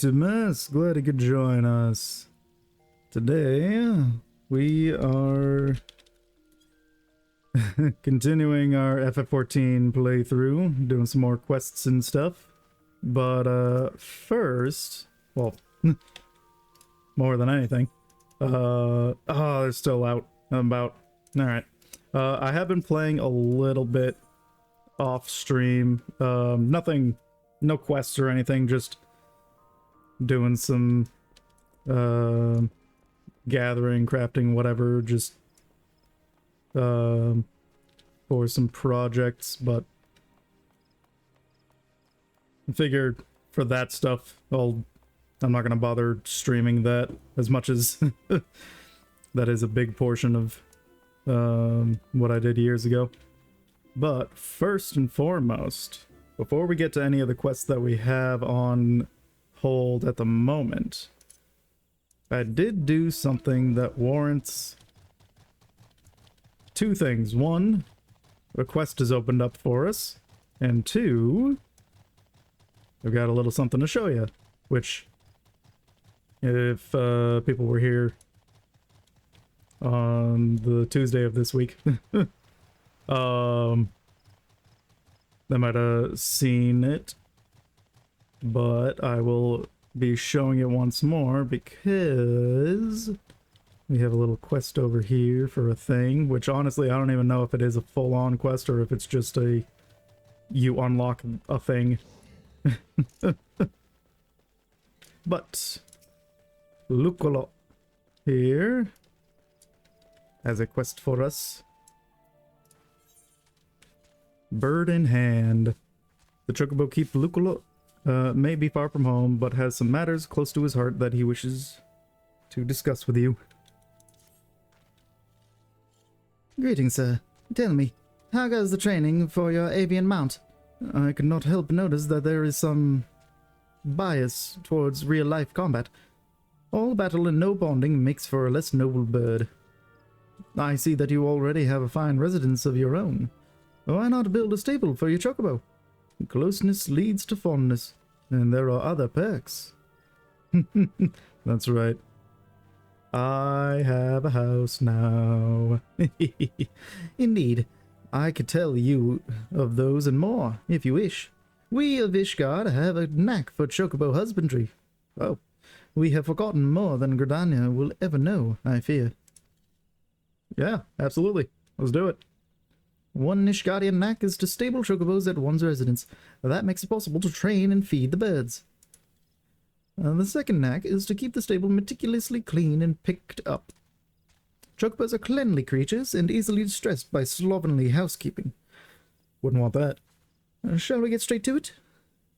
Tomas, glad you could join us. Today, we are continuing our FF14 playthrough, doing some more quests and stuff. But, first, well, more than anything, oh, they're still out and about. Alright. I have been playing a little bit off stream. Nothing, no quests or anything, just doing some gathering, crafting, whatever, just for some projects. But I figured for that stuff I'm not gonna bother streaming that as much as that is a big portion of what I did years ago. But first and foremost, before we get to any of the quests that we have on hold at the moment, I did do something that warrants two things. One, a quest is opened up for us, and two, I've got a little something to show you, which, if people were here on the Tuesday of this week, they might have seen it, but I will be showing it once more because we have a little quest over here for a thing, which honestly I don't even know if it is a full-on quest or if it's just a you unlock a thing. But Lucolo here has a quest for us. Bird in hand. The Chocobo Keep Lucolo may be far from home, but has some matters close to his heart that he wishes to discuss with you. Greetings, sir. Tell me, how goes the training for your avian mount? I could not help notice that there is some bias towards real-life combat. All battle and no bonding makes for a less noble bird. I see that you already have a fine residence of your own. Why not build a stable for your chocobo? Closeness leads to fondness, and there are other perks. That's right. I have a house now. Indeed. I could tell you of those and more, if you wish. We of Ishgard have a knack for chocobo husbandry. Oh, we have forgotten more than Gridania will ever know, I fear. Yeah, absolutely. Let's do it. One Ishgardian knack is to stable chocobos at one's residence. That makes it possible to train and feed the birds. The second knack is to keep the stable meticulously clean and picked up. Chocobos are cleanly creatures and easily distressed by slovenly housekeeping. Wouldn't want that. Shall we get straight to it?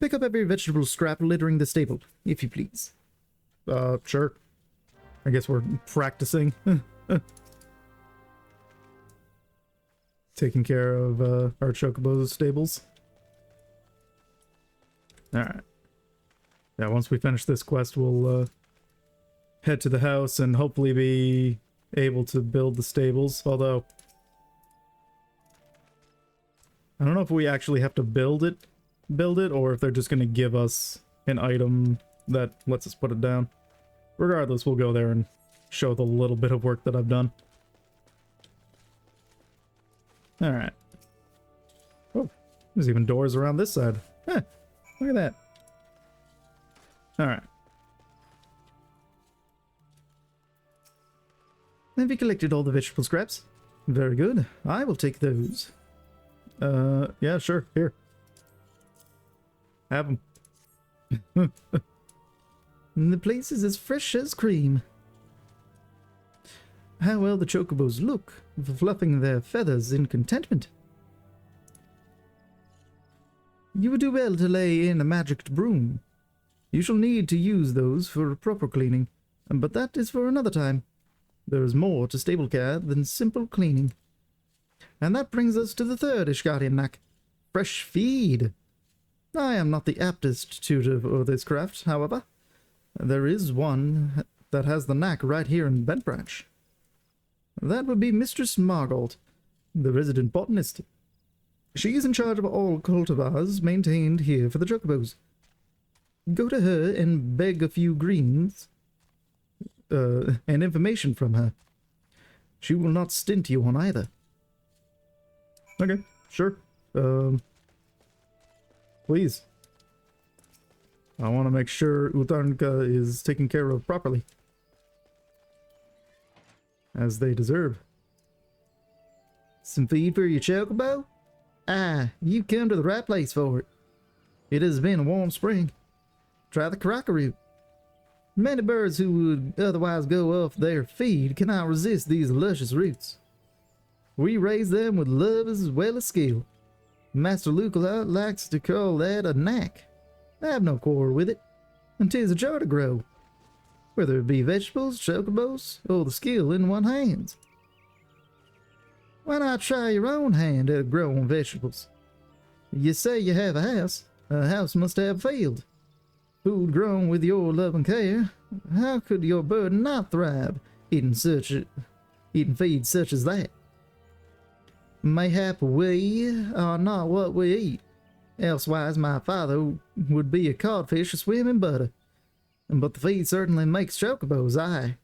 Pick up every vegetable scrap littering the stable, if you please. Sure. I guess we're practicing. Taking care of our chocobo's stables. Alright. Yeah, once we finish this quest, we'll head to the house and hopefully be able to build the stables. Although, I don't know if we actually have to build it, or if they're just going to give us an item that lets us put it down. Regardless, we'll go there and show the little bit of work that I've done. Alright. Oh, there's even doors around this side. Huh, look at that. Alright. Have you collected all the vegetable scraps? Very good. I will take those. Yeah, sure. Here. Have them. The place is as fresh as cream. How well the chocobos look, fluffing their feathers in contentment. You would do well to lay in a magicked broom. You shall need to use those for proper cleaning, but that is for another time. There is more to stable care than simple cleaning. And that brings us to the third Ishgardian knack, fresh feed. I am not the aptest tutor for this craft, however. There is one that has the knack right here in Bent Branch. That would be Mistress Margold, the resident botanist. She is in charge of all cultivars maintained here for the chocobos. go to her and beg a few greens and information from her. She will not stint you on either. Okay, sure. Please. I want to make sure Utarnka is taken care of properly. As they deserve. Some feed for your chocobo? Ah, you come to the right place for it. It has been a warm spring. Try the caraca root. Many birds who would otherwise go off their feed cannot resist these luscious roots. We raise them with love as well as skill. Master Luculot likes to call that a knack. I have no quarrel with it, and 'tis a joy to grow, whether it be vegetables, chocobos, or the skill in one's hands. Why not try your own hand at growing vegetables? You say you have a house must have a field. Food grown with your love and care, how could your bird not thrive eating feed such as that? Mayhap we are not what we eat, elsewise my father would be a codfish a swim in butter. But the feed certainly makes chocobos, aye.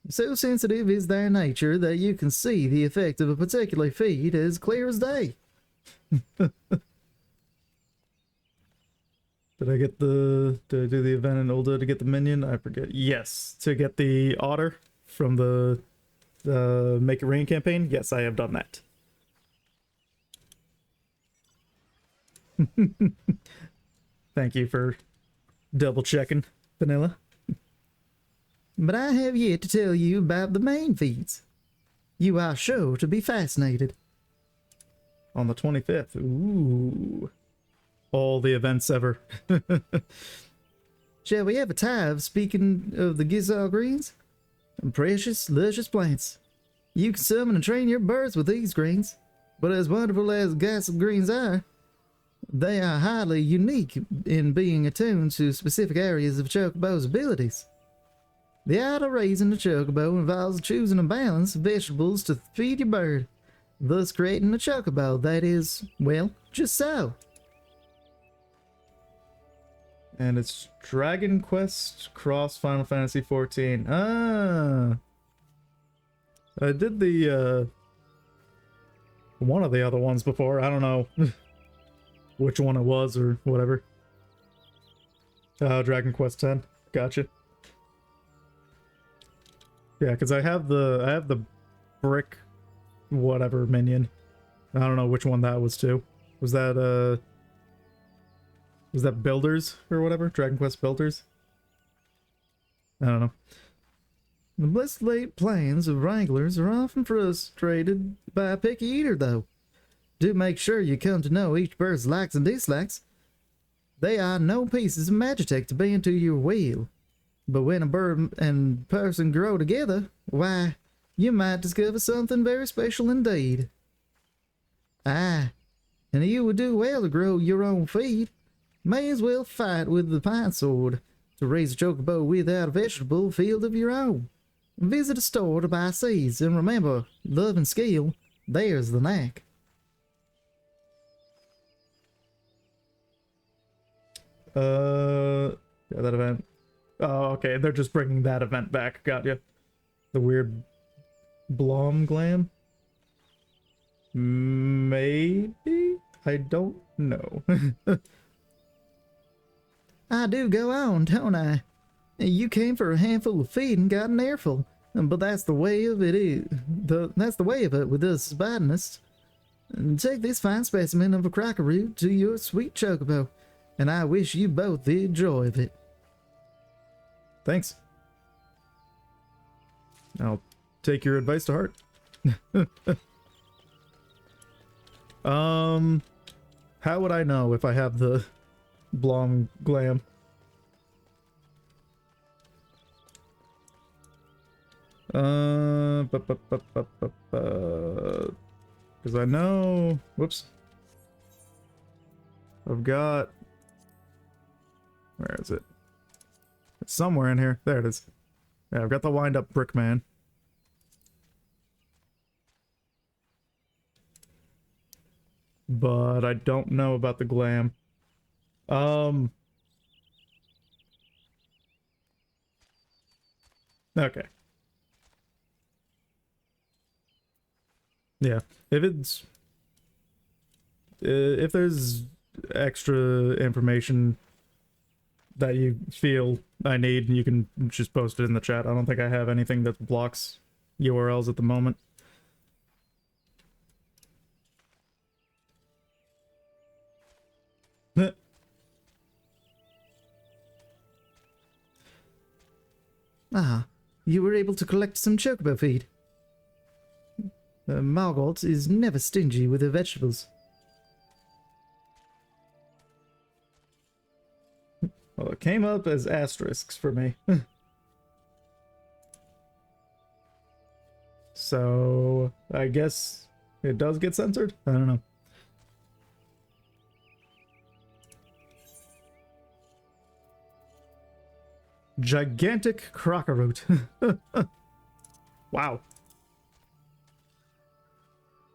So sensitive is their nature that you can see the effect of a particular feed as clear as day. Did I do the event in Ulda to get the minion? I forget. Yes, to get the otter from the Make It Rain campaign. Yes, I have done that. Thank you for double checking, Vanilla. But I have yet to tell you about the main feeds. You are sure to be fascinated. On the 25th. Ooh. All the events ever. Shall we have a time speaking of the Gizal greens? Precious, luscious plants. You can summon and train your birds with these greens, but as wonderful as Gizal greens are, they are highly unique in being attuned to specific areas of Chocobo's abilities. The art of raising a Chocobo involves choosing a balance of vegetables to feed your bird, thus creating a Chocobo that is, well, just so. And it's Dragon Quest cross Final Fantasy XIV. Ah. I did the, one of the other ones before. I don't know which one it was or whatever. Dragon Quest X. Gotcha. Yeah, because I have the brick whatever minion. I don't know which one that was too. Was that Builders or whatever? Dragon Quest Builders? I don't know. The blessed late plans of wranglers are often frustrated by a picky eater, though. Do make sure you come to know each bird's likes and dislikes. They are no pieces of magitech to bend to your will. But when a bird and person grow together, why, you might discover something very special indeed. Aye, and you would do well to grow your own feed. May as well fight with the pine sword to raise a chocobo without a vegetable field of your own. Visit a store to buy seeds, and remember, love and skill, there's the knack. Yeah, that event. Oh, okay, they're just bringing that event back. Got you. The weird Blom Glam? Maybe? I don't know. I do go on, don't I? You came for a handful of feed and got an airful, but that's the way of it. That's the way of it with us botanists. Take this fine specimen of a crockeroot to your sweet chocobo, and I wish you both the joy of it. Thanks. I'll take your advice to heart. How would I know if I have the Blom Glam? Because I know, whoops. I've got, where is it? It's somewhere in here. There it is. Yeah, I've got the wind up brick man. But I don't know about the glam. Okay. Yeah. If it's if there's extra information that you feel I need, you can just post it in the chat. I don't think I have anything that blocks URLs at the moment. Ah, you were able to collect some chocobo feed. Margot is never stingy with her vegetables. Well, it came up as asterisks for me. So, I guess it does get censored? I don't know. Gigantic crocoroot. Wow.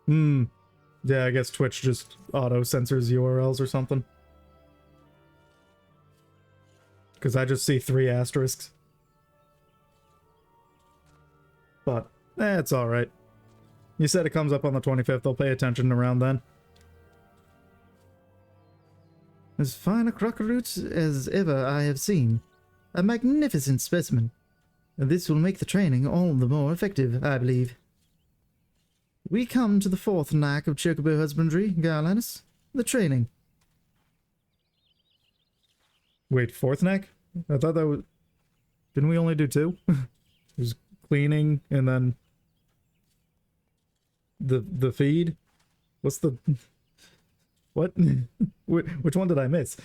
Yeah, I guess Twitch just auto-censors URLs or something. Because I just see 3 asterisks. But, it's alright. You said it comes up on the 25th, I'll pay attention around then. As fine a crocoroot as ever I have seen. A magnificent specimen. This will make the training all the more effective, I believe. We come to the 4th knack of chocobo husbandry, Garlanus. The training. Wait, 4th knack? I thought that was... Didn't we only do 2? There's cleaning, and then... The feed? What's the... What? Which one did I miss?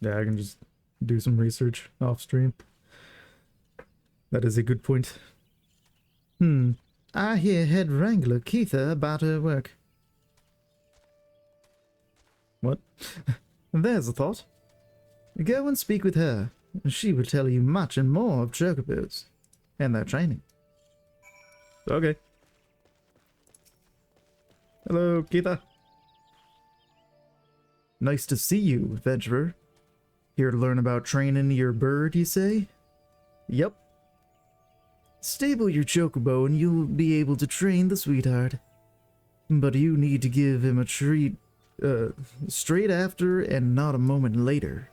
Yeah, I can just do some research off stream. That is a good point. I hear Head Wrangler Keitha about her work. What? There's a thought. Go and speak with her. She will tell you much and more of chocobos and their training. Okay. Hello, Keitha. Nice to see you, adventurer. Here to learn about training your bird, you say? Yep. Stable your chocobo and you'll be able to train the sweetheart. But you need to give him a treat straight after and not a moment later.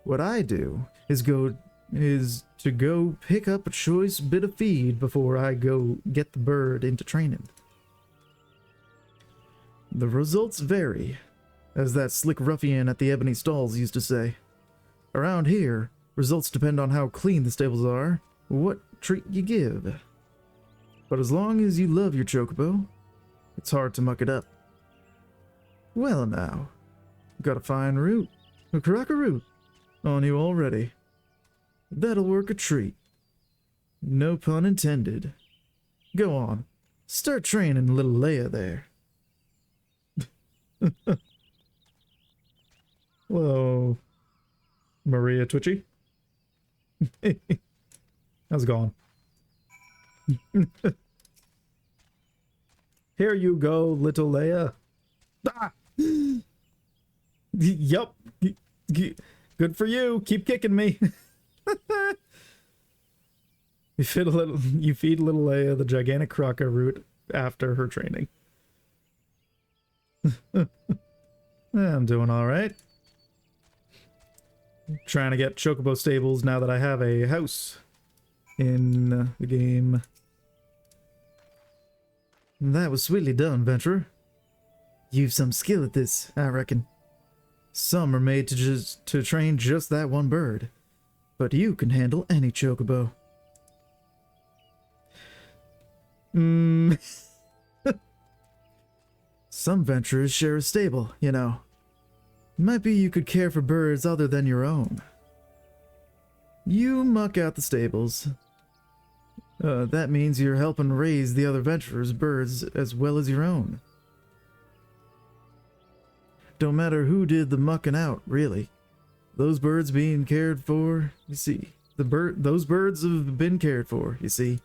What I do is to go pick up a choice bit of feed before I go get the bird into training. The results vary, as that slick ruffian at the Ebony Stalls used to say. Around here, results depend on how clean the stables are, what treat you give. But as long as you love your chocobo, it's hard to muck it up. Well now, got a fine root, a crocoroot, on you already. That'll work a treat. No pun intended. Go on, start training little Leia there. Hello, Maria Twitchy. How's it going? Here you go, little Leia. Ah! Yup. Good for you. Keep kicking me. You feed little Leia the gigantic croco root after her training. I'm doing all right. Trying to get chocobo stables now that I have a house in the game. That was sweetly done, venturer. You've some skill at this, I reckon. Some are made to train just that one bird, but you can handle any chocobo. Some venturers share a stable, you know. Might be you could care for birds other than your own. You muck out the stables. That means you're helping raise the other venturers' birds as well as your own. Don't matter who did the mucking out, really. Those birds being cared for, you see. Those birds have been cared for, you see.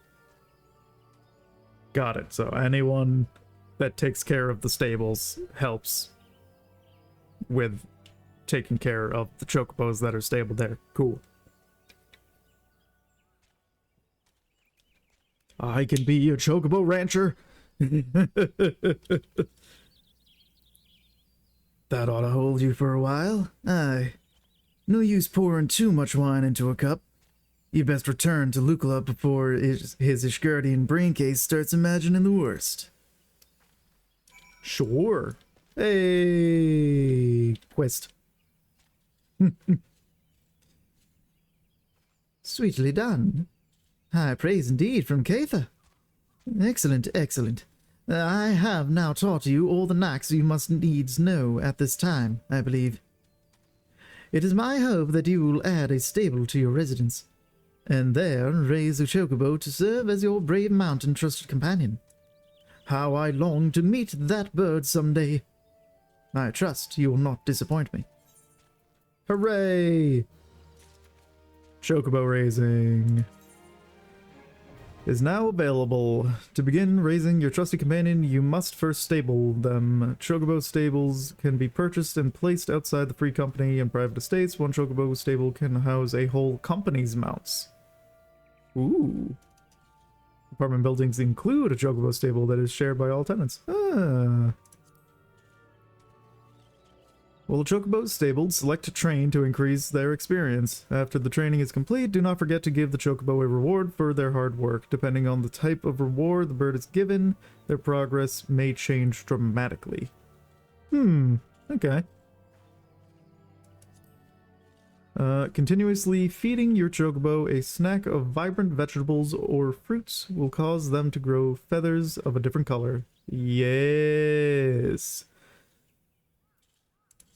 Got it. So anyone that takes care of the stables helps with taking care of the chocobos that are stabled there. Cool. I can be your chocobo rancher. That ought to hold you for a while. Aye. No use pouring too much wine into a cup. You best return to Lukala before his Ishgardian brain case starts imagining the worst. Sure. Hey, quest. Sweetly done. High praise indeed from Catha. Excellent, excellent. I have now taught you all the knacks you must needs know at this time, I believe. It is my hope that you will add a stable to your residence, and there raise a chocobo to serve as your brave mountain trusted companion. How I long to meet that bird someday. I trust you will not disappoint me. Hooray! Chocobo raising is now available. To begin raising your trusted companion, you must first stable them. Chocobo stables can be purchased and placed outside the free company and private estates. One chocobo stable can house a whole company's mounts. Ooh. Apartment buildings include a chocobo stable that is shared by all tenants. Ah. While the chocobo is stabled, select a train to increase their experience. After the training is complete, do not forget to give the chocobo a reward for their hard work. Depending on the type of reward the bird is given, their progress may change dramatically. Okay. Continuously feeding your chocobo a snack of vibrant vegetables or fruits will cause them to grow feathers of a different color. Yes.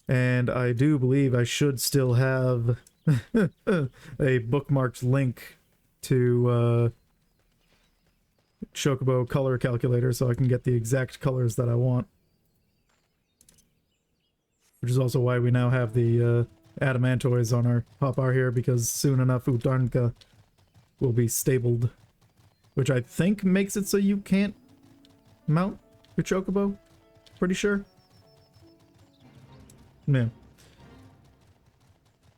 And I do believe I should still have a bookmarked link to Chocobo color calculator so I can get the exact colors that I want. Which is also why we now have the adamantoids on our hotbar here, because soon enough Udarnka will be stabled. Which I think makes it so you can't mount your Chocobo. Pretty sure. Yeah.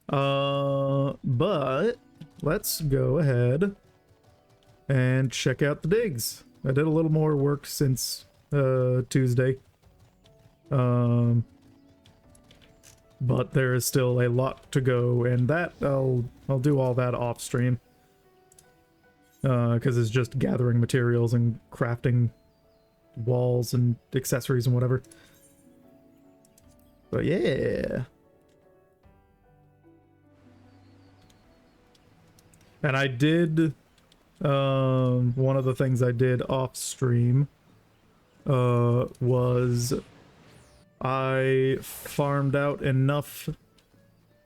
But let's go ahead and check out the digs. I did a little more work since Tuesday. But there is still a lot to go, and that I'll do all that off stream. Because it's just gathering materials and crafting walls and accessories and whatever. But yeah. And I did, one of the things I did off stream, was I farmed out enough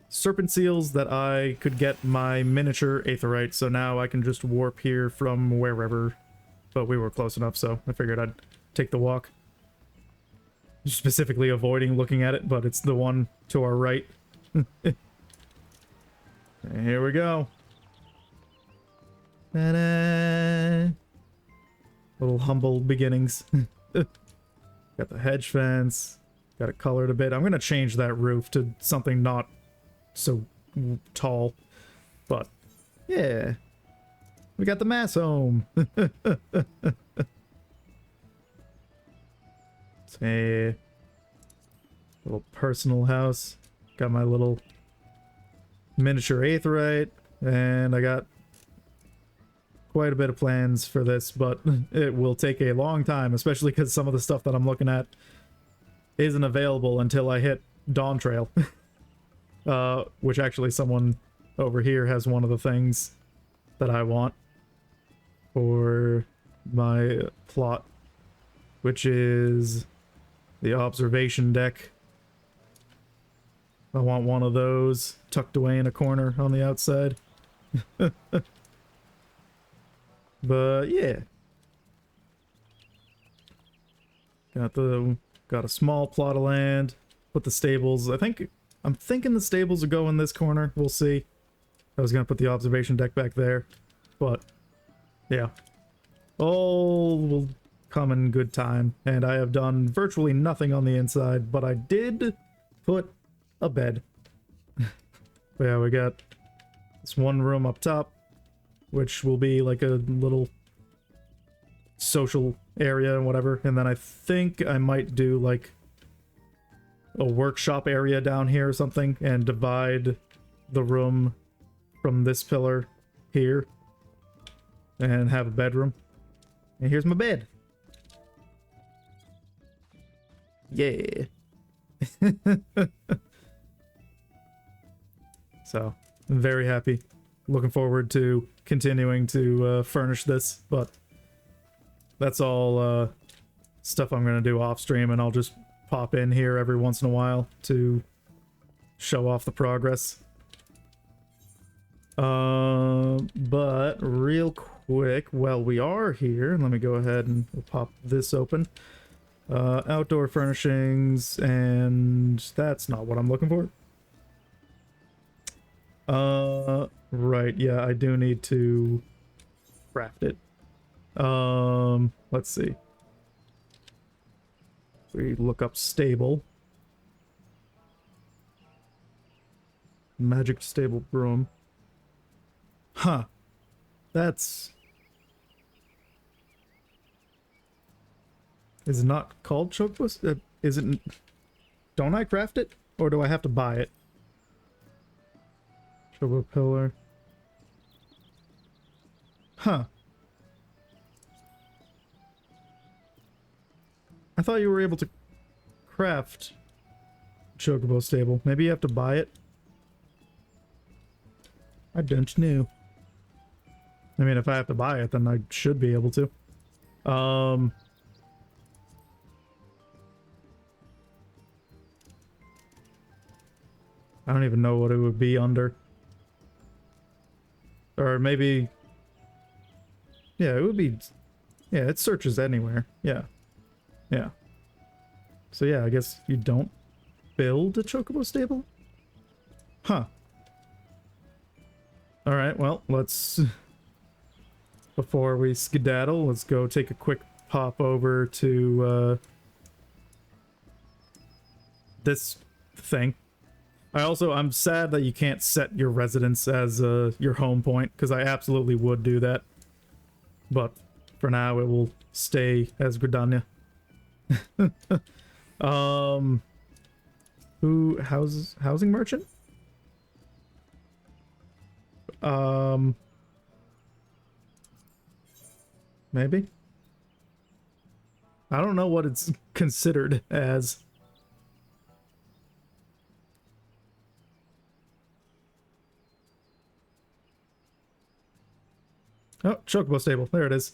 serpent seals that I could get my miniature aetheryte, so now I can just warp here from wherever. But we were close enough, so I figured I'd take the walk. Specifically avoiding looking at it, but it's the one to our right. Here we go. Ta-da! Little humble beginnings. Got the hedge fence. Got it colored a bit. I'm gonna change that roof to something not so tall. But, yeah. We got the mass home. A little personal house. Got my little miniature aetheryte, and I got quite a bit of plans for this, but it will take a long time, especially because some of the stuff that I'm looking at isn't available until I hit Dawn Trail. Which actually someone over here has one of the things that I want for my plot, which is the observation deck. I want one of those tucked away in a corner on the outside. But yeah. Got a small plot of land. Put the stables. I'm thinking the stables will go in this corner. We'll see. I was gonna put the observation deck back there. But yeah. All will come in good time, and I have done virtually nothing on the inside, but I did put a bed. But yeah, we got this one room up top, which will be like a little social area and whatever. And then I think I might do like a workshop area down here or something and divide the room from this pillar here and have a bedroom. And here's my bed. Yeah. So, I'm very happy. Looking forward to continuing to furnish this, but that's all stuff I'm going to do off stream, and I'll just pop in here every once in a while to show off the progress. But real quick, while we are here, let me go ahead and we'll pop this open. Outdoor furnishings, and that's not what I'm looking for. Right, yeah, I do need to craft it. Let's see. We look up stable. Magic stable broom. Huh. That's... Is it not called Chocobos? Is it... Don't I craft it? Or do I have to buy it? Chocobo pillar. Huh. I thought you were able to craft Chocobo stable. Maybe you have to buy it? I don't know. I mean, if I have to buy it, then I should be able to. I don't even know what it would be under. Or maybe... Yeah, it would be... Yeah, it searches anywhere. Yeah. Yeah. So yeah, I guess you don't build a Chocobo stable? Huh. Alright, well, let's... Before we skedaddle, let's go take a quick pop over to, this thing. I'm sad that you can't set your residence as, your home point, because I absolutely would do that. But, for now, it will stay as Gridania. Housing merchant? Maybe? I don't know what it's considered as. Oh, Chocobo stable. There it is.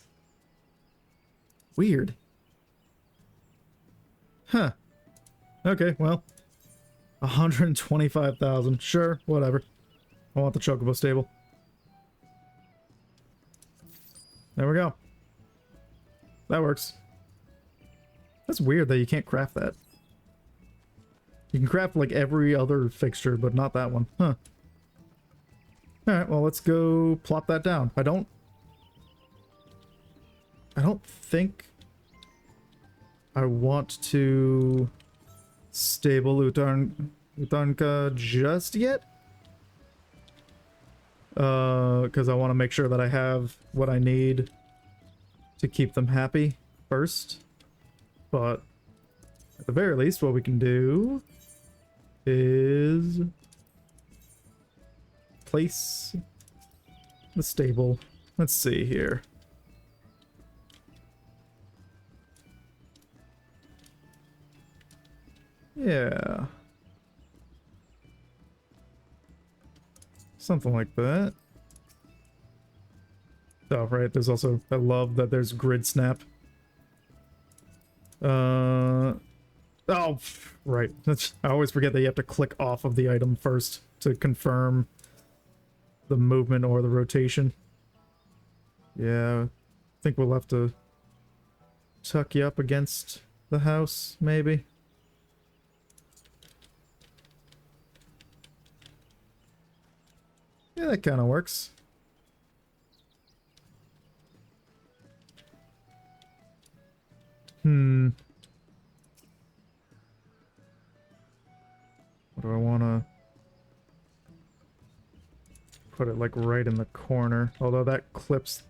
Weird. Huh. Okay, well. 125,000. Sure, whatever. I want the Chocobo stable. There we go. That works. That's weird that you can't craft that. You can craft like every other fixture, but not that one. Huh. Alright, well let's go plop that down. I don't think I want to stable Utarnka just yet. Because I want to make sure that I have what I need to keep them happy first. But at the very least, what we can do is place the stable. Let's see here. Yeah. Something like that. Oh, right, there's also... I love that there's grid snap. Oh, right. I always forget that you have to click off of the item first to confirm the movement or the rotation. Yeah, I think we'll have to tuck you up against the house, maybe. Yeah, that kind of works. What do I want to... Put it like right in the corner. Although that clips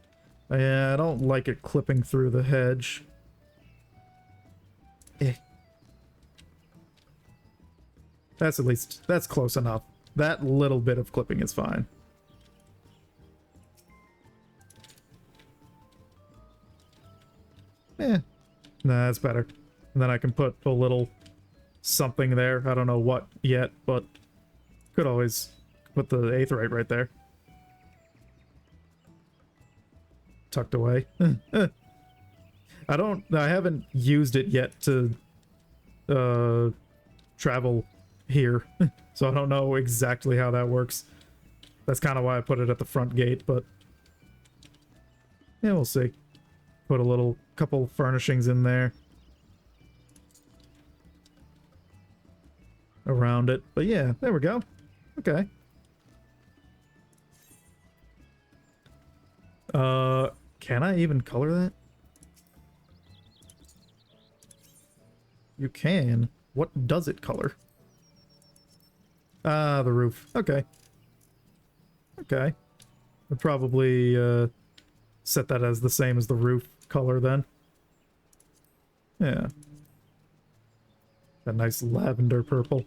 Yeah, I don't like it clipping through the hedge. Eh. That's close enough. That little bit of clipping is fine. Eh. Nah, that's better. And then I can put a little something there. I don't know what yet, but could always put the aetheryte right there. Tucked away. I haven't used it yet to travel here, so I don't know exactly how that works. That's kind of why I put it at the front gate, but yeah, we'll see. Put a couple furnishings in there around it, but yeah, there we go. Okay. Can I even color that? You can. What does it color? Ah, the roof. Okay. Okay. I'd probably, set that as the same as the roof color then. Yeah. That nice lavender purple.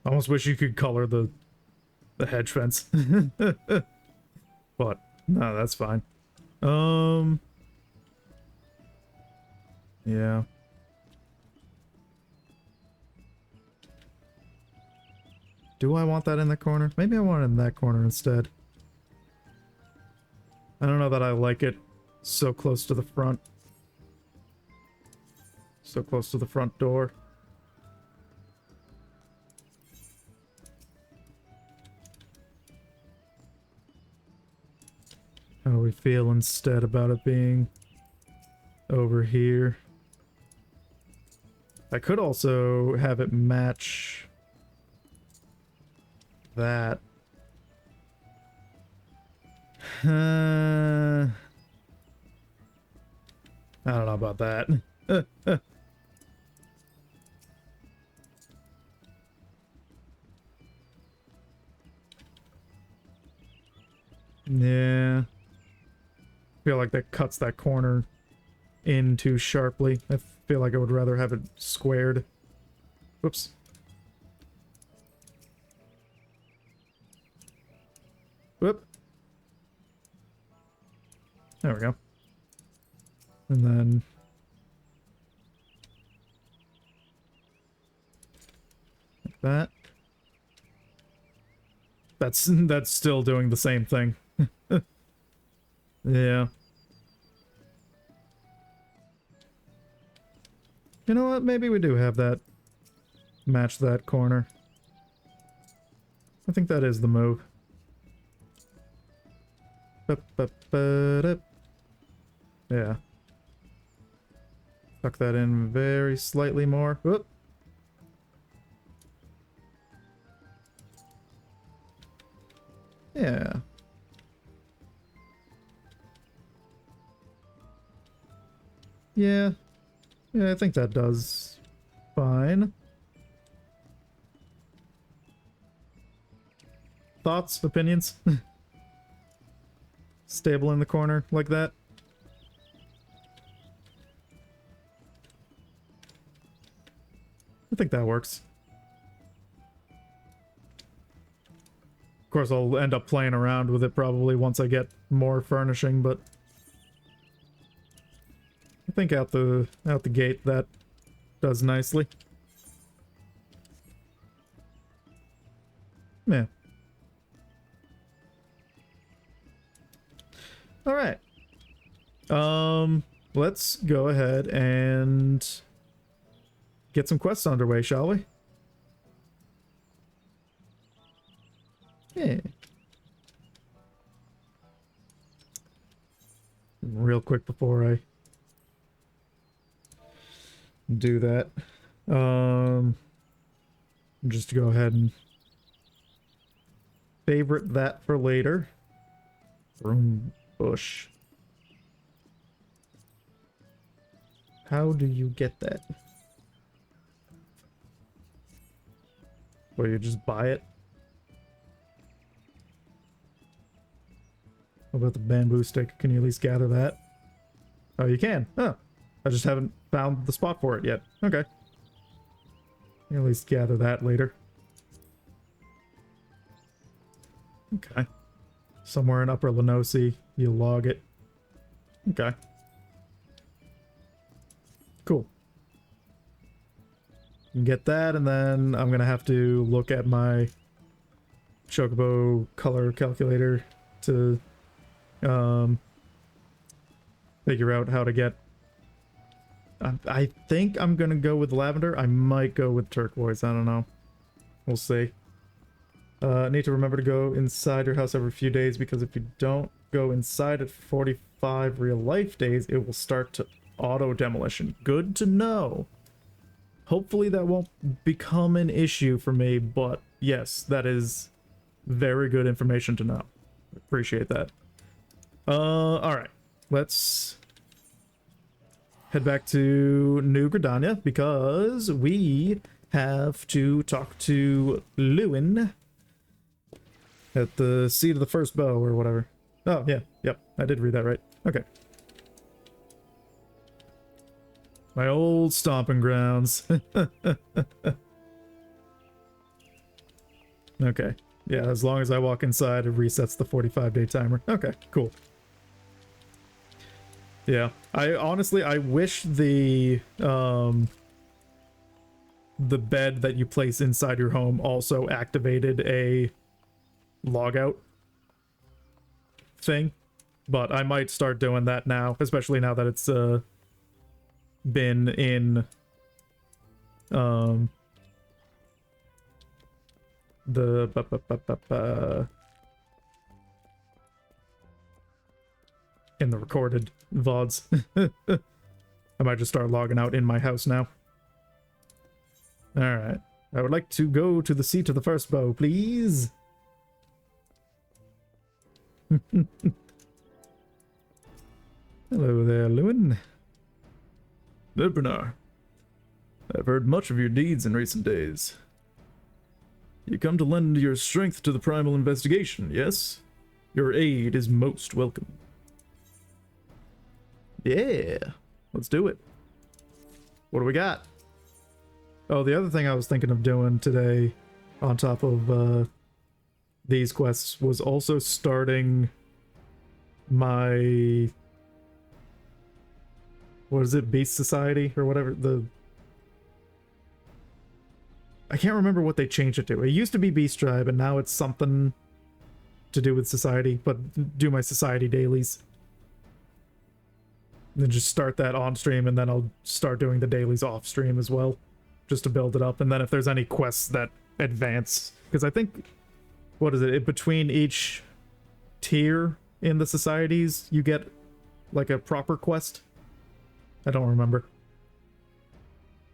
I almost wish you could color the hedge fence. But, no, that's fine. Yeah. Do I want that in the corner? Maybe I want it in that corner instead. I don't know that I like it so close to the front. So close to the front door. How do we feel instead about it being over here? I could also have it match that. I don't know about that. Yeah. Feel like that cuts that corner in too sharply. I feel like I would rather have it squared. Whoops. Whoop. There we go. And then like that. That's still doing the same thing. Yeah. You know what? Maybe we do have that match that corner. I think that is the move. Yeah. Tuck that in very slightly more. Whoop. Yeah. Yeah. Yeah, I think that does fine. Thoughts? Opinions? Stable in the corner like that? I think that works. Of course, I'll end up playing around with it probably once I get more furnishing, but I think out the gate that does nicely. Yeah. All right. Let's go ahead and get some quests underway, shall we? Yeah. Real quick before I do that, just to go ahead and favorite that for later. Broom bush. How do you get that? Or you just buy it? about the bamboo stick? Can you at least gather that? Oh, you can. Oh, I just haven't found the spot for it yet. Okay. At least gather that later. Okay. Somewhere in Upper Lenosi, you log it. Okay. Cool. Get that, and then I'm gonna have to look at my Chocobo color calculator to figure out how to get... I think I'm gonna go with lavender. I might go with turquoise. I don't know. We'll see. Need to remember to go inside your house every few days, because if you don't go inside at 45 real life days, it will start to auto demolition. Good to know. Hopefully that won't become an issue for me, but yes, that is very good information to know. Appreciate that. Alright. Let's head back to New Gridania, because we have to talk to Lewin at the seat of the first bow, or whatever. Oh, yeah. Yep. I did read that right. Okay. My old stomping grounds. Okay. Yeah, as long as I walk inside, it resets the 45-day timer. Okay, cool. Yeah. I wish the bed that you place inside your home also activated a logout thing, but I might start doing that now, especially now that it's been in in the recorded VODs. I might just start logging out in my house now. Alright. I would like to go to the seat of the first bow, please. Hello there, Lewin. Ebernar, I've heard much of your deeds in recent days. You come to lend your strength to the primal investigation, yes? Your aid is most welcome. Yeah, let's do it. What do we got? Oh, the other thing I was thinking of doing today, on top of these quests, was also starting my... what is it? Beast Society or whatever. I can't remember what they changed it to. It used to be Beast Tribe, and now it's something to do with Society, but do my Society dailies. Then just start that on stream, and then I'll start doing the dailies off stream as well, just to build it up. And then if there's any quests that advance, because I think, what is it? Between each tier in the societies, you get like a proper quest. I don't remember.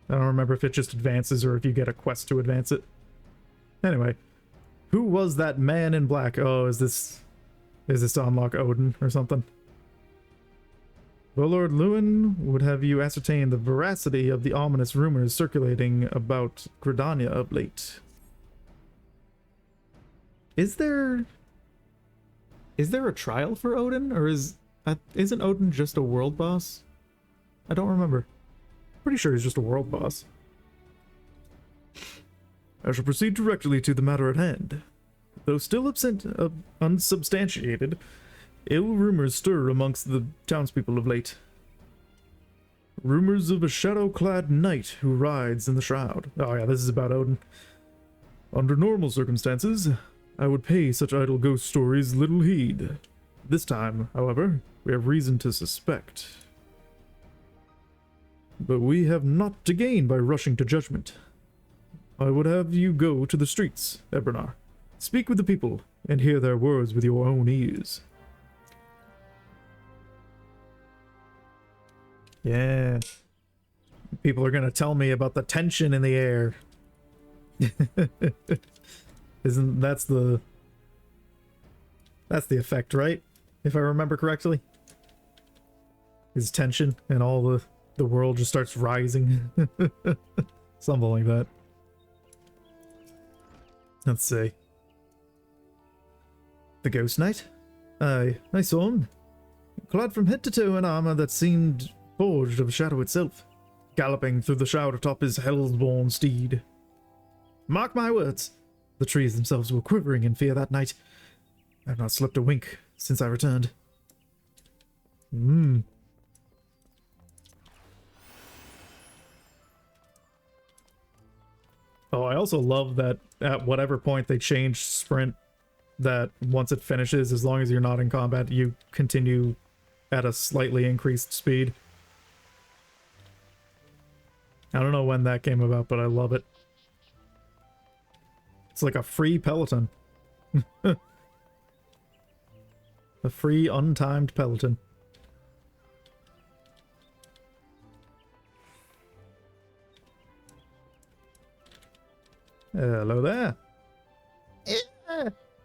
I don't remember if it just advances or if you get a quest to advance it. Anyway, who was that man in black? Oh, is this to unlock Odin or something? Well, Lord Lewin would have you ascertain the veracity of the ominous rumors circulating about Gridania of late. Is there a trial for Odin, or isn't Odin just a world boss? I don't remember. Pretty sure he's just a world boss. I shall proceed directly to the matter at hand. Though still unsubstantiated, ill rumors stir amongst the townspeople of late. Rumors of a shadow-clad knight who rides in the shroud. Oh yeah, this is about Odin. Under normal circumstances, I would pay such idle ghost stories little heed. This time, however, we have reason to suspect. But we have naught to gain by rushing to judgment. I would have you go to the streets, Ebernar. Speak with the people, and hear their words with your own ears. Yeah. People are gonna tell me about the tension in the air. That's the effect, right? If I remember correctly. Is tension and all the world just starts rising. Something like that. Let's see. The Ghost Knight? I saw him, clad from head to toe in armor that seemed forged of shadow itself, galloping through the shroud atop his hellborn steed. Mark my words, the trees themselves were quivering in fear that night. I have not slept a wink since I returned. Oh, I also love that at whatever point they change sprint, that once it finishes, as long as you're not in combat, you continue at a slightly increased speed. I don't know when that came about, but I love it. It's like a free Peloton. A free untimed Peloton. Hello there.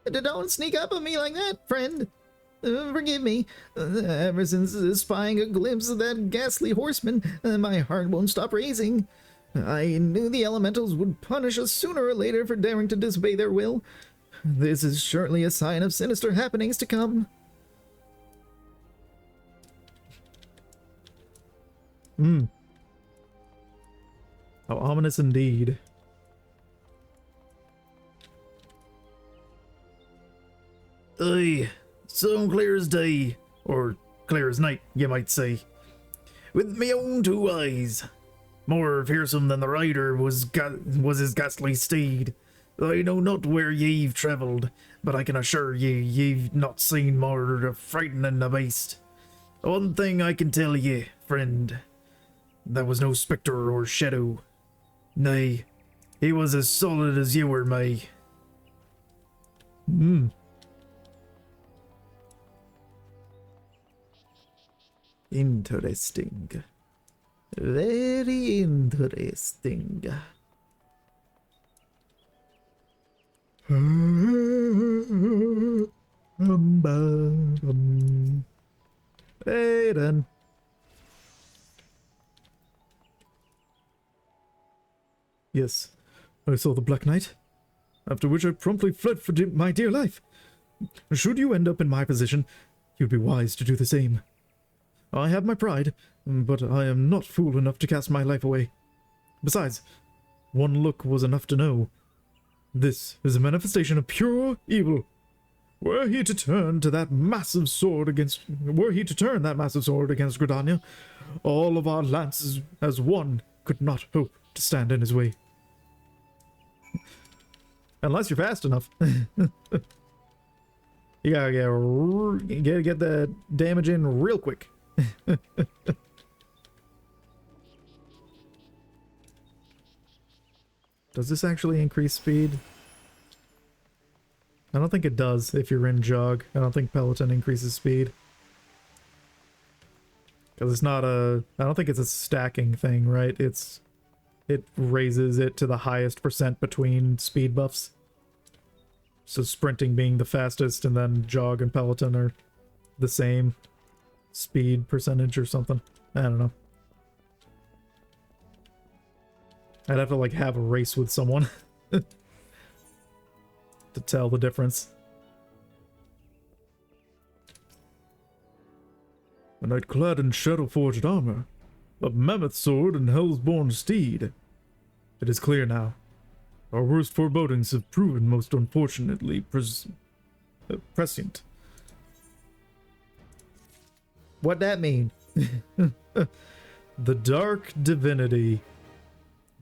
Don't sneak up on me like that, friend. Forgive me. Ever since spying a glimpse of that ghastly horseman, my heart won't stop racing. I knew the elementals would punish us sooner or later for daring to disobey their will. This is surely a sign of sinister happenings to come. How ominous indeed. Aye, so clear as day, or clear as night, you might say. With me own two eyes. More fearsome than the rider was his ghastly steed. I know not where ye've travelled, but I can assure ye, ye've not seen more frightening a beast. One thing I can tell ye, friend, that was no spectre or shadow. Nay, he was as solid as you were, May. Interesting. Very interesting. Hey then. Yes, I saw the Black Knight, after which I promptly fled for my dear life. Should you end up in my position, you'd be wise to do the same. I have my pride, but I am not fool enough to cast my life away. Besides, one look was enough to know. This is a manifestation of pure evil. Were he to turn that massive sword against Gridania, all of our lances as one could not hope to stand in his way. Unless you're fast enough. You gotta get the damage in real quick. Does this actually increase speed? I don't think it does if you're in jog. I don't think Peloton increases speed. Because it's not a... I don't think it's a stacking thing, right? It raises it to the highest percent between speed buffs. So sprinting being the fastest, and then jog and Peloton are the same speed percentage or something. I don't know. I'd have to like have a race with someone to tell the difference. A knight clad in shadow-forged armor, a mammoth sword and hell's-born steed. It is clear now. Our worst forebodings have proven most unfortunately prescient. What'd that mean? The dark divinity.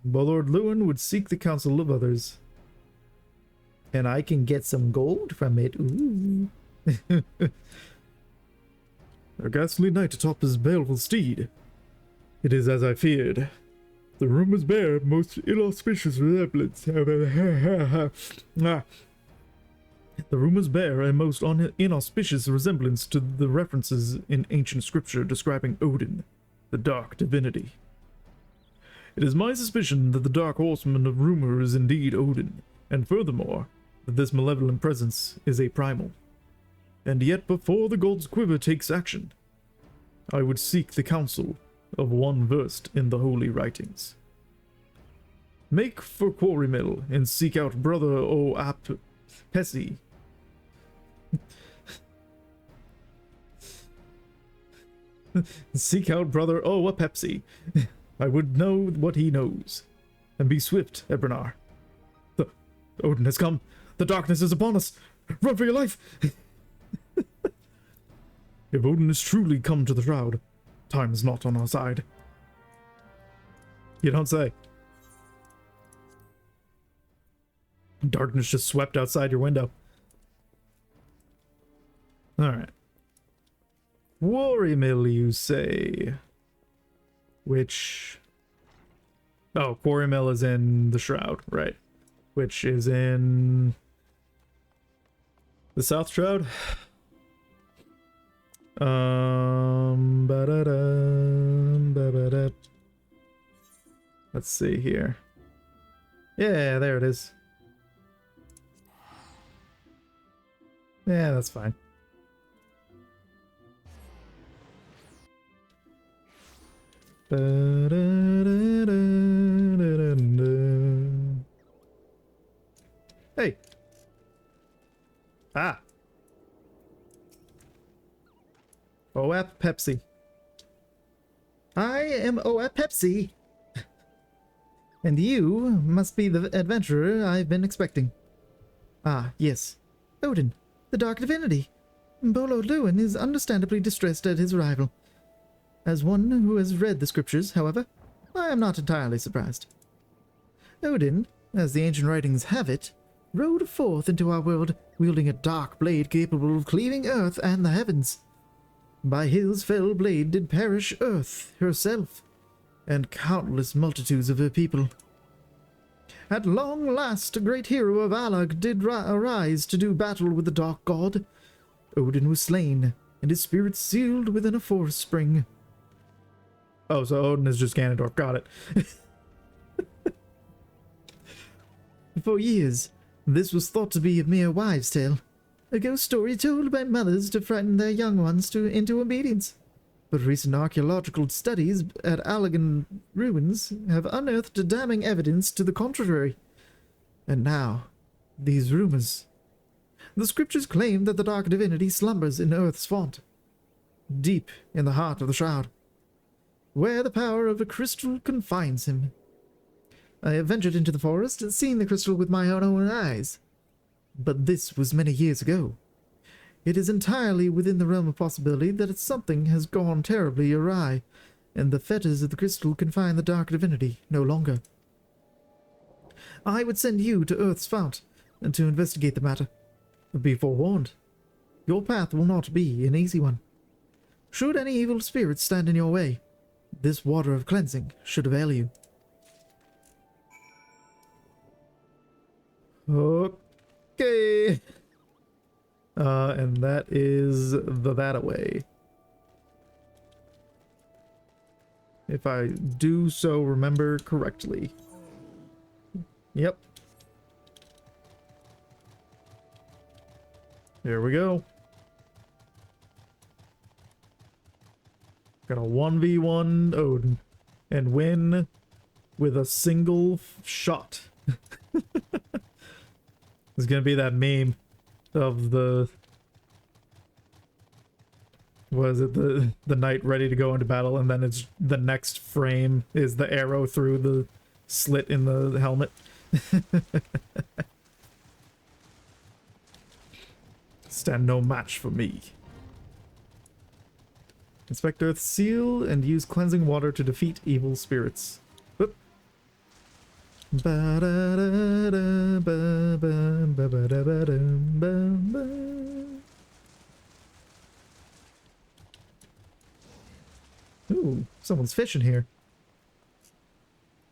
But Lord Lewin would seek the counsel of others. And I can get some gold from it. Ooh. A ghastly knight atop his baleful steed. It is as I feared. The rumors bear a most inauspicious resemblance. The rumors bear a most inauspicious resemblance to the references in ancient scripture describing Odin, the dark divinity. It is my suspicion that the dark horseman of rumor is indeed Odin, and furthermore, that this malevolent presence is a primal. And yet before the god's quiver takes action, I would seek the counsel of one versed in the holy writings. Make for Quarry Mill and seek out Brother O Ap Pessy. Seek out brother a Pepsi. I would know what he knows. And be swift, Ebernar. The Odin has come. The darkness is upon us. Run for your life. If Odin has truly come to the shroud, time is not on our side. You don't say. Darkness just swept outside your window. Alright. Quarry mill, you say? Which... Oh, quarry mill is in the shroud, right. Which is in... the south shroud? Ba-da-da. Let's see here. Yeah, there it is. Yeah, that's fine. Hey. Ah. OAP Pepsi. I am OAP Pepsi. And you must be the adventurer I've been expecting. Ah, yes. Odin, the Dark Divinity. Bolo Lewin is understandably distressed at his arrival. As one who has read the scriptures, however, I am not entirely surprised. Odin, as the ancient writings have it, rode forth into our world wielding a dark blade capable of cleaving earth and the heavens. By his fell blade did perish earth herself, and countless multitudes of her people. At long last a great hero of Alag did arise to do battle with the dark god. Odin was slain, and his spirit sealed within a forest spring. Oh, so Odin is just Ganondorf. Got it. For years, this was thought to be a mere wives' tale, a ghost story told by mothers to frighten their young ones into obedience. But recent archaeological studies at Allagan ruins have unearthed damning evidence to the contrary. And now, these rumors. The scriptures claim that the Dark Divinity slumbers in Earth's font, deep in the heart of the Shroud, where the power of a crystal confines him. I have ventured into the forest and seen the crystal with my own eyes. But this was many years ago. It is entirely within the realm of possibility that something has gone terribly awry, and the fetters of the crystal confine the Dark Divinity no longer. I would send you to Earth's fount and to investigate the matter. But be forewarned, your path will not be an easy one. Should any evil spirits stand in your way, this water of cleansing should avail you. Okay. And that is the that-away. If I do so remember correctly. Yep. Here we go. Gonna 1v1 Odin and win with a single shot. It's gonna be that meme of the, what is it, the knight ready to go into battle, and then it's the next frame is the arrow through the slit in the helmet. Stand no match for me. Inspect Earth's seal and use cleansing water to defeat evil spirits. Whoop. Ooh, someone's fishing here.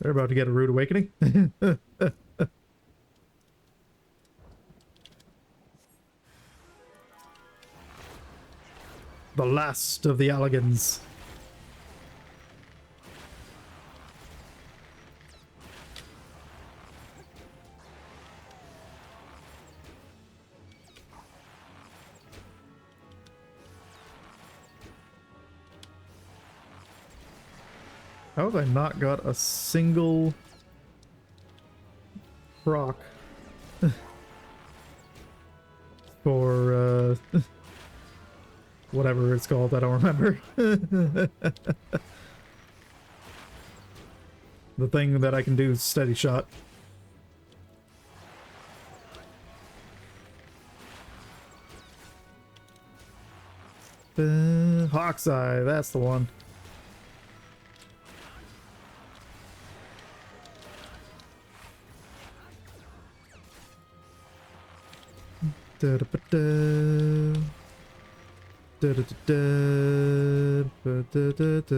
They're about to get a rude awakening. The last of the Allagans. How have I not got a single proc for whatever it's called, I don't remember. The thing that I can do steady shot. Hawk's Eye, that's the one. Da-da-ba-da. Da-da-da-da. Ba-da-da-da.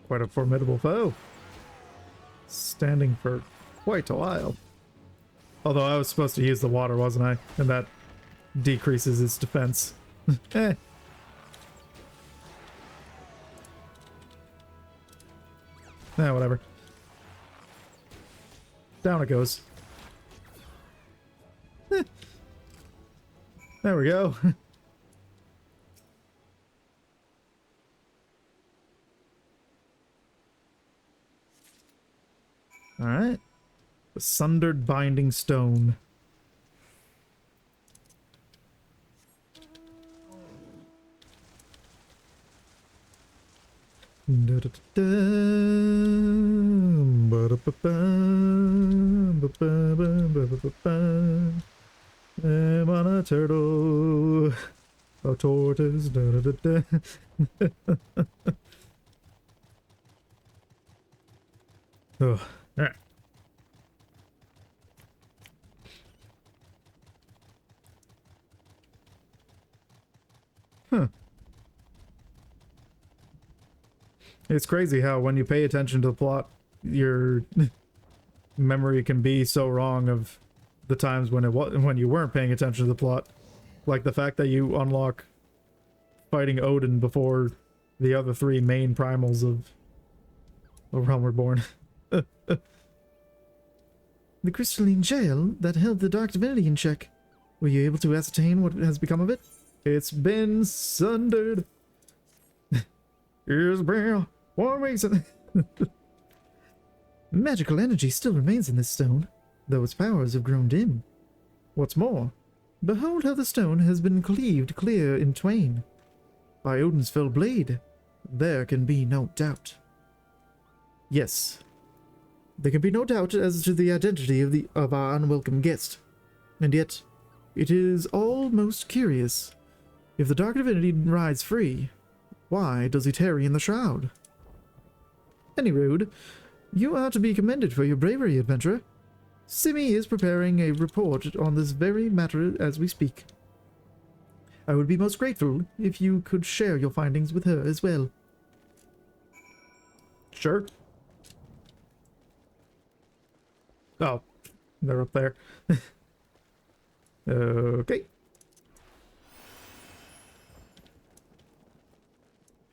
Quite a formidable foe. Standing for quite a while. Although I was supposed to use the water, wasn't I? And that decreases its defense. Eh. Whatever. Down it goes. There we go. Alright. The Sundered Binding Stone. I'm on a turtle. A tortoise. Oh, alright. Huh. It's crazy how when you pay attention to the plot, your memory can be so wrong of the times when you weren't paying attention to the plot. Like the fact that you unlock fighting Odin before the other three main primals of Realm Reborn. The crystalline jail that held the dark divinity in check. Were you able to ascertain what has become of it? It's been sundered. It's been one reason. Magical energy still remains in this stone, though its powers have grown dim. What's more, behold how the stone has been cleaved clear in twain. By Odin's fell blade, there can be no doubt. Yes, there can be no doubt as to the identity of our unwelcome guest. And yet, it is all most curious. If the dark divinity rides free, why does he tarry in the shroud? Any road, you are to be commended for your bravery, adventurer. Simi is preparing a report on this very matter as we speak. I would be most grateful if you could share your findings with her as well. Sure. Oh, they're up there. Okay.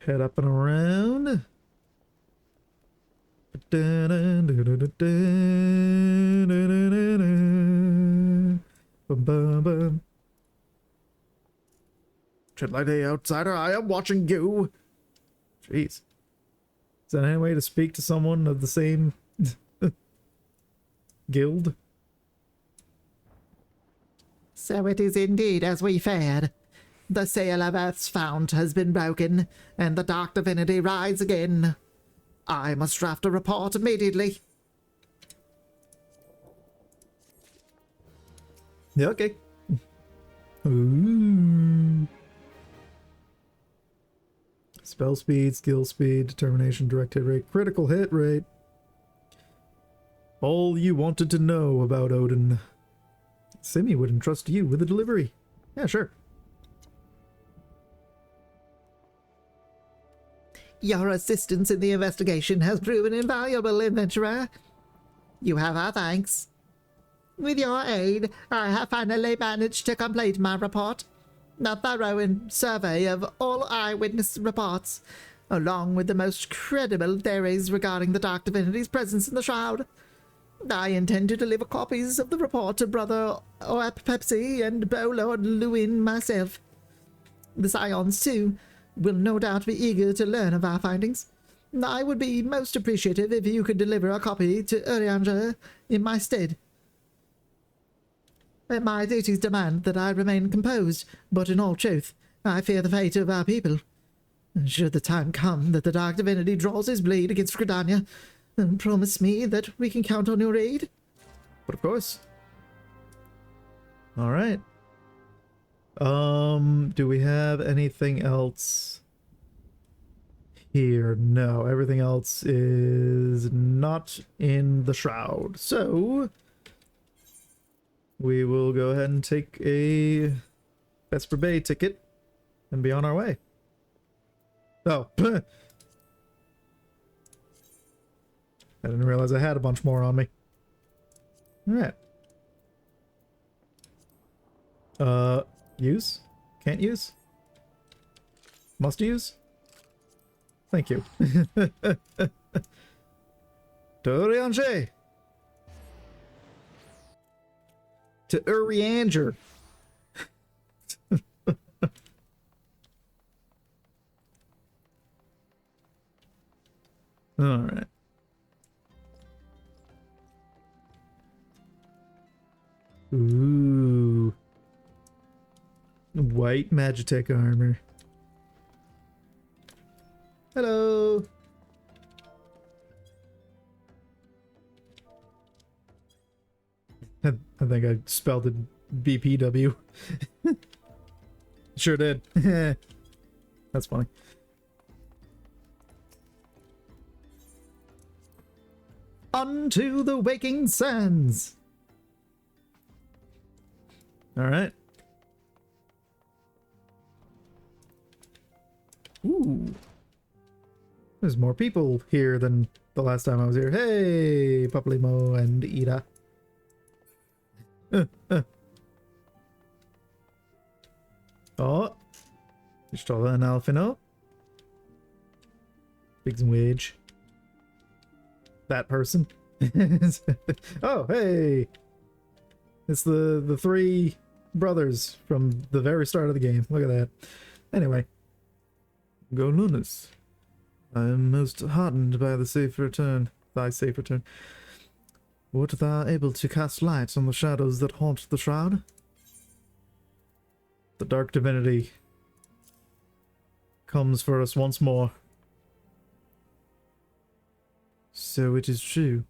Head up and around. Tread lightly, outsider. I am watching you. Jeez. Is that any way to speak to someone of the same guild? So it is indeed as we feared. The seal of Earth's fount has been broken, and the dark divinity rides again. I must draft a report immediately. Yeah, okay. Ooh. Spell speed, skill speed, determination, direct hit rate, critical hit rate. All you wanted to know about Odin. Simi would entrust you with the delivery. Yeah, sure. Your assistance in the investigation has proven invaluable, adventurer. You have our thanks. With your aid, I have finally managed to complete my report. A thorough survey of all eyewitness reports, along with the most credible theories regarding the Dark Divinity's presence in the Shroud. I intend to deliver copies of the report to Brother Oap Pepsi and Bowlord Lewin myself. The Scions, too, will no doubt be eager to learn of our findings. I would be most appreciative if you could deliver a copy to Urianger in my stead. My duties demand that I remain composed, but in all truth, I fear the fate of our people. Should the time come that the Dark Divinity draws his blade against Gridania, promise me that we can count on your aid. But of course. All right. Do we have anything else here? No, everything else is not in the shroud. So we will go ahead and take a Vesper Bay ticket and be on our way. Oh, I didn't realize I had a bunch more on me. All right. Use? Can't use? Must use? Thank you. To Urianger! To Urianger! Alright. Ooh. White Magitech armor. Hello. I think I spelled it BPW. Sure did. That's funny. Unto the waking sands. All right. Ooh. There's more people here than the last time I was here. Hey, Paplimo and Ida. Oh. Pistola and Alfino. Biggs and Wedge. That person. Oh, hey. It's the three brothers from the very start of the game. Look at that. Anyway. Go Lunas. I am most heartened by the safe return. Thy safe return. Wert thou able to cast light on the shadows that haunt the shroud? The dark divinity comes for us once more. So it is true.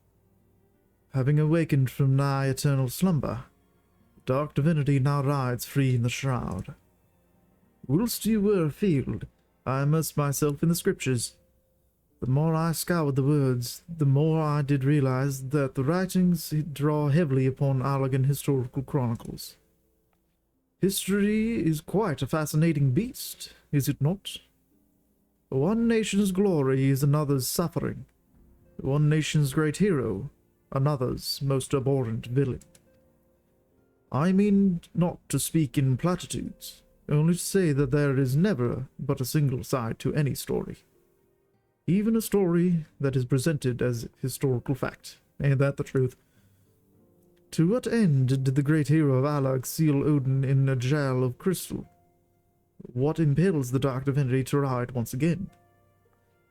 Having awakened from nigh eternal slumber, the dark divinity now rides free in the shroud. Whilst you were afield, I immersed myself in the scriptures. The more I scoured the words, the more I did realize that the writings draw heavily upon Allergan historical chronicles. History is quite a fascinating beast, is it not? One nation's glory is another's suffering. One nation's great hero, another's most abhorrent villain. I mean not to speak in platitudes, only to say that there is never but a single side to any story. Even a story that is presented as historical fact. Ain't that the truth? To what end did the great hero of Allag seal Odin in a jail of crystal? What impels the dark divinity to ride once again?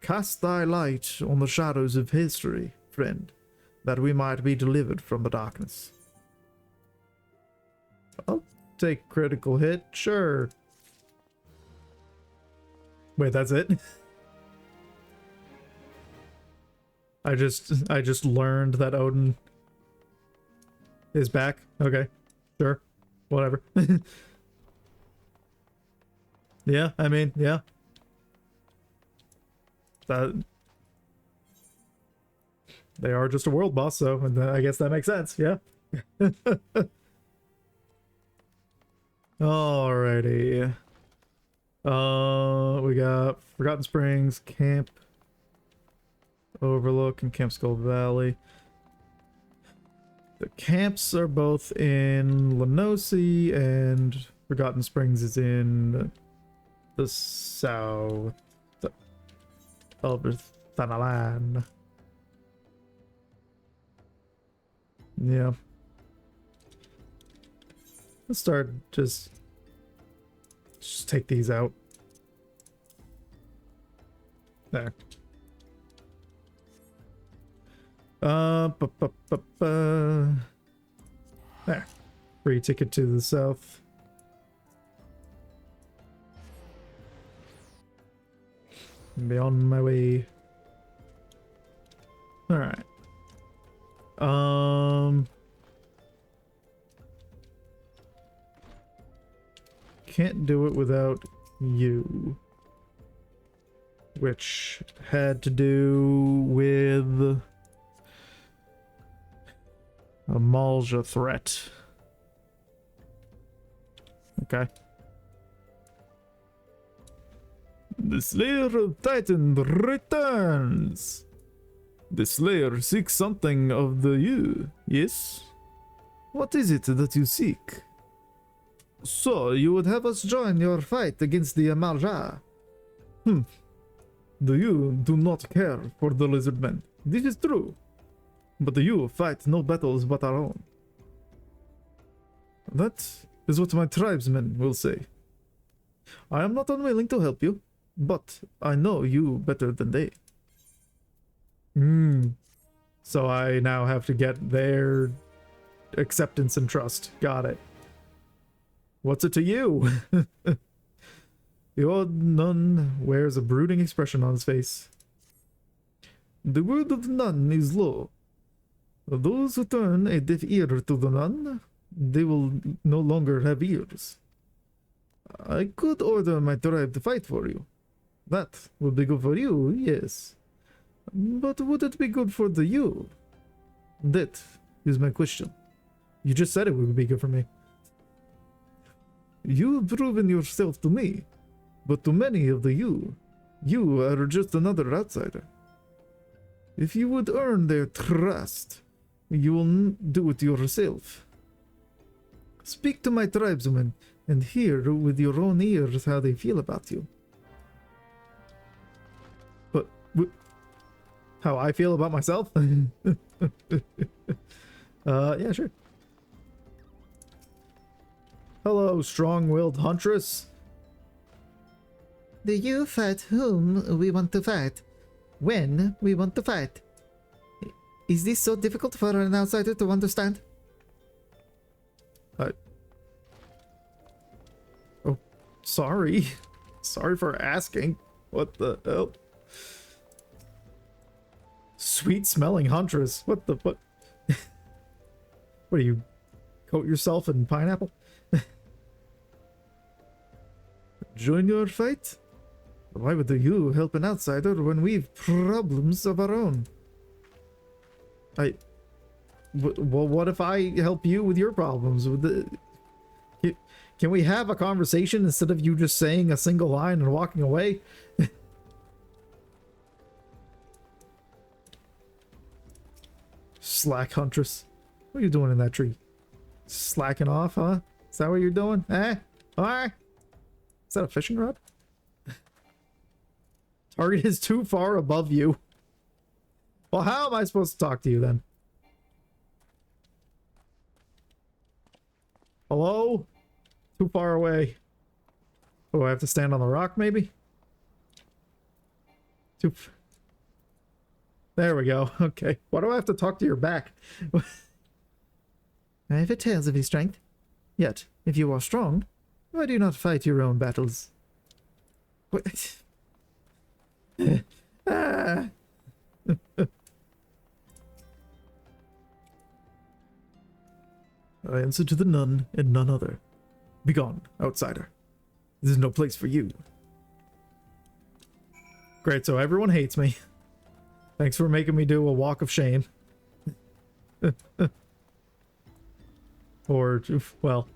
Cast thy light on the shadows of history, friend, that we might be delivered from the darkness. I'll take critical hit, sure. Wait, that's it? I just learned that Odin is back. Okay, sure, whatever. Yeah, I mean, yeah. That they are just a world boss, so I guess that makes sense. Yeah. Alrighty. We got Forgotten Springs, Camp Overlook, and Camp Skull Valley. The camps are both in Lenosi, and Forgotten Springs is in the south of Thanalan. Yeah. Let's start just Just take these out. There. There. Free ticket to the south. Be on my way. Alright. Can't do it without you. Which had to do with a Malja threat. Okay. The Slayer of Titan returns. The Slayer seeks something of the you, yes? What is it that you seek? So, you would have us join your fight against the Amalja? The you do not care for the lizard men. This is true. But the you fight no battles but our own. That is what my tribesmen will say. I am not unwilling to help you, but I know you better than they. So I now have to get their acceptance and trust. Got it. What's it to you? The old nun wears a brooding expression on his face. The word of the nun is low. Those who turn a deaf ear to the nun, they will no longer have ears. I could order my tribe to fight for you. That would be good for you, yes. But would it be good for the you? That is my question. You just said it would be good for me. You've proven yourself to me, but to many of the you are just another outsider. If you would earn their trust, you will do it yourself. Speak to my tribesmen and hear with your own ears how they feel about you. But how I feel about myself? Yeah, sure. Hello, strong-willed huntress. Do you fight whom we want to fight? When we want to fight? Is this so difficult for an outsider to understand? Oh, sorry. Sorry for asking. What the hell? Sweet-smelling huntress. What the fuck? What do you coat yourself in pineapple? Join your fight? Why would you help an outsider when we've problems of our own? Well, what if I help you with your problems? Can we have a conversation instead of you just saying a single line and walking away? Slack huntress. What are you doing in that tree? Slacking off, huh? Is that what you're doing? Eh? Alright. Is that a fishing rod? Target is too far above you. Well, how am I supposed to talk to you then? Hello? Too far away. Oh, I have to stand on the rock, maybe? There we go. Okay. Why do I have to talk to your back? I have a tales of his strength. Yet, if you are strong, why do you not fight your own battles? What? Ah. I answer to the nun and none other. Begone, outsider. This is no place for you. Great, so everyone hates me. Thanks for making me do a walk of shame. Or, well,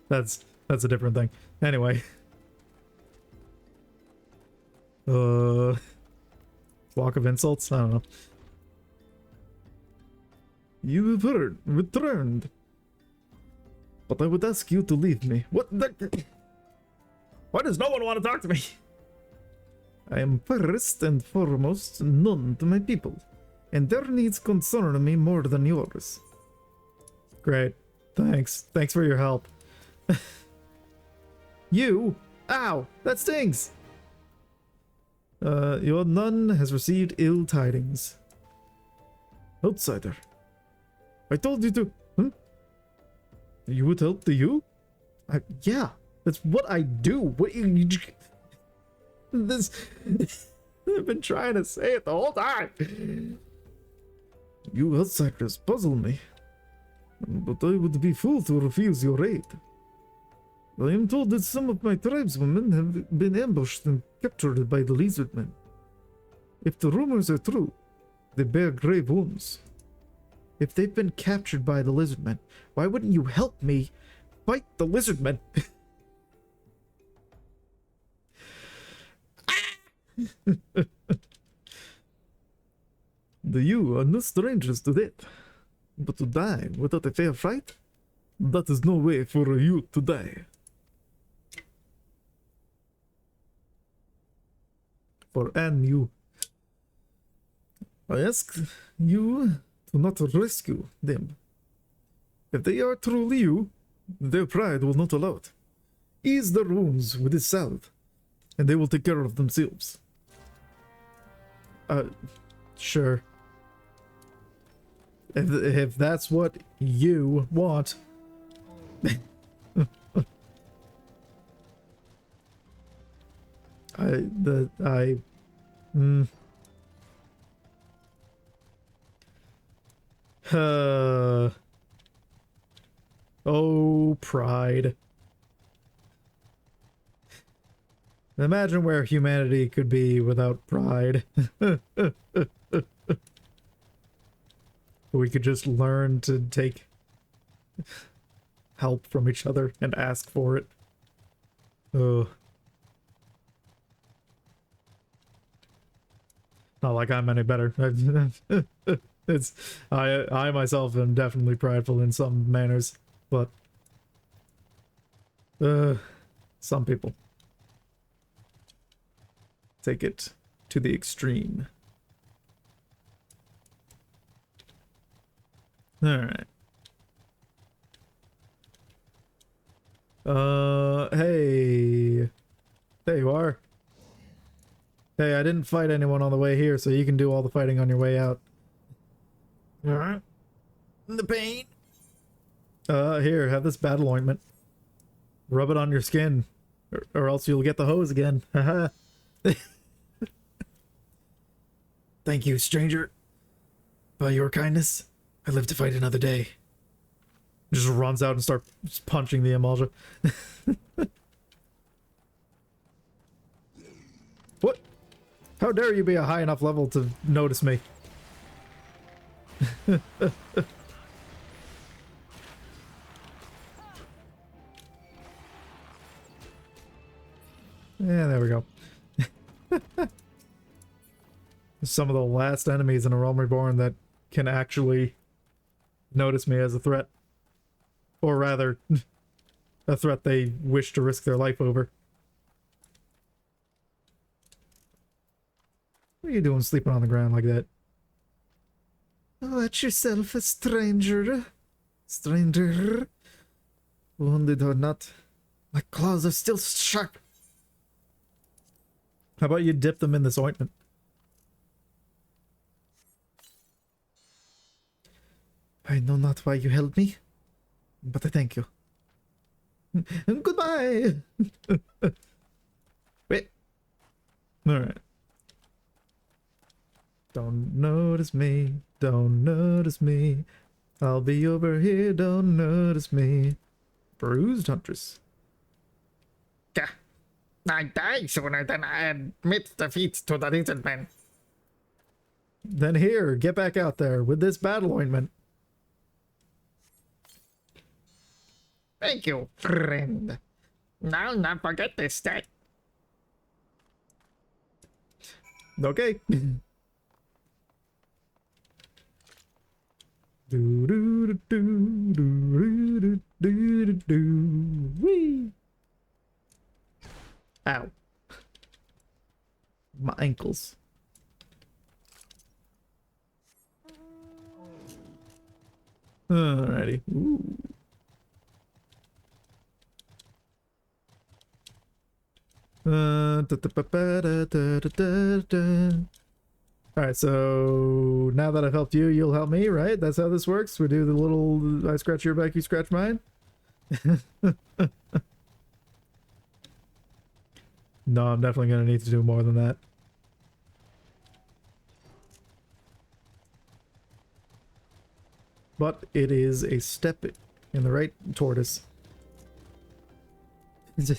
that's a different thing. Anyway. Walk of insults? I don't know. You have returned. But I would ask you to leave me. What the? Why does no one want to talk to me? I am first and foremost known to my people, and their needs concern me more than yours. Great. Thanks. Thanks for your help. You Ow! That stings! Your nun has received ill tidings. Outsider. I told you to... You would help the you? Yeah, that's what I do. What you this... I've been trying to say it the whole time. You outsiders puzzle me. But I would be fool to refuse your aid. I am told that some of my tribeswomen have been ambushed and captured by the lizardmen. If the rumors are true, they bear grave wounds. If they've been captured by the lizardmen, why wouldn't you help me fight the lizardmen? The you are no strangers to death, but to die without a fair fight? That is no way for a you to die. For an you. I ask you to not rescue them. If they are truly you, their pride will not allow it. Ease their wounds with this salve, and they will take care of themselves. Sure. If that's what you want. Oh, pride. Imagine where humanity could be without pride. We could just learn to take help from each other and ask for it. Oh. Not like I'm any better. I myself am definitely prideful in some manners, but some people take it to the extreme. Alright. Hey. There you are. Hey, I didn't fight anyone on the way here, so you can do all the fighting on your way out. Alright. The pain. Here, have this battle ointment. Rub it on your skin, or else you'll get the hose again. Haha. Thank you, stranger. By your kindness, I live to fight another day. Just runs out and starts punching the emulsion. What? How dare you be a high enough level to notice me? Yeah, there we go. Some of the last enemies in A Realm Reborn that can actually notice me as a threat. Or rather, a threat they wish to risk their life over. What are you doing sleeping on the ground like that? Let yourself a stranger. Stranger. Wounded or not, my claws are still sharp. How about you dip them in this ointment? I know not why you held me, but I thank you. Goodbye! Wait. Alright. Don't notice me, don't notice me. I'll be over here, don't notice me. Bruised Huntress. I die sooner than I admit defeat to the lizardmen. Then here, get back out there with this battle ointment. Thank you, friend. I'll not forget this day. Okay. Do do do do do do do do do. Wee. Ow. My ankles. Alrighty. Ooh. Alright, so now that I've helped you, you'll help me, right? That's how this works? We do the little I scratch your back, you scratch mine? No, I'm definitely going to need to do more than that. But it is a step in the right tortoise. The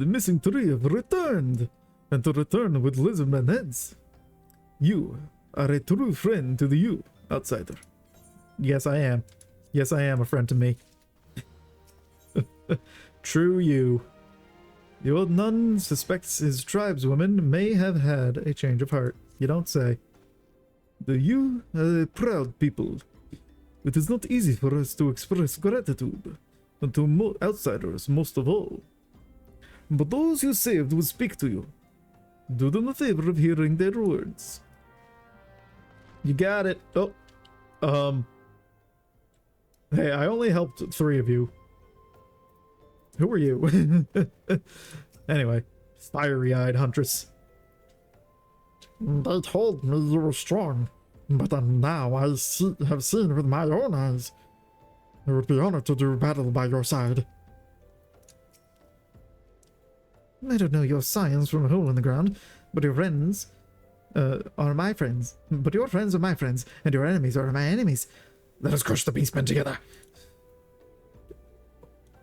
missing three have returned, and to return with lizardman heads. You are a true friend to the you, outsider. Yes, I am. Yes, I am a friend to me. True you. The old nun suspects his tribeswoman may have had a change of heart. You don't say. The you are a proud people. It is not easy for us to express gratitude, and to outsiders most of all. But those you saved will speak to you. Do them a favor of hearing their words. You got it. Oh. Hey, I only helped 3 of you. Who are you? Anyway, fiery-eyed huntress. They told me you were strong, but now I have seen with my own eyes. I would be honored to do battle by your side. I don't know your science from a hole in the ground, but your friends are my friends. But your friends are my friends, and your enemies are my enemies. Let us crush the beastmen together.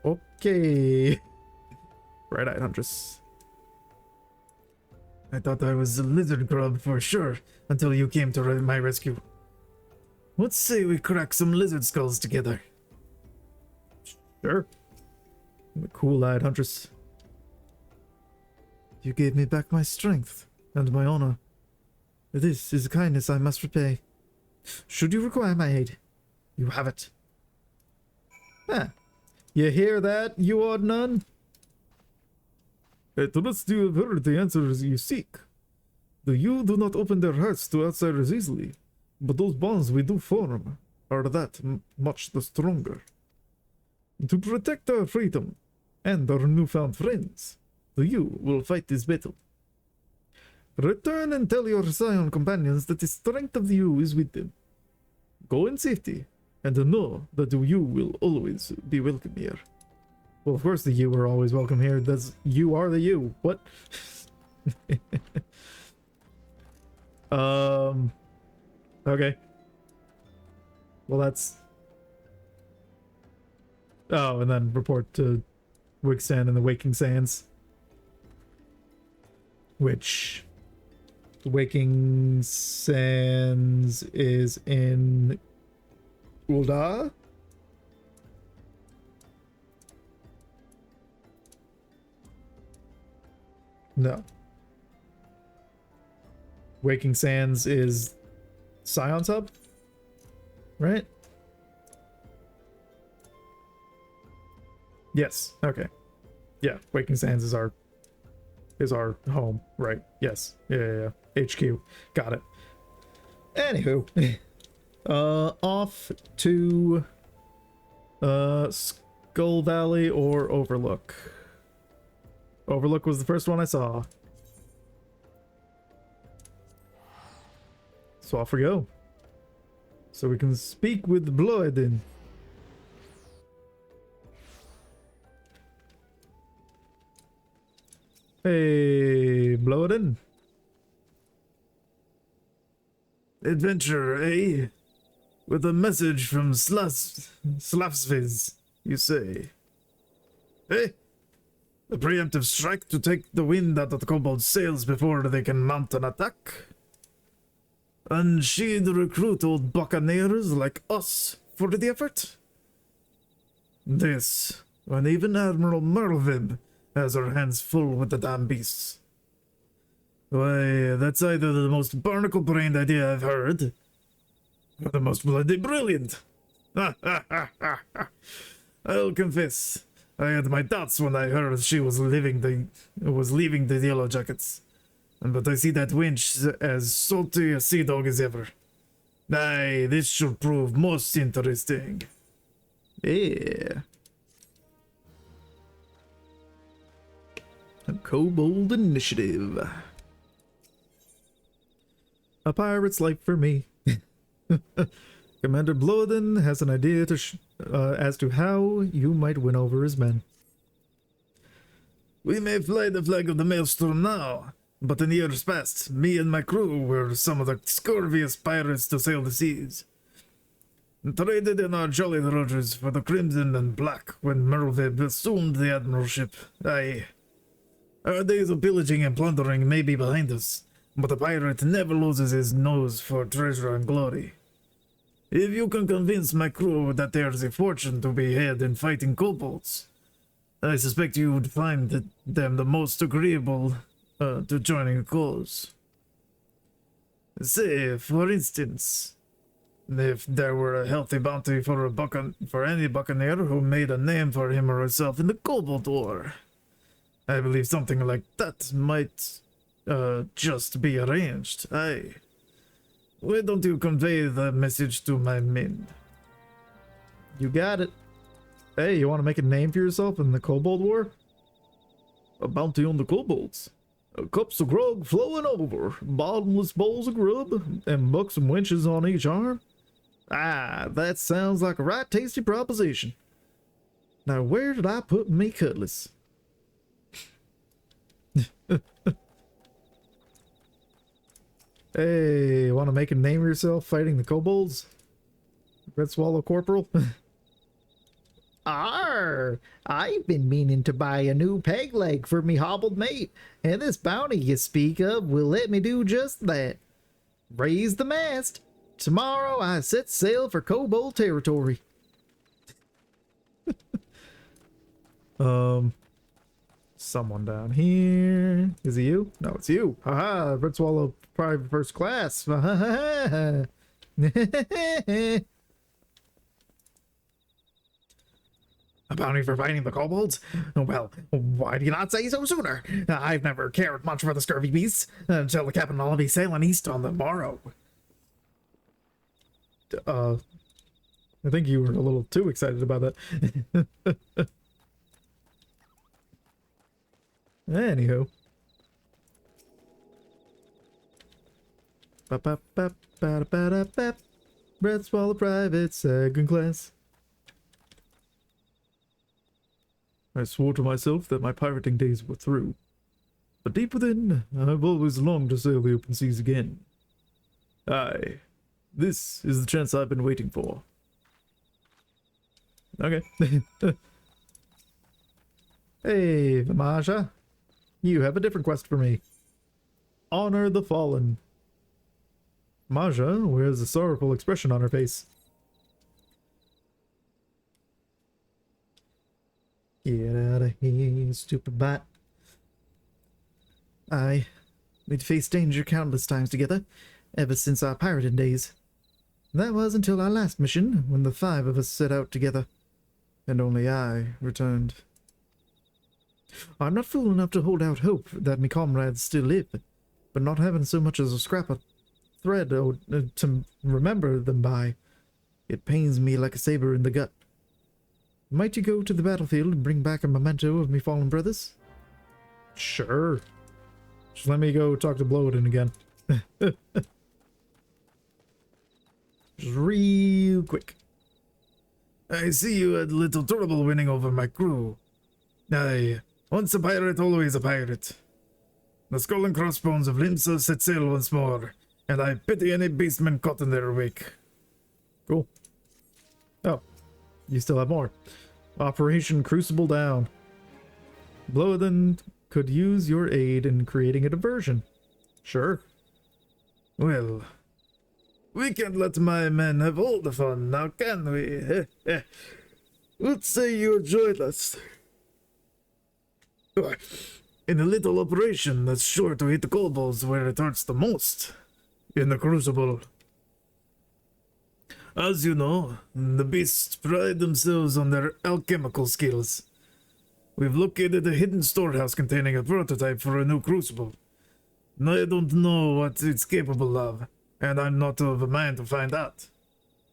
Okay. Right-eyed huntress. I thought I was a lizard grub for sure, until you came to my rescue. Let's say we crack some lizard skulls together. Sure. The cool-eyed huntress. You gave me back my strength and my honor. This is a kindness I must repay. Should you require my aid, you have it. Ah, you hear that, you odd nun? I trust you have heard the answers you seek. The you do not open their hearts to outsiders easily, but those bonds we do form are that much the stronger. To protect our freedom and our newfound friends, the you will fight this battle. Return and tell your Scion companions that the strength of the you is with them. Go in safety, and know that the you will always be welcome here. Well, of course the you are always welcome here. That's you are the you. What? Okay. Well, that's... Oh, and then report to Wigstand and the Waking Sands. Which... Waking Sands is in... Ulda? No. Waking Sands is Scion's hub? Right? Yes. Okay. Yeah, Waking Sands is our home, right? Yes. Yeah. HQ. Got it. Anywho, off to Skull Valley or Overlook. Overlook was the first one I saw. So off we go. So we can speak with Bloodin. Hey, Bloodin. Adventure, eh? With a message from Slavsviz, you say. Eh? A preemptive strike to take the wind out of the kobold sails before they can mount an attack? And she'd recruit old buccaneers like us for the effort? This, when even Admiral Merlvib has her hands full with the damn beasts. Why, that's either the most barnacle-brained idea I've heard, or the most bloody brilliant. I'll confess, I had my doubts when I heard she was leaving the Yellow Jackets. But I see that wench as salty a sea dog as ever. Aye, this should prove most interesting. Yeah. Kobold Initiative. A pirate's life for me. Commander Bloden has an idea as to how you might win over his men. We may fly the flag of the Maelstrom now, but in years past, me and my crew were some of the scurviest pirates to sail the seas. Traded in our Jolly Rogers for the Crimson and Black when Merlwyb assumed the admiralship. Aye. Our days of pillaging and plundering may be behind us, but a pirate never loses his nose for treasure and glory. If you can convince my crew that there's a fortune to be had in fighting kobolds, I suspect you would find them the most agreeable to joining a cause. Say, for instance, if there were a healthy bounty for any buccaneer who made a name for him or herself in the Kobold War, I believe something like that might just be arranged. Aye. Why don't you convey the message to my men? You got it. Hey, you want to make a name for yourself in the Kobold War? A bounty on the kobolds. Cups of grog flowing over, bottomless bowls of grub, and buxom wenches on each arm. Ah, that sounds like a right tasty proposition. Now, where did I put me cutlass? Hey, want to make a name of yourself fighting the kobolds? Red Swallow Corporal? Arr! I've been meaning to buy a new peg leg for me hobbled mate, and this bounty you speak of will let me do just that. Raise the mast. Tomorrow I set sail for kobold territory. Someone down here. Is it you? No, it's you. Haha, Red Swallow Private First Class. A bounty for fighting the kobolds? Well, why do you not say so sooner? I've never cared much for the scurvy beasts until the captain will be sailing east on the morrow. I think you were a little too excited about that. Anywho. Red Swallow Private Second Class. I swore to myself that my pirating days were through. But deep within, I've always longed to sail the open seas again. Aye, this is the chance I've been waiting for. Okay. Hey, Vamaja. You have a different quest for me. Honor the fallen. Maja wears a sorrowful expression on her face. Get out of here, you stupid bot. We'd faced danger countless times together, ever since our pirating days. That was until our last mission, when the 5 of us set out together, and only I returned. I'm not fool enough to hold out hope that me comrades still live, but not having so much as a scrap of thread to remember them by, it pains me like a saber in the gut. Might you go to the battlefield and bring back a memento of me fallen brothers? Sure. Just let me go talk to Bloden again. Just real quick. I see you had little trouble winning over my crew. Aye, once a pirate, always a pirate. The skull and crossbones of Limsa set sail once more, and I pity any beastmen caught in their wake. Cool. Oh, you still have more. Operation Crucible down. Bloden could use your aid in creating a diversion. Sure. Well, we can't let my men have all the fun, now can we? Let's say you're joyless. In a little operation that's sure to hit the kobolds where it hurts the most. In the Crucible. As you know, the beasts pride themselves on their alchemical skills. We've located a hidden storehouse containing a prototype for a new Crucible. I don't know what it's capable of, and I'm not of a mind to find out.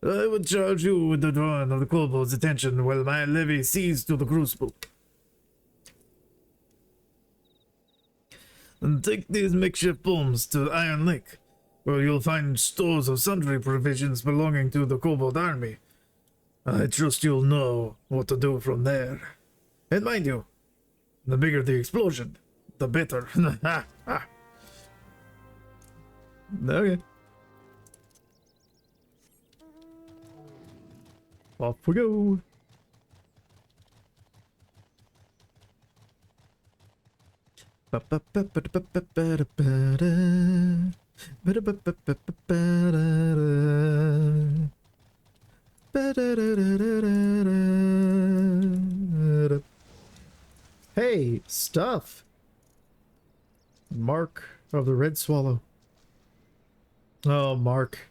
I would charge you with the drawing of the kobold's attention while my levy sees to the Crucible. and take these makeshift booms to Iron Lake, where you'll find stores of sundry provisions belonging to the Kobold army. I trust you'll know what to do from there. And mind you, the bigger the explosion, the better. Okay. Off we go. Hey, stuff. Mark of the Red Swallow. Oh, Mark.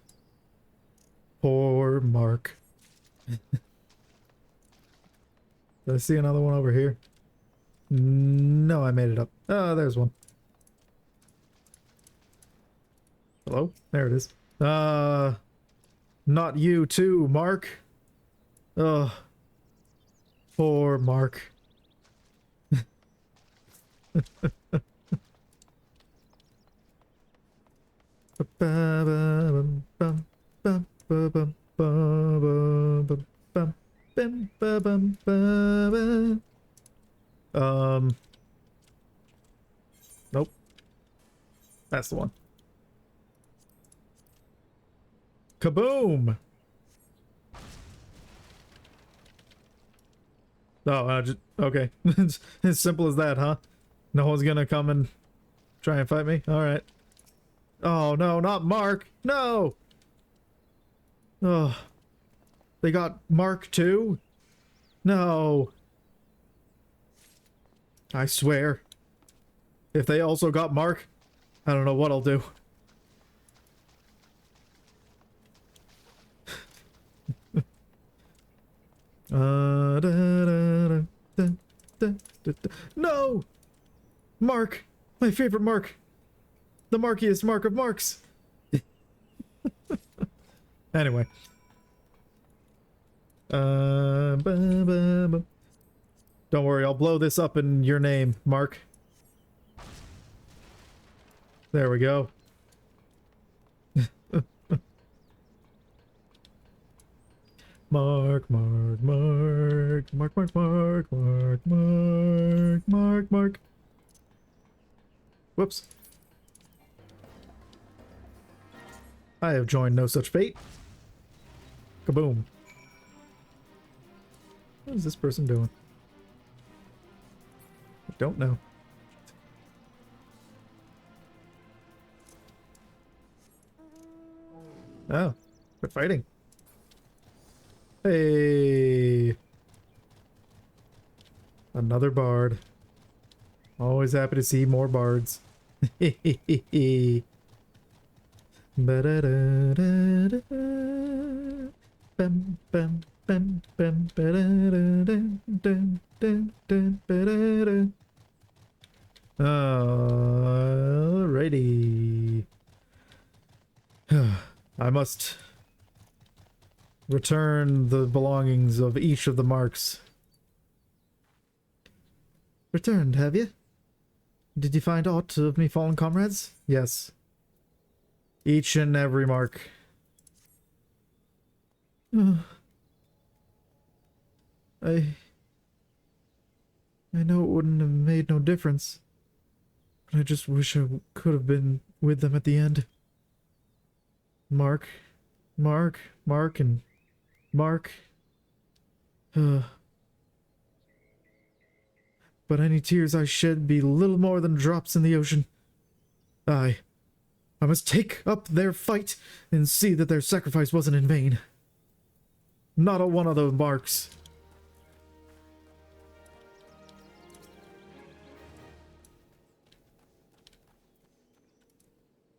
Poor Mark. Did I see another one over here? No, I made it up. Oh, there's one. Hello? There it is. Not you too, Mark. Ugh. Poor Mark. Nope. That's the one. Kaboom! Oh, okay. It's as simple as that, huh? No one's gonna come and try and fight me? Alright. Oh, no, not Mark! No! Oh. They got Mark too? No. I swear. If they also got Mark, I don't know what I'll do. No! Mark! My favorite Mark! The markiest Mark of Marks! Anyway. Don't worry, I'll blow this up in your name, Mark. There we go. Mark, Mark, Mark, Mark, Mark, Mark, Mark, Mark, Mark, Mark. Whoops. I have joined no such fate. Kaboom. What is this person doing? I don't know. Oh, they're fighting. Hey. Another bard. Always happy to see more bards. Ba-da-da-da-da. Bam, bam, bam, bam, ba-da-da-da-da-da-da-da-da-da. Alrighty. I must return the belongings of each of the marks. Returned, have you? Did you find aught of me fallen comrades? Yes. Each and every mark. I know it wouldn't have made no difference, but I just wish I could have been with them at the end. Mark, and Mark. But any tears I shed be little more than drops in the ocean. I must take up their fight and see that their sacrifice wasn't in vain. Not a one of those marks.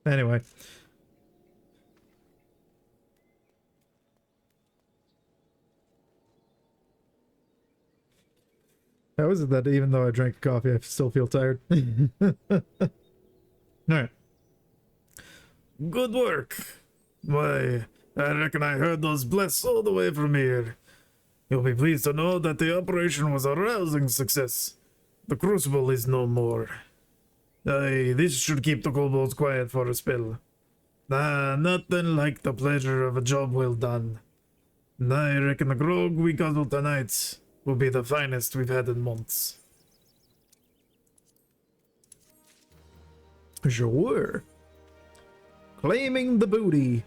Anyway. How is it that even though I drank coffee, I still feel tired? Alright. Good work. Why, I reckon I heard those blasts all the way from here. You'll be pleased to know that the operation was a rousing success. The Crucible is no more. Aye, this should keep the kobolds quiet for a spell. Nothing like the pleasure of a job well done. I reckon the grog we guzzled tonight will be the finest we've had in months. Sure. Claiming the booty.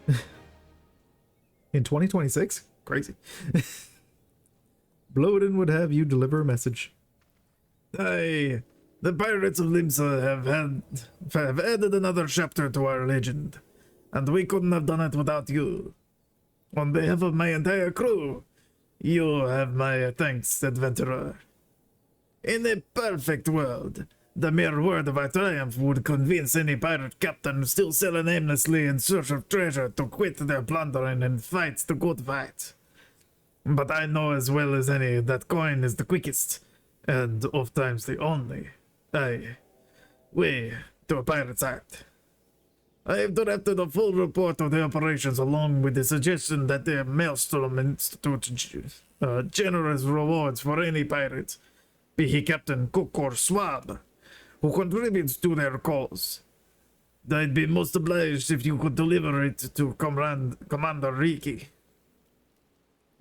In 2026? Crazy. Bloden would have you deliver a message. Aye, the pirates of Limsa have added another chapter to our legend, and we couldn't have done it without you. On behalf of my entire crew, you have my thanks, adventurer. In a perfect world, the mere word of our triumph would convince any pirate captain still sailing aimlessly in search of treasure to quit their plundering and fight the good fight. But I know as well as any that coin is the quickest, and oftentimes the only. Way to a pirate's heart. I have drafted a full report of the operations along with the suggestion that the Maelstrom Institute generous rewards for any pirate, be he captain, cook, or swab, who contributes to their cause. I'd be most obliged if you could deliver it to Commander Riki.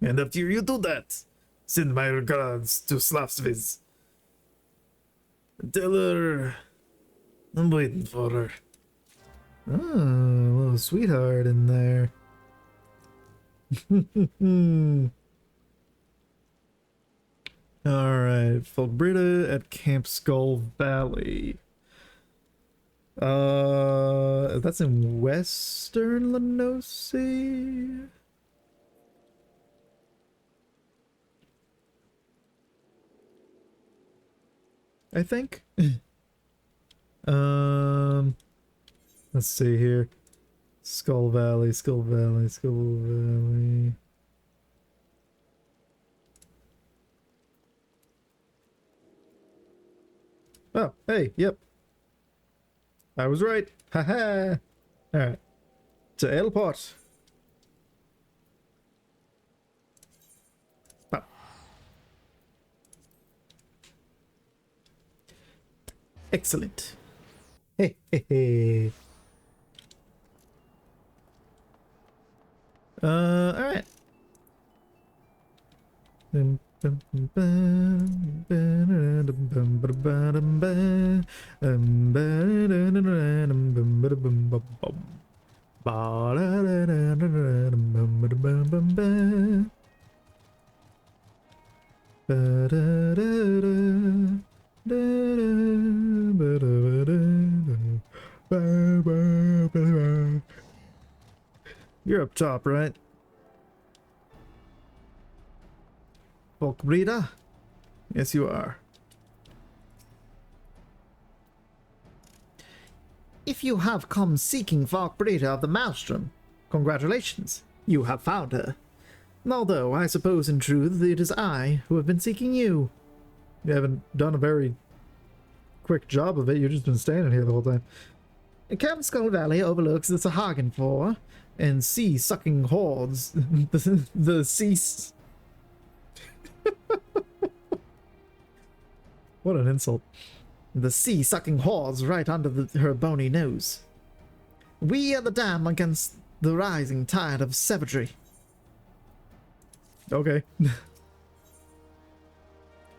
And after you do that, send my regards to Slavsviz. Tell her I'm waiting for her. Oh, a little sweetheart in there. Alright, Fulbrita at Camp Skull Valley. That's in Western Lenosi? I think. Let's see here. Skull Valley, Skull Valley, Skull Valley. Oh, hey, yep. I was right. Haha. Alright. To Ailport. Oh. Excellent. Hey, hey, hey. Alright. You're up top, right? Bulk breeder? Yes, you are. If you have come seeking Valk Breeder of the Maelstrom, congratulations, you have found her. Although, I suppose in truth it is I who have been seeking you. You haven't done a very quick job of it, you've just been standing here the whole time. Camp Skull Valley overlooks the Sahagin Floor and sea-sucking hordes. the sea... What an insult. The sea-sucking hordes right under her bony nose. We are the dam against the rising tide of savagery. Okay.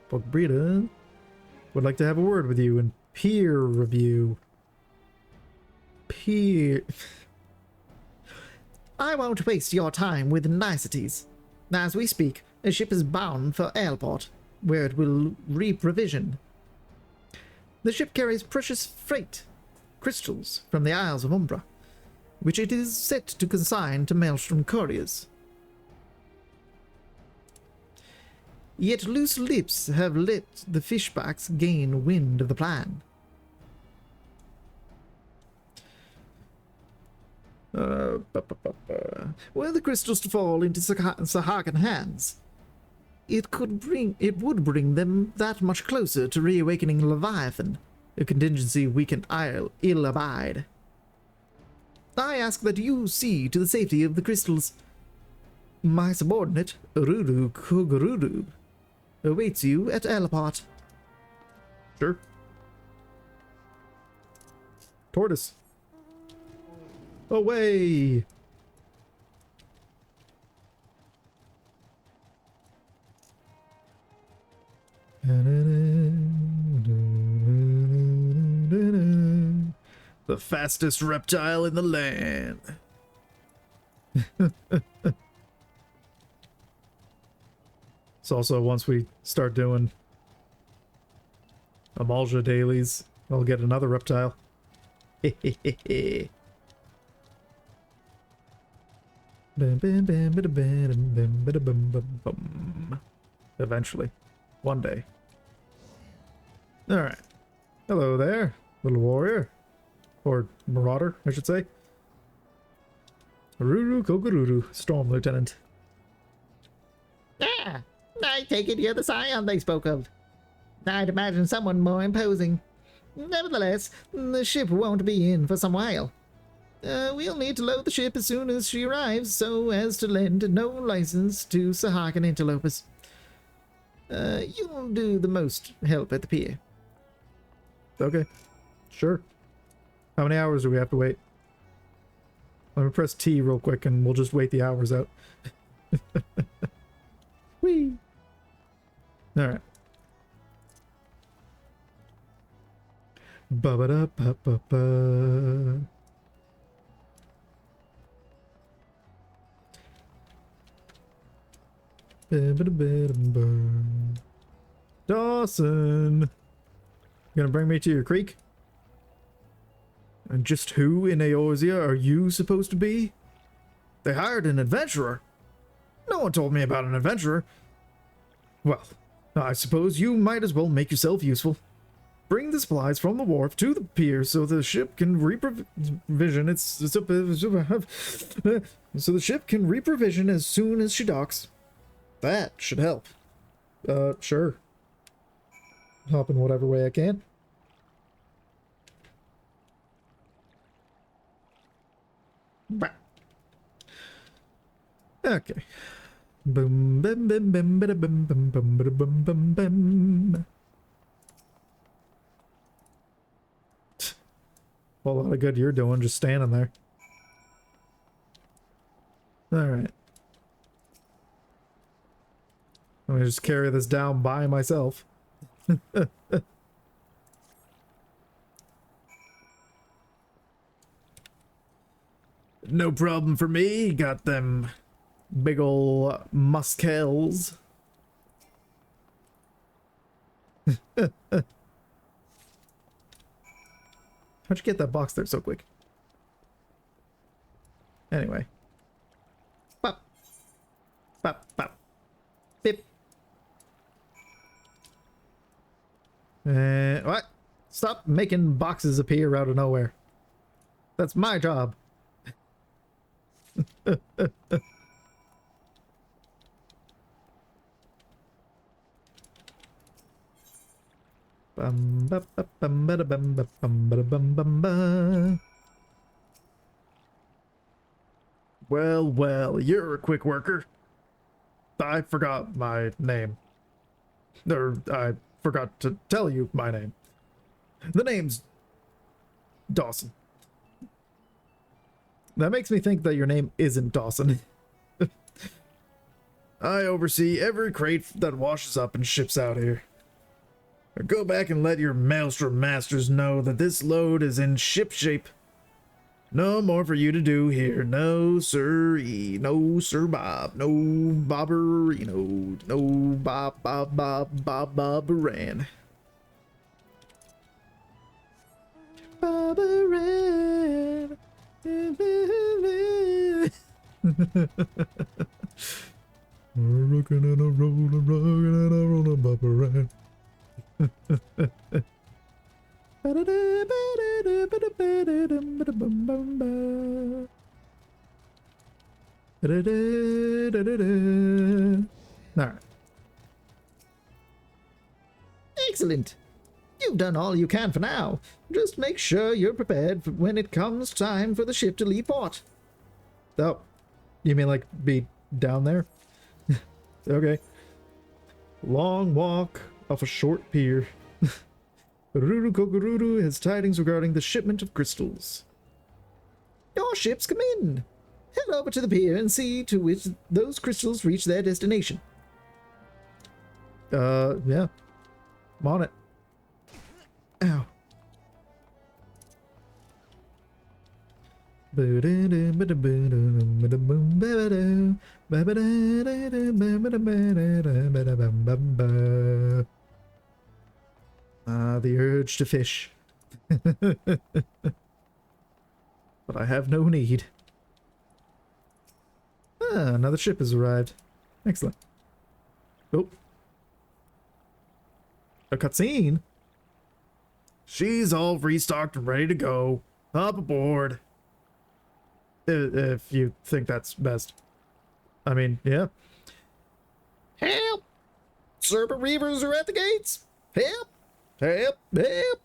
Bulk breeder would like to have a word with you in peer review. Peer... I won't waste your time with niceties. As we speak, a ship is bound for Ailport, where it will reprovision. The ship carries precious freight, crystals from the Isles of Umbra, which it is set to consign to Maelstrom couriers. Yet loose lips have let the fishbacks gain wind of the plan. Were the crystals to fall into Sahagin hands, it would bring them that much closer to reawakening Leviathan, a contingency we can ill abide. I ask that you see to the safety of the crystals. My subordinate, Urudu Kugurudu, awaits you at Ailport. Sure. Tortoise. Away! The fastest reptile in the land. It's also once we start doing Amalja dailies, I'll get another reptile. Eventually. One day. Alright. Hello there, little warrior. Or marauder, I should say. Ruru Kogururu, Storm Lieutenant. Ah, I take it you're the scion they spoke of. I'd imagine someone more imposing. Nevertheless, the ship won't be in for some while. We'll need to load the ship as soon as she arrives, so as to lend no license to Sahakan interlopers. You'll do the most help at the pier. Okay. Sure. How many hours do we have to wait? Let me press T real quick and we'll just wait the hours out. Whee! Alright. Ba-ba-da-ba-ba-ba. Ba-ba-da-ba-da-ba. Dawson! You gonna bring me to your creek? And just who in Eorzea are you supposed to be? They hired an adventurer. No one told me about an adventurer. Well, I suppose you might as well make yourself useful. Bring the supplies from the wharf to the pier so the ship can reprovision so the ship can reprovision as soon as she docks. That should help. Sure. Hop in whatever way I can. Okay. Boom, bim, bim, bim, bada, bim, bim, bim, bada, bim, bim, bim. Well, a lot of good you're doing just standing there. Alright. Let me just carry this down by myself. No problem for me. Got them Big ol' muskels. How'd you get that box there so quick? Anyway. Pop. Pop, pop. Bip. What? Stop making boxes appear out of nowhere. That's my job. Bum, ba, ba, bum, ba, da, bum, ba, bum, ba, da, bum, bum, ba. Well, you're a quick worker. I forgot my name. Or, I forgot to tell you my name. The name's Dawson. That makes me think that your name isn't Dawson. I oversee every crate that washes up and ships out here. Go back and let your maelstrom masters know that this load is in ship shape. No more for you to do here. No sir-ee. No Sir Bob. No Bobberino. No Bobberan. Bobberan. Rockin' and a rollin', rockin' and a rollin', Bobberan. Alright. Excellent. You've done all you can for now. Just make sure you're prepared for when it comes time for the ship to leave port. Oh, you mean like be down there? Okay. Long walk off a short pier. Ruru Kogururu has tidings regarding the shipment of crystals. Your ships come in. Head over to the pier and see to which those crystals reach their destination. Yeah. I'm on it. Ow. The urge to fish. But I have no need. Another ship has arrived. Excellent. Oh. A cutscene? She's all restocked and ready to go. Up aboard. If you think that's best. I mean, yeah. Help! Serpent Reavers are at the gates! Help! Help! Help!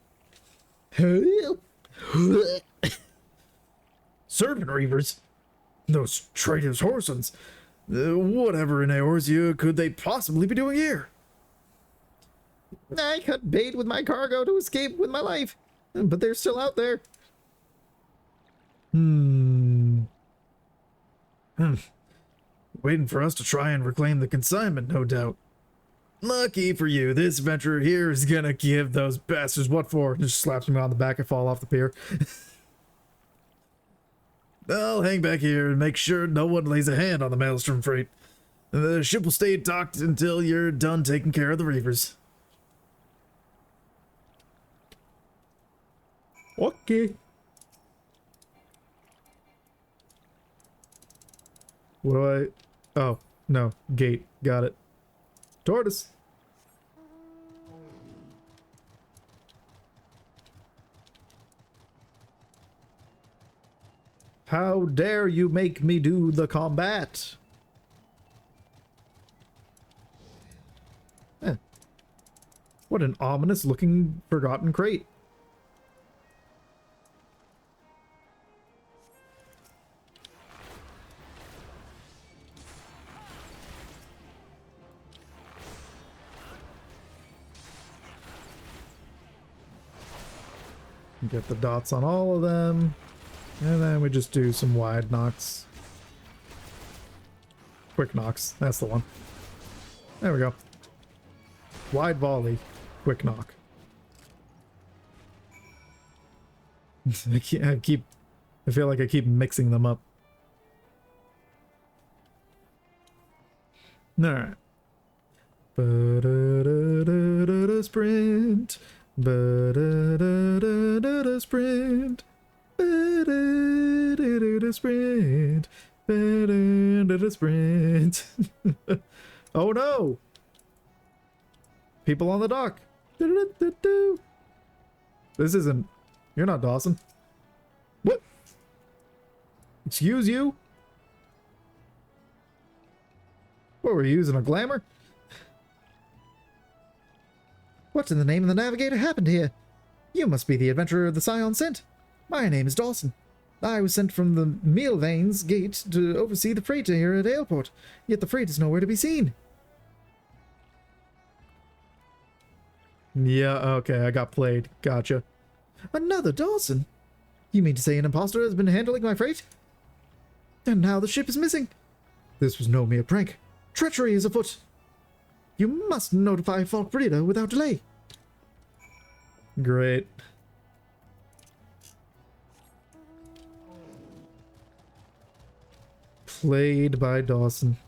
Help! Serpent Reavers? Those traitors Horsons. Whatever in Eorzea could they possibly be doing here? I cut bait with my cargo to escape with my life, but they're still out there. Waiting for us to try and reclaim the consignment, no doubt. Lucky for you, this adventurer here is gonna give those bastards what for. Just slaps me on the back and fall off the pier. I'll hang back here and make sure no one lays a hand on the Maelstrom freight. The ship will stay docked until you're done taking care of the Reavers. Okay. What do I... Oh, no. Gate. Got it. Tortoise. How dare you make me do the combat? What an ominous looking forgotten crate. Get the dots on all of them. And then we just do some wide knocks. Quick knocks. That's the one. There we go. Wide volley. Quick knock. I feel like I keep mixing them up. Alright. Sprint. Sprint. Sprint. Sprint. Oh no! People on the dock. This isn't... You're not Dawson. What? Excuse you? What, were you using a glamour? What in the name of the navigator happened here? You must be the adventurer the Scion sent. My name is Dawson. I was sent from the Mealvains Gate to oversee the freight here at Airport, yet the freight is nowhere to be seen. Yeah, okay, I got played. Gotcha. Another Dawson? You mean to say an imposter has been handling my freight? And now the ship is missing. This was no mere prank. Treachery is afoot. You must notify Falk Breda without delay. Great. Played by Dawson.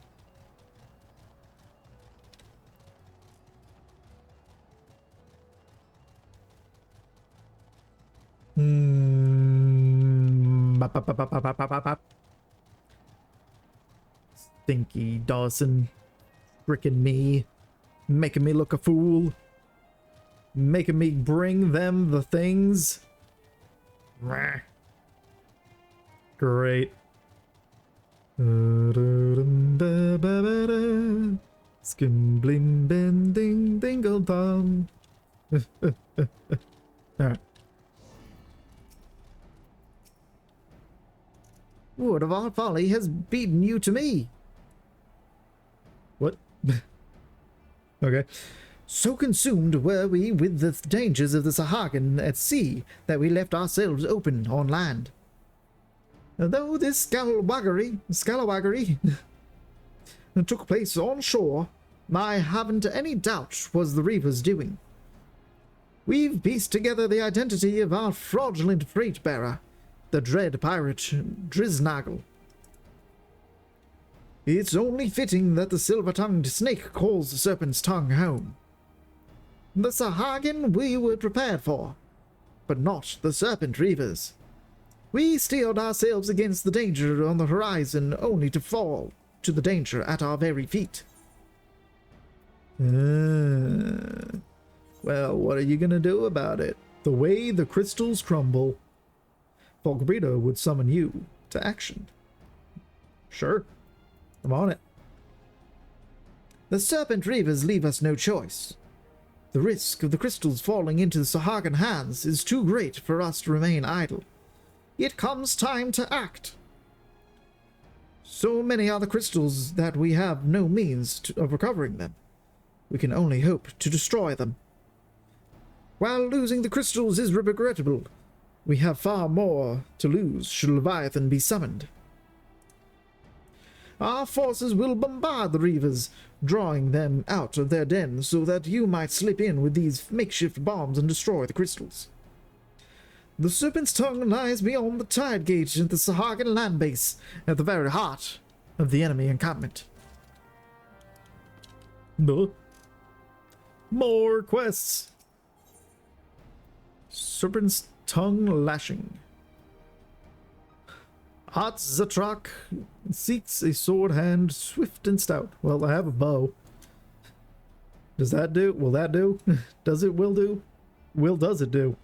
Stinky Dawson. Frickin' me. Making me look a fool. Making me bring them the things. Great. Skim blim bend ding dingle dong. Alright. Wood of our folly has beaten you to me. What? Okay. So consumed were we with the dangers of the Sahagan at sea that we left ourselves open on land. Though this scallywaggery took place on shore, I haven't any doubt was the Reaper's doing. We've pieced together the identity of our fraudulent freight bearer, the dread pirate Driznaggle. It's only fitting that the silver-tongued snake calls the serpent's tongue home. The Sahagan we were prepared for, but not the serpent reavers. We steeled ourselves against the danger on the horizon only to fall to the danger at our very feet. Well, what are you gonna do about it? The way the crystals crumble. Falcabrita would summon you to action. Sure. I'm on it. The serpent reavers leave us no choice. The risk of the crystals falling into the Sahagan hands is too great for us to remain idle. It comes time to act. So many are the crystals that we have no means of recovering them. We can only hope to destroy them. While losing the crystals is regrettable, we have far more to lose should Leviathan be summoned. Our forces will bombard the Reavers, drawing them out of their den so that you might slip in with these makeshift bombs and destroy the crystals. The Serpent's Tongue lies beyond the tide gate at the Sahagan land base, at the very heart of the enemy encampment. More quests. Serpent's Tongue lashing. Hot Zatrak seeks a sword hand, swift and stout. Well, I have a bow. Does that do? Will that do? Does it will do? Does it do?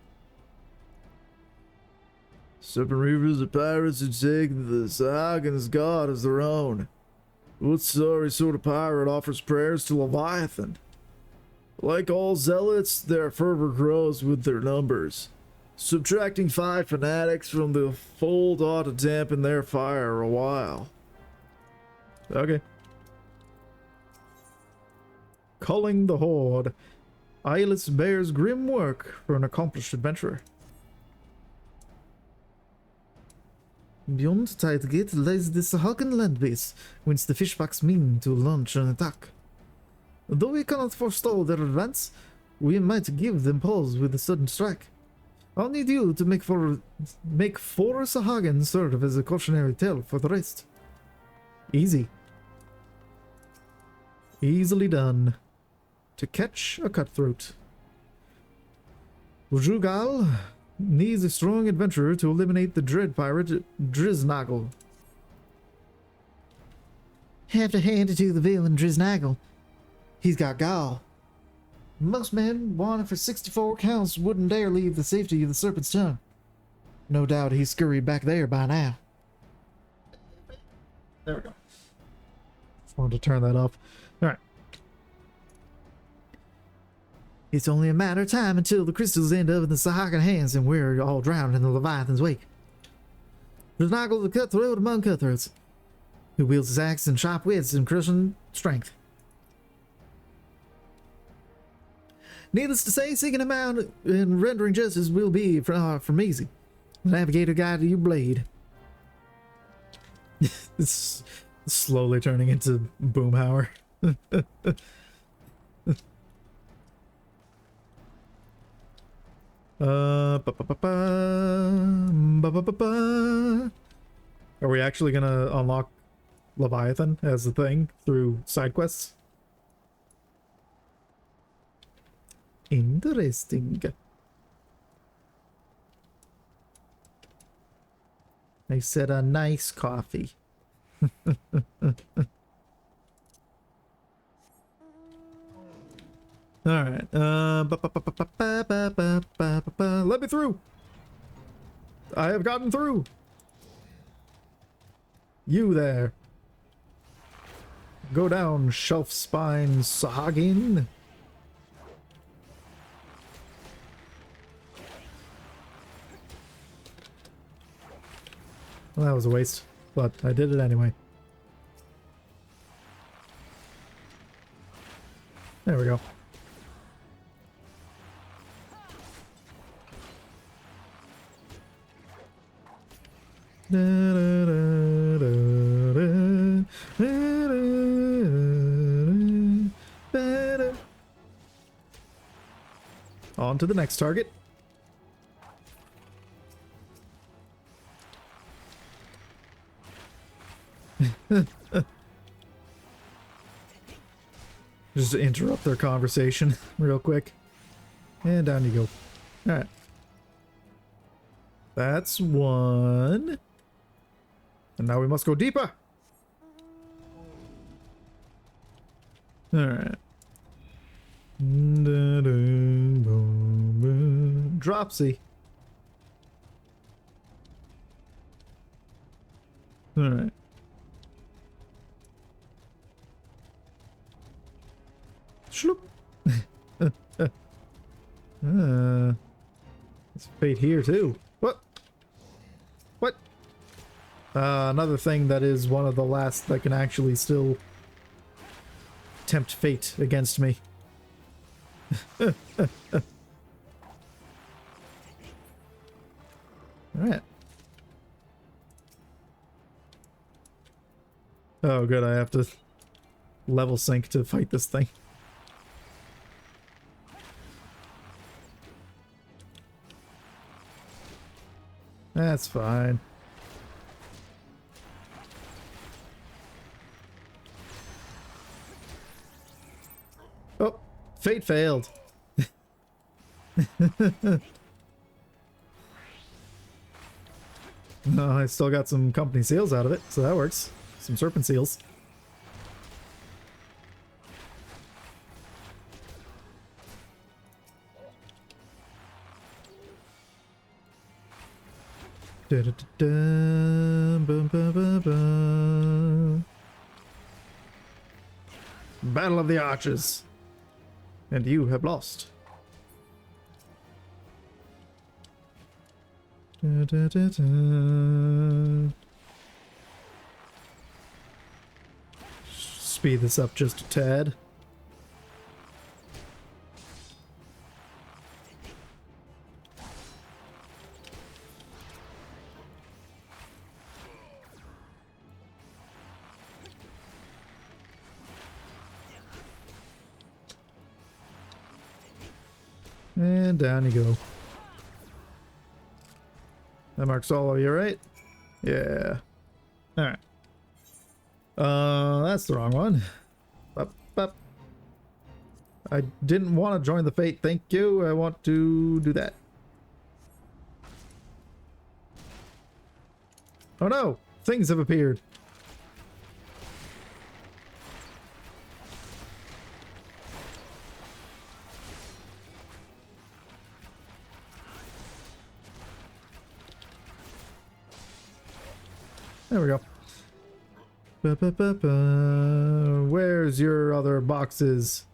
Serpent Reavers are pirates who take the Sahagan's god as their own. What sorry sort of pirate offers prayers to Leviathan? Like all zealots, their fervor grows with their numbers. Subtracting 5 fanatics from the fold ought to dampen their fire a while. Okay. Culling the Horde. Eyeless bears grim work for an accomplished adventurer. Beyond Tide Gate lies the Sahagan land base, whence the fishbacks mean to launch an attack. Though we cannot forestall their advance, we might give them pause with a sudden strike. I'll need you to make four Sahagan serve as a cautionary tale for the rest. Easy. Easily done. To catch a cutthroat. Rujugal needs a strong adventurer to eliminate the dread pirate Driznaggle. Have to hand it to the villain Driznaggle. He's got gall. Most men, wanted for 64 counts, wouldn't dare leave the safety of the Serpent's Tongue. No doubt he's scurried back there by now. There we go. Just wanted to turn that off. Alright. It's only a matter of time until the crystals end up in the Sahagan hands and we're all drowned in the Leviathan's wake. Driznaggle the cutthroat among cutthroats, who wields his axe and sharp wits and crushing strength. Needless to say, seeking him out and rendering justice will be from easy. The navigator guide to your blade. It's slowly turning into Boomhauer. Are we actually gonna unlock Leviathan as the thing through side quests? Interesting. I said a nice coffee. Alright, let me through! I have gotten through! You there. Go down, shelf spine Sahagin. Well, that was a waste, but I did it anyway. There we go. On to the next target. Just to interrupt their conversation real quick. And down you go. Alright. That's one. And now we must go deeper. Alright. Dropsy. Alright. Shloop. There's fate here too. What? What? Another thing that is one of the last that can actually still tempt fate against me. Alright. Oh good, I have to level sync to fight this thing. That's fine. Oh, fate failed. No, I still got some company seals out of it, so that works. Some serpent seals. Battle of the Arches. And you have lost. Speed this up just a tad. And down you go. That marks all of you, right? Yeah. Alright. That's the wrong one. Up, up. I didn't want to join the fate, thank you. I want to do that. Oh no! Things have appeared. There we go. Where's your other boxes?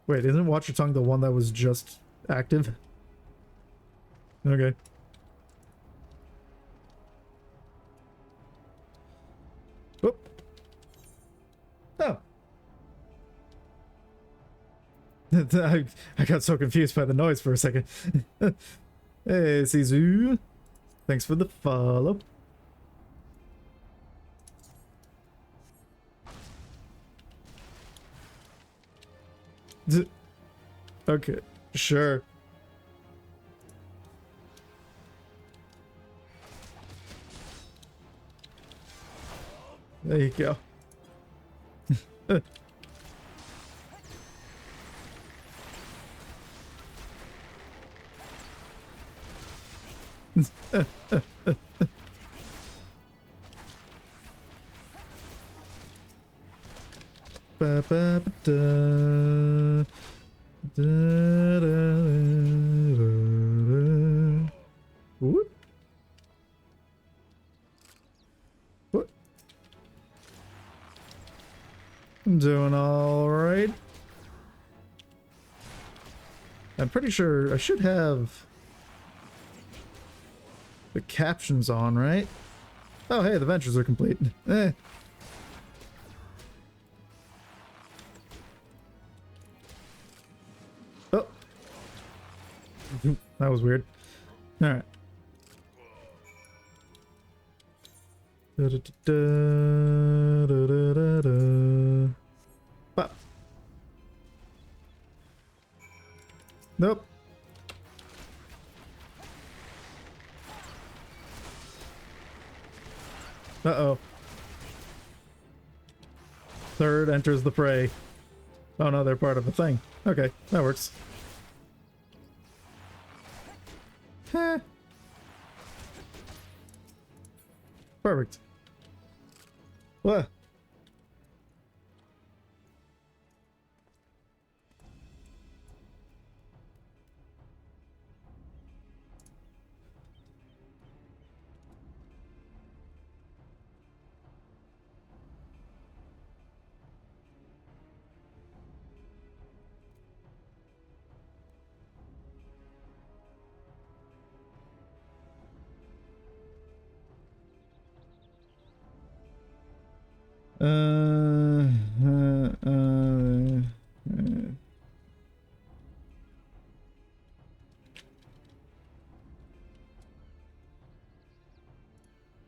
Wait, isn't Watch Your Tongue the one that was just active? Okay. Whoop. Oh. I got so confused by the noise for a second. Hey, Sisu. Thanks for the follow. Okay, sure. There you go. Ba, ba, ba, da. Da, da, da, da. Whoop. What? I'm doing all right. I'm pretty sure I should have the captions on, right? Oh, hey, the ventures are complete. Eh. Oh. That was weird. Alright. Da, da, da, da, da, da, da. Bop. Nope. Uh-oh. Third enters the fray. Oh no, they're part of the thing. Okay, that works. Heh. Perfect. What? Uh, uh, uh,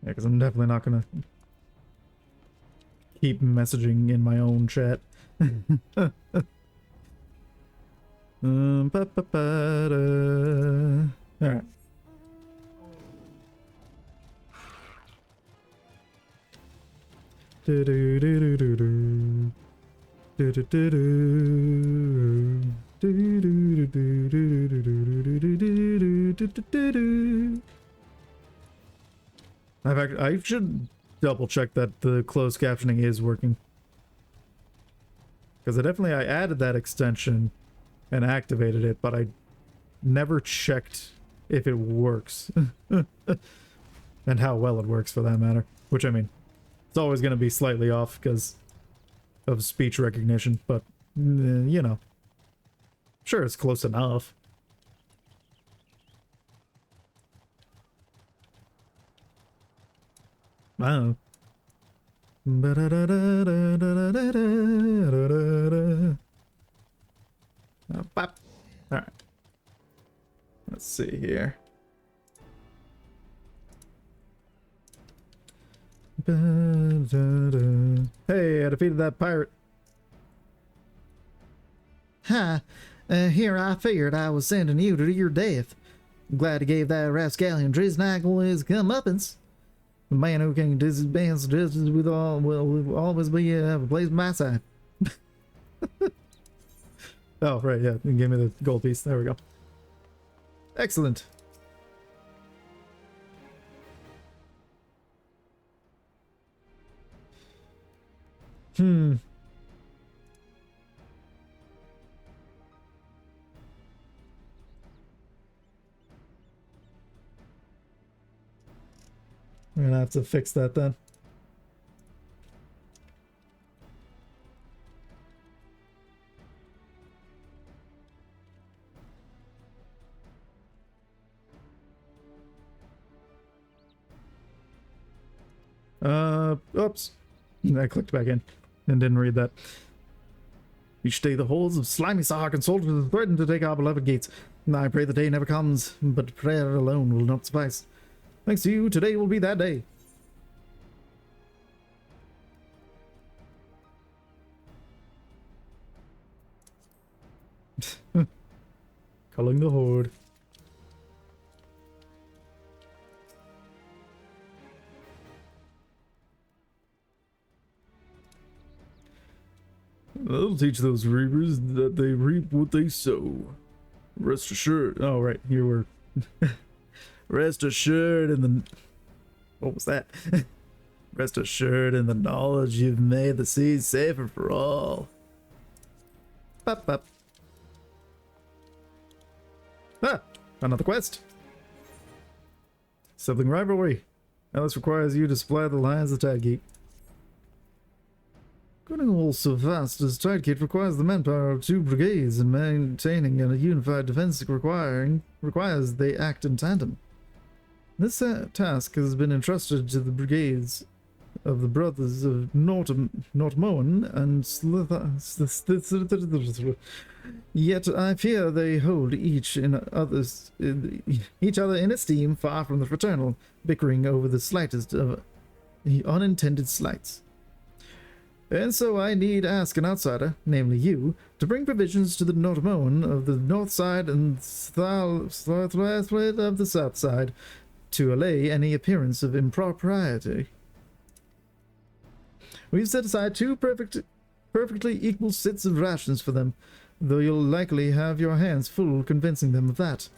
Yeah, because I'm definitely not gonna keep messaging in my own chat. Alright. Do do do do do do. Do do do do. Do do do do do do do do do do do do. I should double check that the closed captioning is working. Because I added that extension and activated it, but I never checked if it works. And how well it works for that matter. Which, I mean, it's always going to be slightly off because of speech recognition, but, you know. Sure, it's close enough. Wow. Alright. Let's see here. Hey, I defeated that pirate. Ha! Here I feared I was sending you to your death. Glad he gave that rascallion Driznackle his comeuppance. The man who can disband justice with all will always be have a place by my side. Oh, right, yeah. You gave me the gold piece. There we go. Excellent. Hmm. We're gonna have to fix that then. Oops. I clicked back in and didn't read that. Each day the hordes of slimy Saharacan soldiers threaten to take our beloved gates. I pray the day never comes, but prayer alone will not suffice. Thanks to you, today will be that day. Culling the horde. I'll teach those reapers that they reap what they sow. Rest assured. Oh, right. Here we're... Rest assured in the... What was that? Rest assured in the knowledge you've made the seas safer for all. Bop, bop. Ah! Another quest. Sibling rivalry. Now this requires you to supply the Lions of Tidegate. Going all so fast as Tidegate requires the manpower of 2 brigades, and maintaining a unified defense requires they act in tandem. This task has been entrusted to the brigades of the brothers of Nortmoen and yet I fear they hold each other in esteem, far from the fraternal bickering over the slightest of unintended slights. And so I need ask an outsider, namely you, to bring provisions to the Normoan of the north side and south of the south side to allay any appearance of impropriety. We've set aside two perfectly equal sets of rations for them, though you'll likely have your hands full convincing them of that.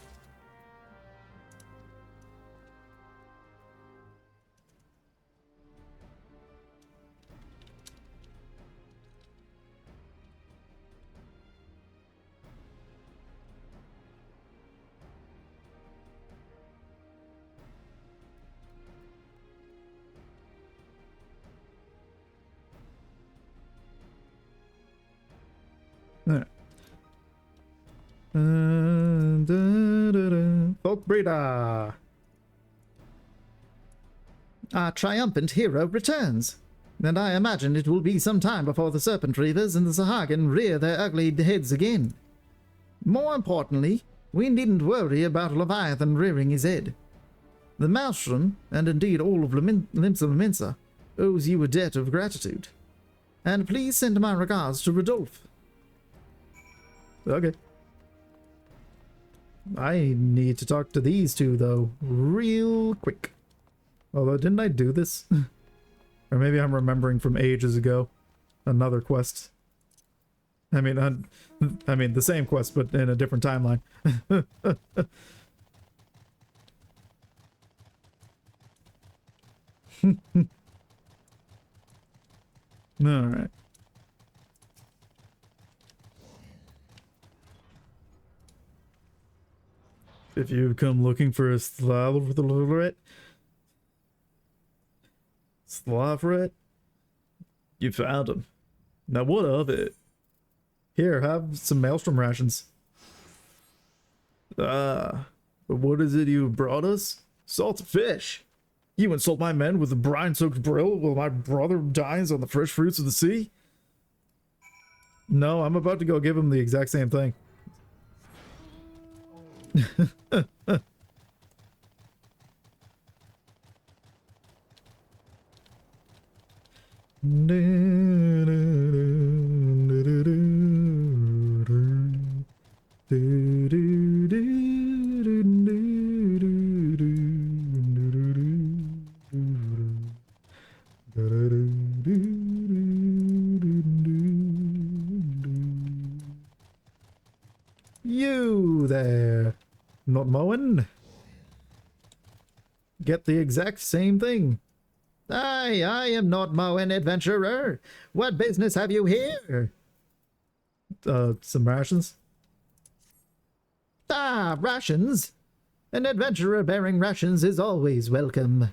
Folk breeder. Our triumphant hero returns, and I imagine it will be some time before the Serpent Reavers and the Sahagin rear their ugly heads again. More importantly, we needn't worry about Leviathan rearing his head. The Maelstrom, and indeed all of Limsa Mensa, owes you a debt of gratitude. And please send my regards to Rodolphe. Okay. I need to talk to these two, though, real quick. Although, didn't I do this? Or maybe I'm remembering from ages ago. Another quest. I mean, the same quest, but in a different timeline. Alright. If you come looking for a Slavret, you found him. Now what of it? Here, have some Maelstrom rations. But what is it you brought us? Salted fish. You insult my men with a brine-soaked brill while my brother dines on the fresh fruits of the sea? No, I'm about to go give him the exact same thing. You there, not mowing? Get the exact same thing. I am not mowing, adventurer. What business have you here? Some rations. Ah, rations. An adventurer bearing rations is always welcome.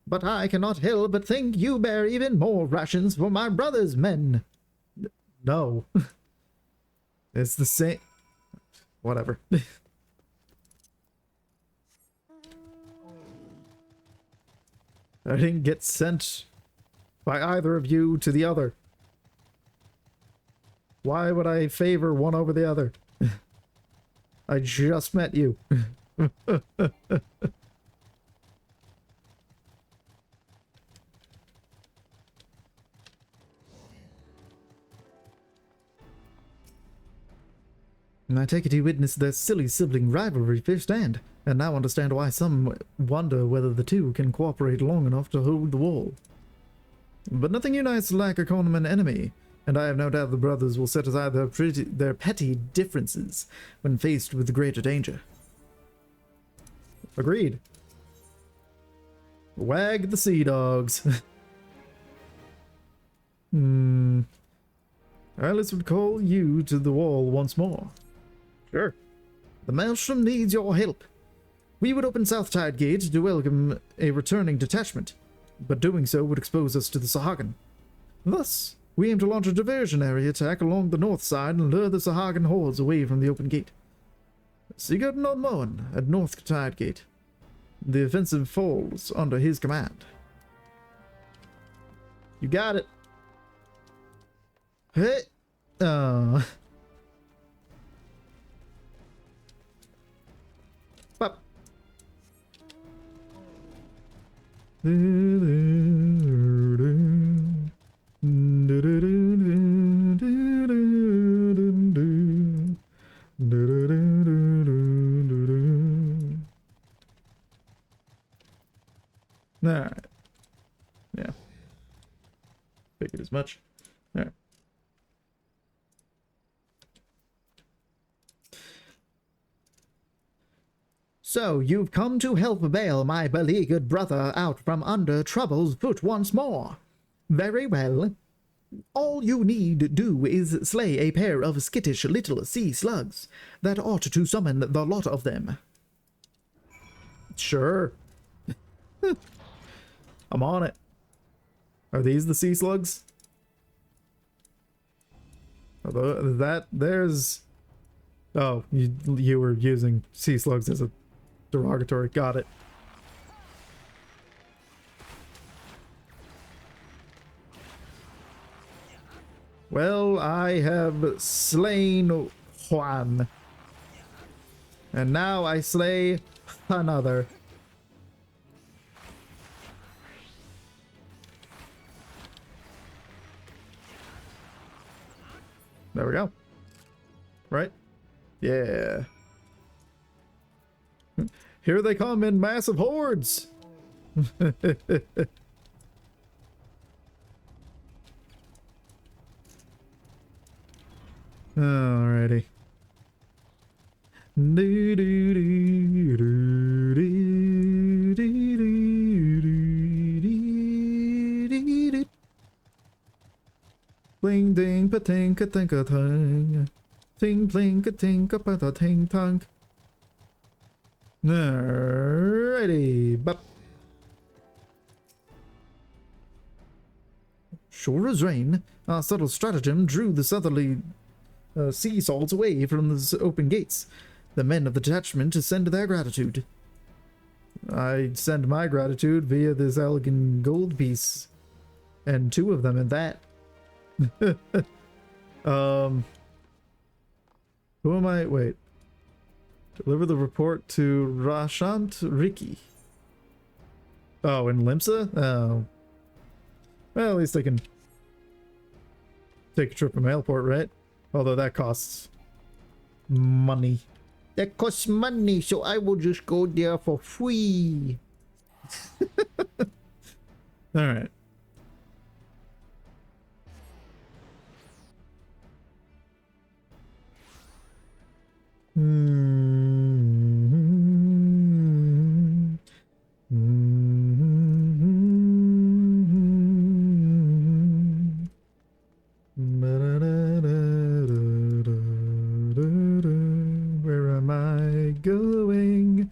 But I cannot help but think you bear even more rations for my brother's men. No. It's the same. Whatever. I didn't get sent by either of you to the other. Why would I favor one over the other? I just met you. I take it you witnessed their silly sibling rivalry firsthand, and now understand why some wonder whether the two can cooperate long enough to hold the wall. But nothing unites like a common enemy, and I have no doubt the brothers will set aside their petty differences when faced with greater danger. Agreed. Wag the sea dogs. Alice would call you to the wall once more. Sure. The Maelstrom needs your help. We would open South Tide Gate to welcome a returning detachment, but doing so would expose us to the Sahagin. Thus, we aim to launch a diversionary attack along the north side and lure the Sahagin hordes away from the open gate. Sigurd Nordmoen at North Tide Gate. The offensive falls under his command. You got it. Hey. Pop. Alright. Yeah. Figured as much. Alright. So, you've come to help bail my beleaguered brother out from under trouble's foot once more. Very well. All you need do is slay a pair of skittish little sea slugs. That ought to summon the lot of them. Sure. I'm on it. Are these the sea slugs? Although there's... Oh, you were using sea slugs as a derogatory. Got it. Well, I have slain Juan. And now I slay another. There we go. Right? Yeah. Here they come in massive hordes. Alrighty. Bling ding pa ting ka ting ka ting. Ting bling ka ting ka pa ta ting tang. Alrighty. Bop. Sure as rain, our subtle stratagem drew the southerly sea salts away from the open gates. The men of the detachment send their gratitude. I send my gratitude via this elegant gold piece. And 2 of them at that. Who am I? Wait. Deliver the report to Rashant Riki. Oh, in Limsa? Oh. Well, at least I can take a trip to Mailport, right? Although that costs money. That costs money, so I will just go there for free. Alright. Where am I going?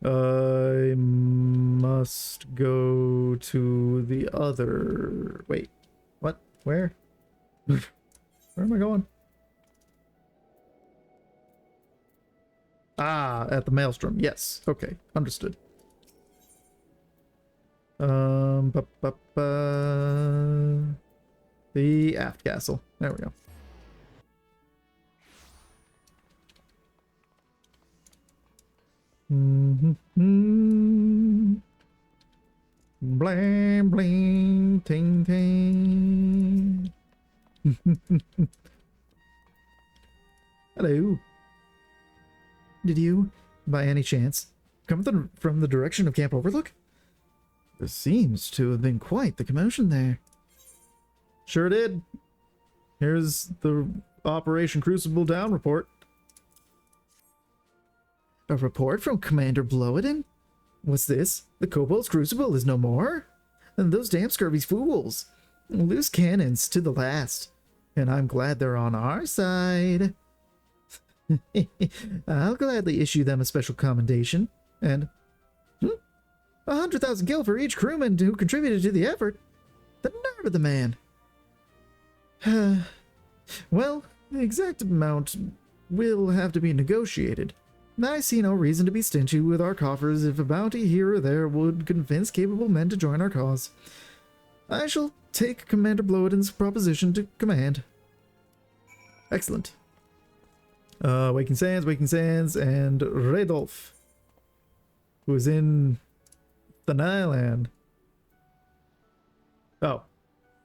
I must go to the other... Wait. What? Where? Where am I going? Ah, at the Maelstrom. Yes. Okay. Understood. The aft castle. There we go. Blam bling ting ting. Hello. Did you, by any chance, come from the direction of Camp Overlook? There seems to have been quite the commotion there. Sure did. Here's the Operation Crucible Down report. A report from Commander Bloedin? What's this? The Kobold's Crucible is no more? And those damn scurvy fools. Loose cannons to the last. And I'm glad they're on our side. I'll gladly issue them a special commendation. And 100,000 gil for each crewman who contributed to the effort. The nerve of the man. Well, the exact amount will have to be negotiated. I see no reason to be stingy with our coffers if a bounty here or there would convince capable men to join our cause. I shall take Commander Bloedin's proposition to command. Excellent. Waking Sands, and Radolf, who is in the Nyland. Oh,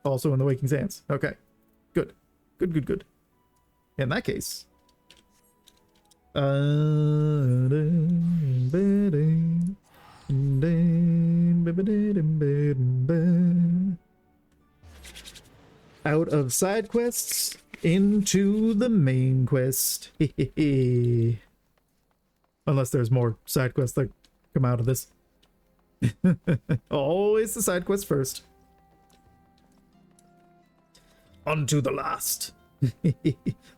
also in the Waking Sands. Okay, good. In that case, Out of side quests into the main quest. Unless there's more side quests that come out of this. Always the side quest first. On to the last.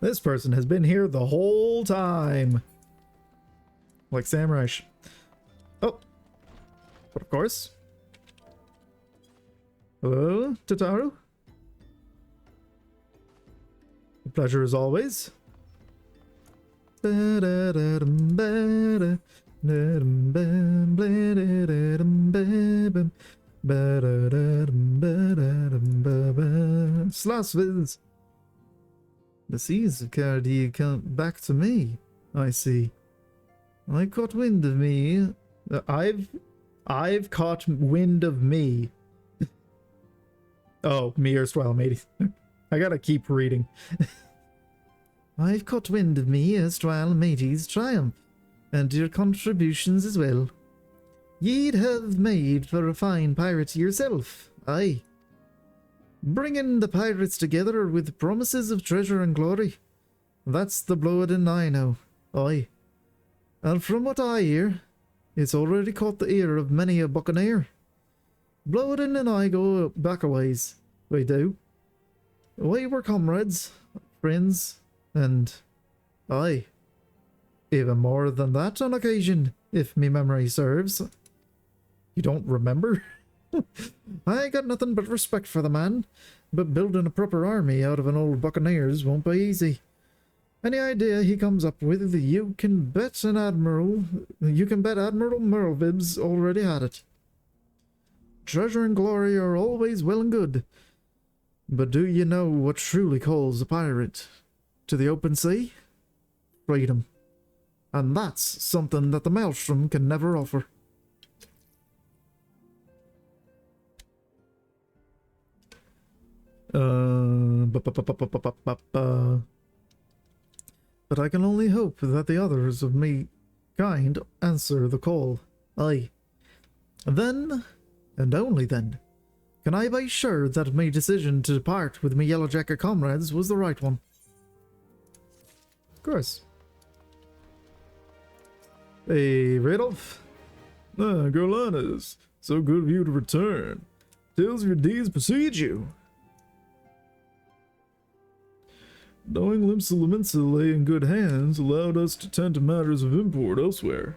This person has been here the whole time. Like Samurai. Oh. But of course. Hello, Tataru? A pleasure as always. Slasviz. The seas have carried you back to me. I see. I caught wind of me. I've caught wind of me. Oh, me erstwhile matey. I gotta keep reading. I've caught wind of me erstwhile matey's triumph, and your contributions as well. Ye'd have made for a fine pirate yourself, aye. Bringing the pirates together with promises of treasure and glory. That's the Bloodin I know, aye. And from what I hear, it's already caught the ear of many a buccaneer. Bloodin and I go back a ways, we do. We were comrades, friends, and aye, even more than that on occasion, if me memory serves. You don't remember? I got nothing but respect for the man, but building a proper army out of an old buccaneers won't be easy. Any idea he comes up with, you can bet Admiral Merlevib's already had it. Treasure and glory are always well and good, but do you know what truly calls a pirate to the open sea? Freedom. And that's something that the Maelstrom can never offer. But I can only hope that the others of me kind answer the call. Aye. Then, and only then, can I be sure that my decision to part with me Yellowjacket comrades was the right one. Of course. Hey, Radolf. Ah, Gorlanas, so good of you to return. Tales of your deeds precede you. Knowing Limsa lay in good hands allowed us to tend to matters of import elsewhere.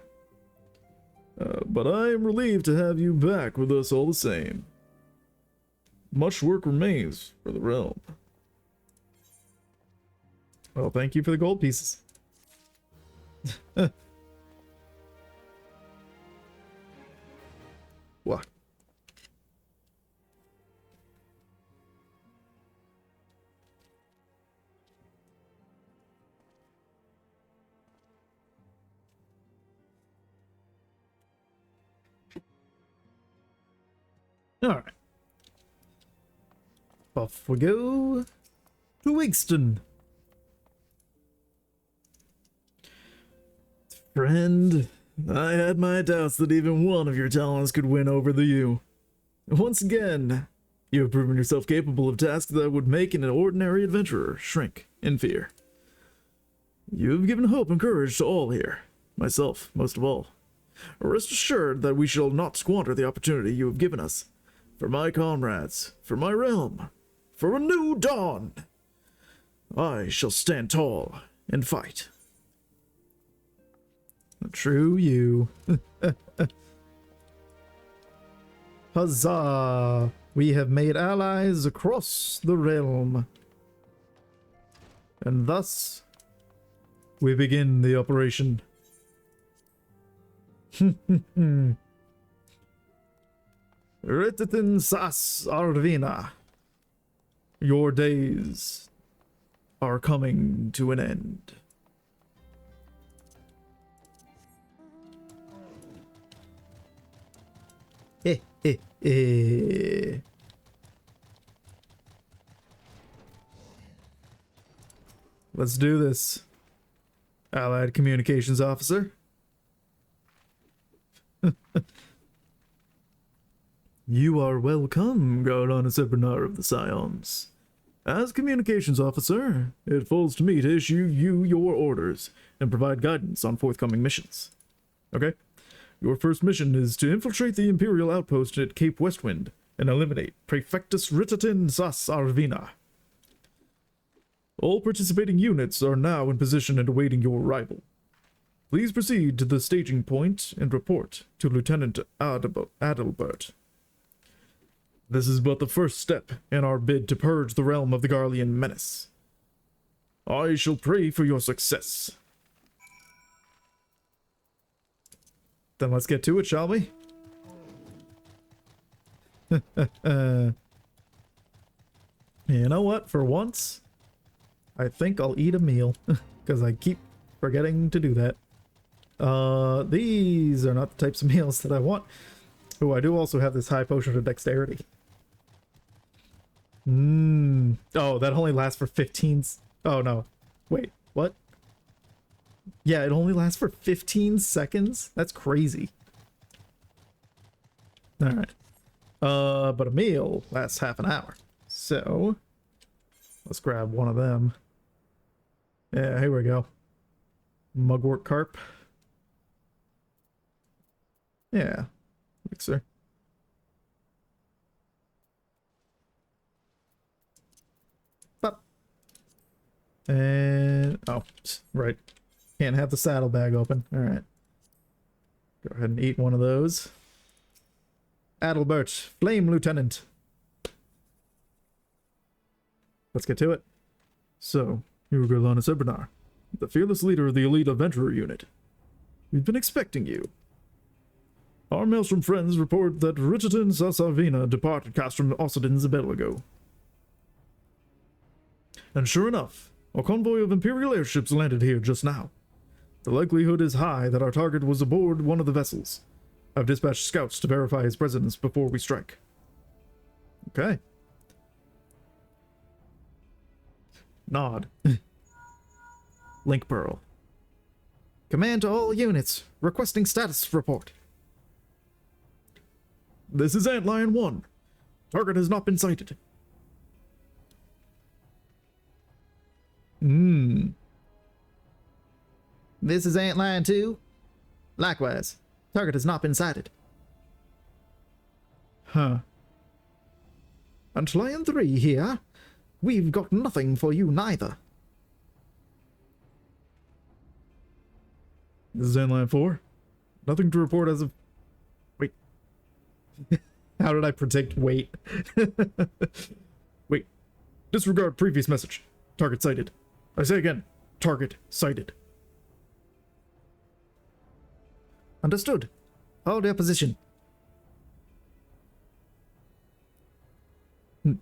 But I am relieved to have you back with us all the same. Much work remains for the realm. Well, thank you for the gold pieces. What? Alright. Off we go to Wigston. Friend, I had my doubts that even one of your talents could win over the you. Once again, you have proven yourself capable of tasks that would make an ordinary adventurer shrink in fear. You have given hope and courage to all here, myself most of all. Rest assured that we shall not squander the opportunity you have given us. For my comrades, for my realm, for a new dawn, I shall stand tall and fight. True you. Huzzah! We have made allies across the realm. And thus, we begin the operation. Retitin Sas Arvina. Your days are coming to an end. Let's do this, Allied Communications Officer. You are welcome, Garlanus Ebernar of the Scions. As communications officer, it falls to me to issue you your orders and provide guidance on forthcoming missions. Okay? Your first mission is to infiltrate the Imperial outpost at Cape Westwind and eliminate Prefectus Ritatin Sas Arvina. All participating units are now in position and awaiting your arrival. Please proceed to the staging point and report to Lieutenant Adalbert. This is but the first step in our bid to purge the realm of the Garlean menace. I shall pray for your success. Then let's get to it, shall we? You know what? For once, I think I'll eat a meal, because I keep forgetting to do that. These are not the types of meals that I want. Oh, I do also have this high potion of dexterity. Oh, that only lasts for 15... Oh, no. Wait, what? Yeah, it only lasts for 15 seconds? That's crazy. Alright. But a meal lasts half an hour. So, let's grab one of them. Yeah, here we go. Mugwort carp. Yeah. Mixer. Up. And oh, right. Can't have the saddlebag open. Alright. Go ahead and eat one of those. Adalbert, Flame Lieutenant. Let's get to it. So, you're Garlanus Ebernar, the fearless leader of the elite adventurer unit. We've been expecting you. Our Maelstrom friends report that Richeton Sasavina departed Castrum Occidens a bit ago. And sure enough, a convoy of Imperial airships landed here just now. The likelihood is high that our target was aboard one of the vessels. I've dispatched scouts to verify his presence before we strike. Okay. Nod. Link Pearl. Command to all units, requesting status report. This is Antlion 1. Target has not been sighted. This is Antlion 2. Likewise, target has not been sighted. Huh. Antlion 3 here. We've got nothing for you neither. This is Antlion 4. Nothing to report as of... Wait. How did I predict wait? Wait. Disregard previous message. Target sighted. I say again. Target sighted. Understood. Hold your position.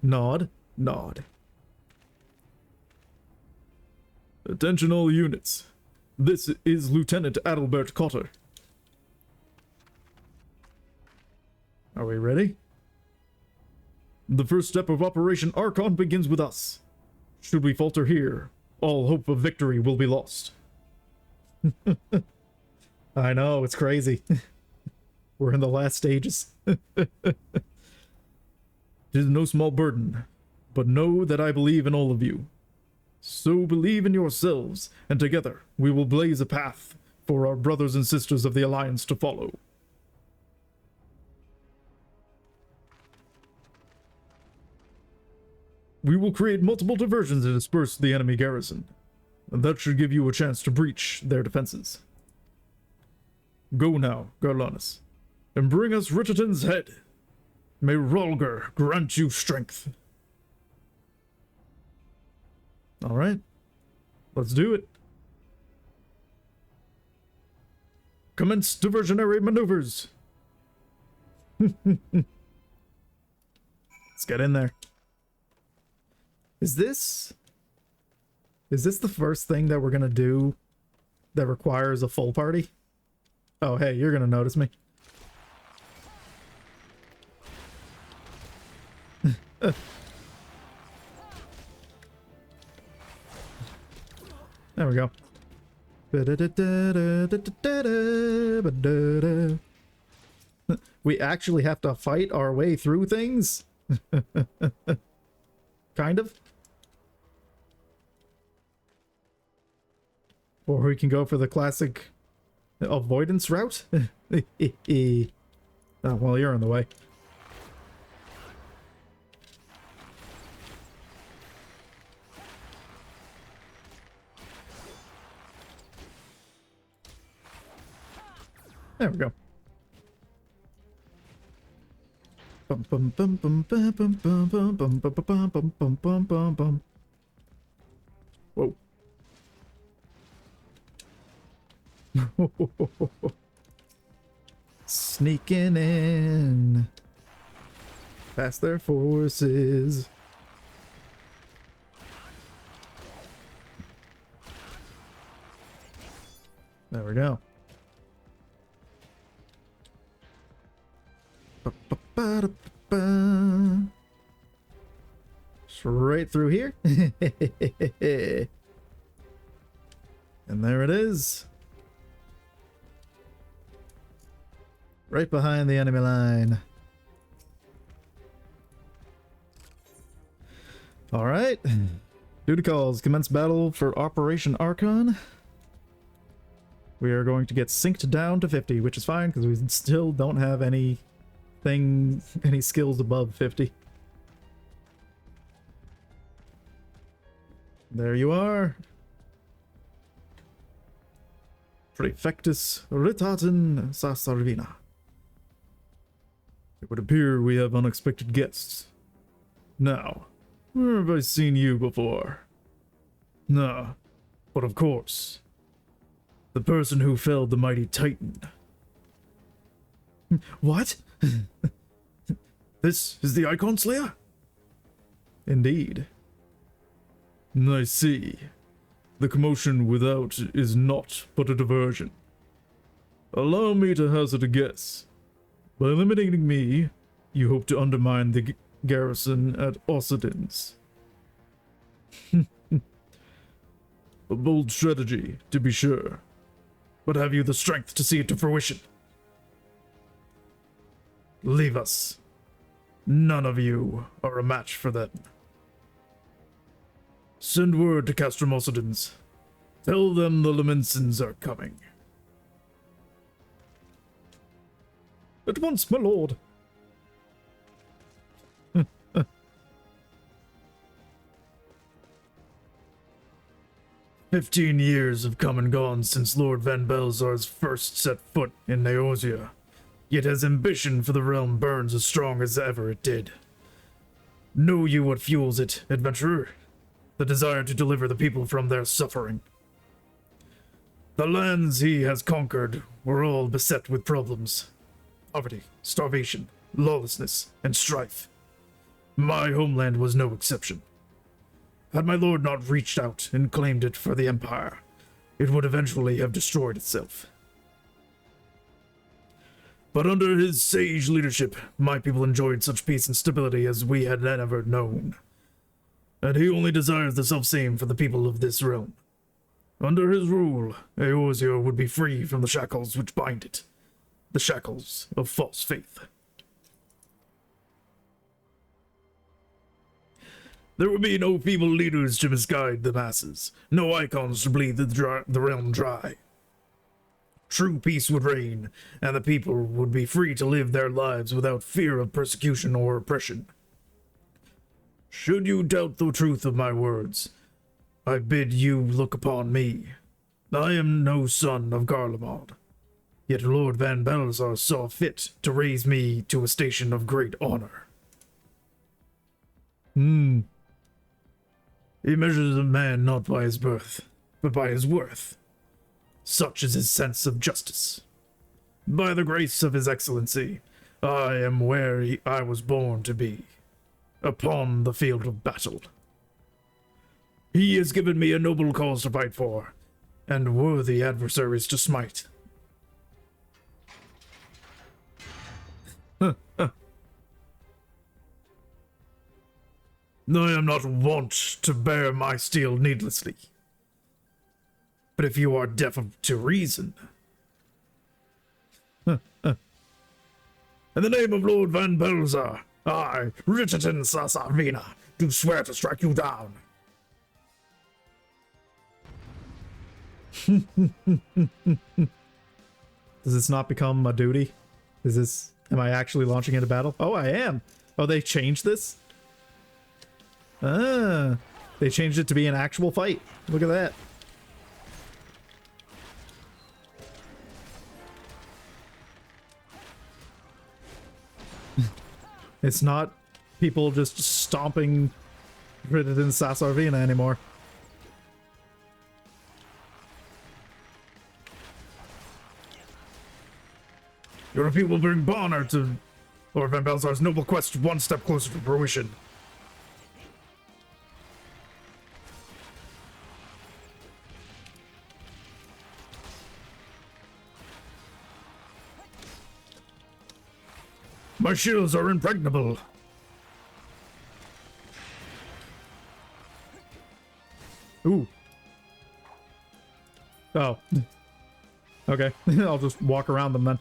Nod. Nod. Attention all units. This is Lieutenant Adalbert Cotter. Are we ready? The first step of Operation Archon begins with us. Should we falter here, all hope of victory will be lost. I know, it's crazy. We're in the last stages. It is no small burden, but know that I believe in all of you. So believe in yourselves, and together we will blaze a path for our brothers and sisters of the Alliance to follow. We will create multiple diversions to disperse the enemy garrison, and that should give you a chance to breach their defenses. Go now, Garlanus, and bring us Richeton's head. May Rolger grant you strength. Alright, let's do it. Commence diversionary maneuvers. Let's get in there. Is this the first thing that we're gonna do that requires a full party? Oh, hey, you're gonna notice me. There we go. we actually have to fight our way through things? Kind of. Or we can go for the classic avoidance route. Oh, well, you're in the way. There we go. Bum bum bum bum bum bum bum bum bum bum bum bum bum bum bum. Whoa. Sneaking in past their forces. There we go. Straight through here. And there it is. Right behind the enemy line. Alright. Duty calls. Commence battle for Operation Archon. We are going to get synced down to 50, which is fine because we still don't have any skills above 50. There you are. Prefectus Ritaten Sasarvina. It would appear we have unexpected guests. Now, where have I seen you before? No, but of course. The person who felled the mighty Titan. What? This is the Icon Slayer? Indeed. I see. The commotion without is not but a diversion. Allow me to hazard a guess. By eliminating me, you hope to undermine the garrison at Ossidens. A bold strategy, to be sure. But have you the strength to see it to fruition? Leave us. None of you are a match for them. Send word to Castrum Ossidens. Tell them the Lamensons are coming. At once, my lord. 15 years have come and gone since Lord Van Belzar's first set foot in Neosia, yet his ambition for the realm burns as strong as ever it did. Know you what fuels it, adventurer? The desire to deliver the people from their suffering. The lands he has conquered were all beset with problems. Poverty, starvation, lawlessness, and strife. My homeland was no exception. Had my lord not reached out and claimed it for the Empire, it would eventually have destroyed itself. But under his sage leadership, my people enjoyed such peace and stability as we had never known. And he only desires the self-same for the people of this realm. Under his rule, Eorzea would be free from the shackles which bind it. The shackles of false faith. There would be no feeble leaders to misguide the masses, no icons to bleed the realm dry. True peace would reign, and the people would be free to live their lives without fear of persecution or oppression. Should you doubt the truth of my words, I bid you look upon me. I am no son of Garlemald, yet Lord Van Balthazar saw fit to raise me to a station of great honor. He measures a man not by his birth, but by his worth. Such is his sense of justice. By the grace of his excellency, I am where I was born to be, upon the field of battle. He has given me a noble cause to fight for, and worthy adversaries to smite. I am not wont to bear my steel needlessly. But if you are deaf to reason, In the name of Lord Van Belzer, I, Richardson Sasavina, do swear to strike you down. Does this not become a duty? Am I actually launching into battle? Oh, I am. Oh, they changed this? Ah, they changed it to be an actual fight. Look at that. It's not people just stomping Ridden Sasarvina anymore. Your appeal will bring honor to Lord Van Belzar's noble quest one step closer to fruition. My shields are impregnable. Ooh. Oh. Okay. I'll just walk around them then.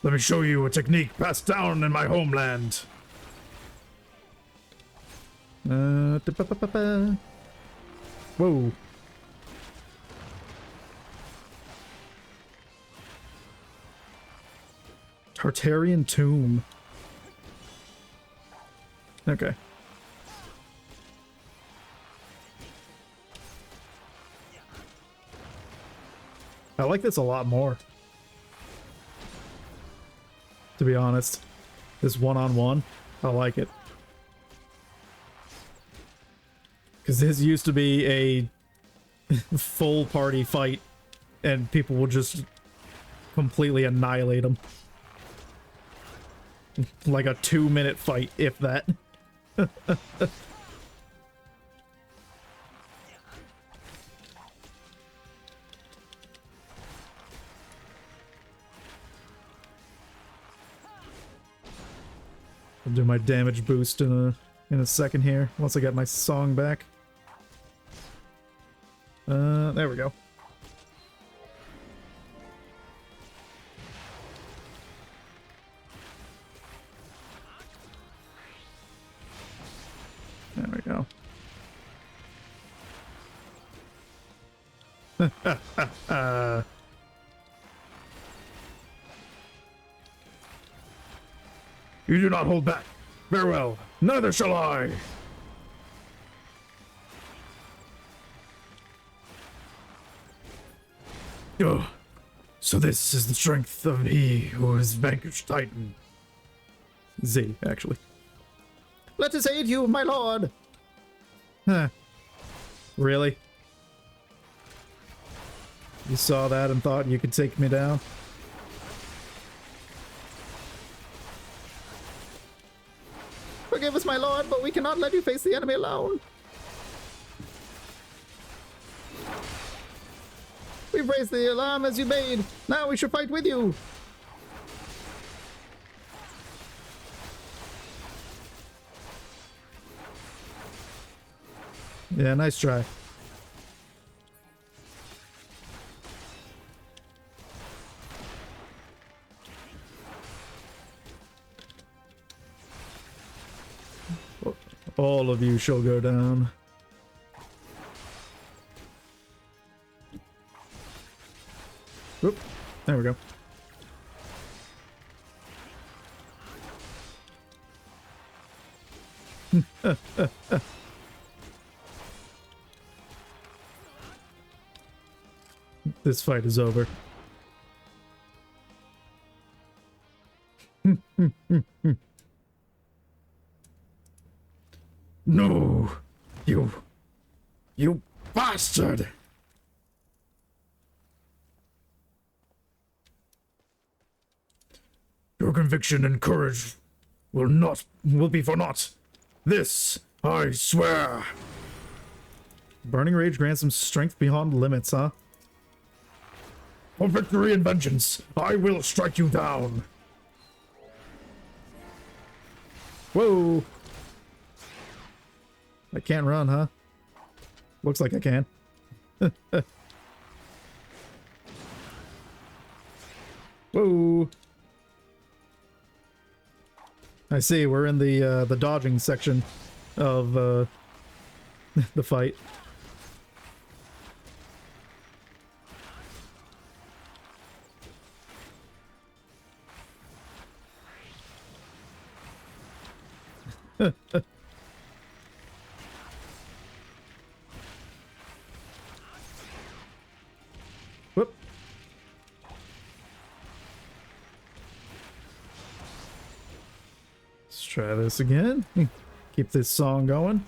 Let me show you a technique passed down in my homeland. Whoa. Tartarian tomb. Okay. I like this a lot more. To be honest. This one-on-one, I like it. Because this used to be a full party fight, and people will just completely annihilate them. Like a 2-minute fight, if that. I'll do my damage boost in a second here, once I get my song back. There we go. There we go. You do not hold back. Very well. Neither shall I. Oh, so this is the strength of he who has vanquished Titan. Z, actually. Let us aid you, my lord. Huh. Really? You saw that and thought you could take me down? Forgive us, my lord, but we cannot let you face the enemy alone. We've raised the alarm as you bade. Now we should fight with you. Yeah, nice try. All of you shall go down. Oop, there we go. This fight is over. No, you bastard! Your conviction and courage will be for naught. This I swear. Burning Rage grants some strength beyond limits, huh? For victory and vengeance, I will strike you down. Whoa! I can't run, huh? Looks like I can. Whoa. I see, we're in the dodging section of the fight. Whoop. Let's try this again. Keep this song going.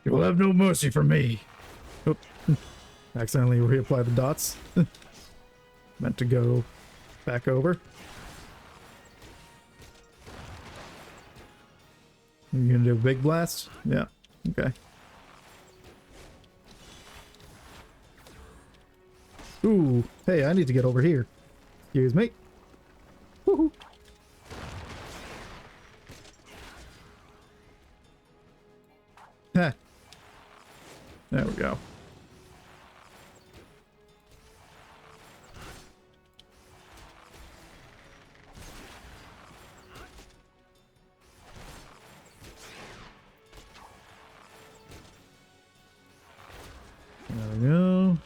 You will have no mercy for me. Oop. Accidentally reapply the dots. Meant to go back over. You gonna do a big blast? Yeah. Okay. Ooh. Hey, I need to get over here. Excuse me. Woohoo. Heh. There we go. There we go.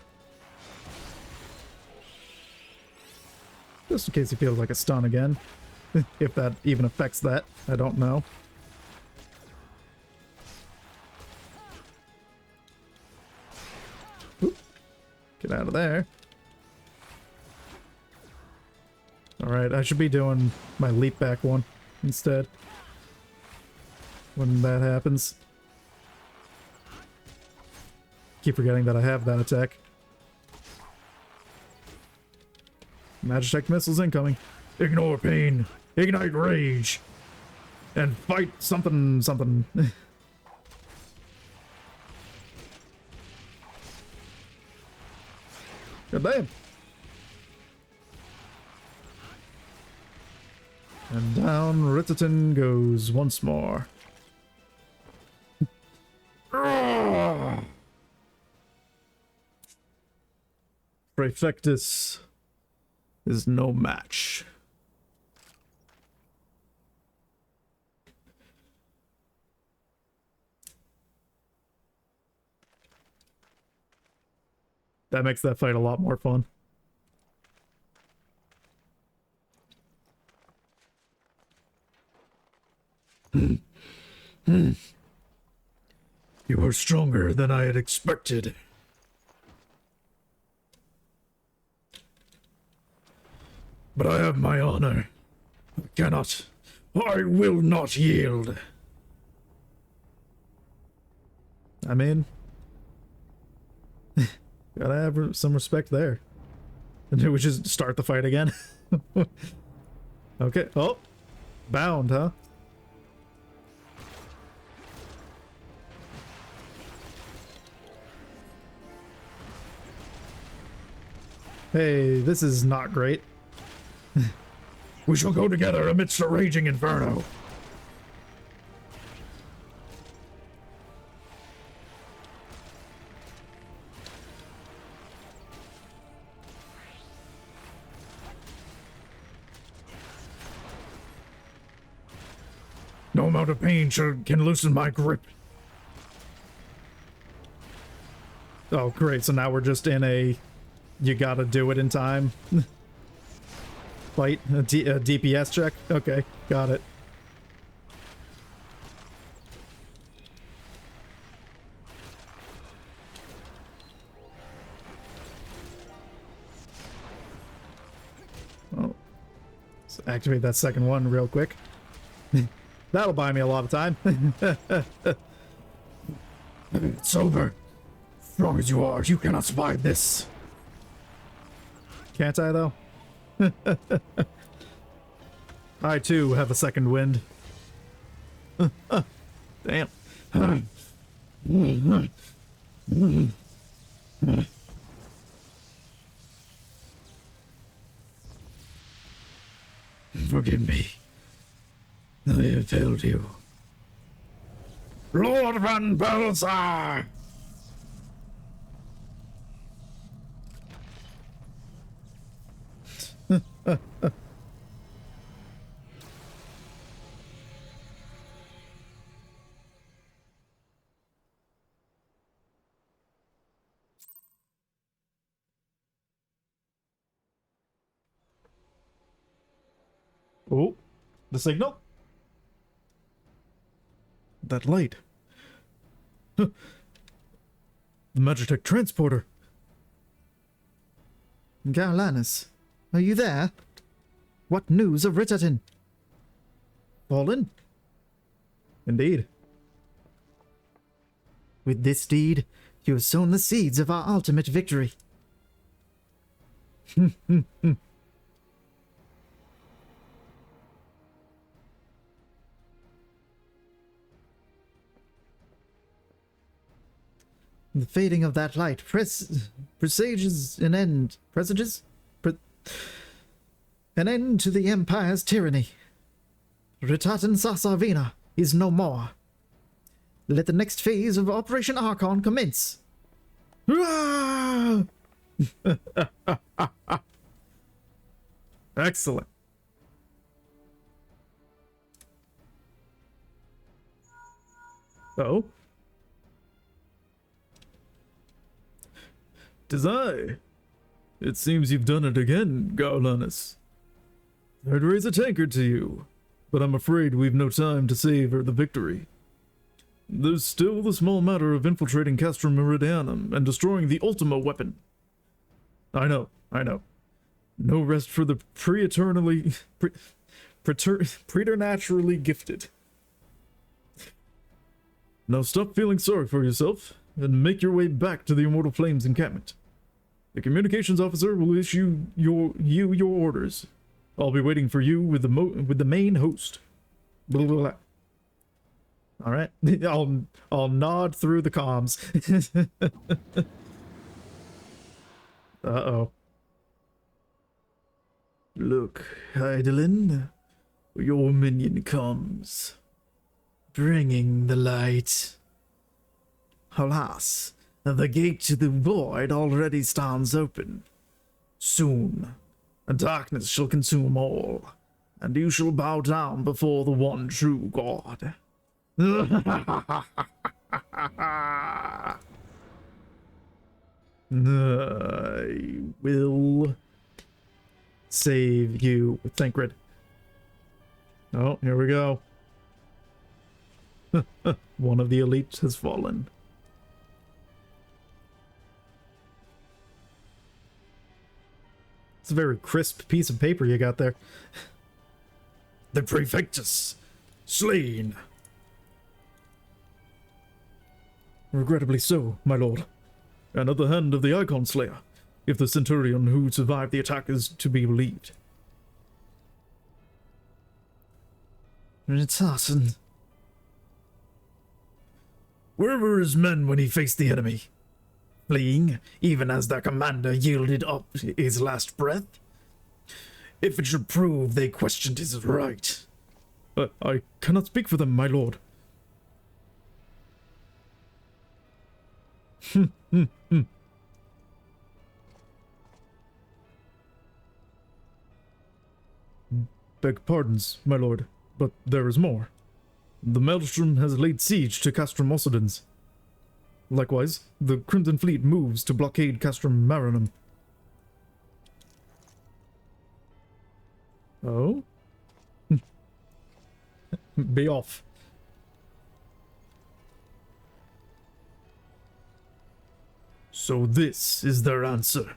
Just in case he feels like a stun again. If that even affects that, I don't know. Oop. Get out of there. Alright, I should be doing my leap back one instead. When that happens. Keep forgetting that I have that attack. Magitech missiles incoming. Ignore pain. Ignite rage. And fight something something. God damn. And down Rittleton goes once more. Prefectus is no match. That makes that fight a lot more fun. You are stronger than I had expected. But I have my honor. I will not yield. I mean, gotta have some respect there. And we just start the fight again. Okay. Oh, bound, huh? Hey, this is not great. We shall go together amidst a raging inferno. No amount of pain can loosen my grip. Oh, great. So now we're just in a... You gotta do it in time. Fight? A DPS check? Okay, got it. Oh. Let's activate that second one real quick. That'll buy me a lot of time. It's over. Strong as you are, you cannot survive this. Can't I, though? I, too, have a second wind. Damn. Forgive me. I have failed you. Lord Van Belzer! Oh, the signal? That light. Huh. The Magitech transporter. Garlanus, are you there? What news of Ritterton? Fallen? Indeed. With this deed, you have sown the seeds of our ultimate victory. The fading of that light presages an end. Presages? An end to the Empire's tyranny. Ritatan Sarsarvina is no more. Let the next phase of Operation Archon commence. Excellent. Oh? 'Tis I. It seems you've done it again, Garlanus. I'd raise a tankard to you, but I'm afraid we've no time to savor the victory. There's still the small matter of infiltrating Castrum Meridianum and destroying the Ultima weapon. I know. No rest for the preternaturally gifted. Now stop feeling sorry for yourself and make your way back to the Immortal Flames encampment. The communications officer will issue your orders. I'll be waiting for you with the main host. Blah, blah, blah. All right, I'll nod through the comms. Uh-oh. Look, Heidelin, your minion comes, bringing the light. Alas, the gate to the void already stands open. Soon, darkness shall consume all, and you shall bow down before the one true God. I will save you, Thancred. Oh, here we go. One of the elites has fallen. It's a very crisp piece of paper you got there. The Prefectus, slain. Regrettably so, my lord. And at the hand of the Icon Slayer, if the Centurion who survived the attack is to be believed. Ritatan. Where were his men when he faced the enemy? Fleeing, even as their commander yielded up his last breath? If it should prove they questioned his right. I cannot speak for them, my lord. Beg pardons, my lord, but there is more. The Maelstrom has laid siege to Castrum Occidens. Likewise, the Crimson Fleet moves to blockade Castrum Marinum. Oh? Be off. So this is their answer.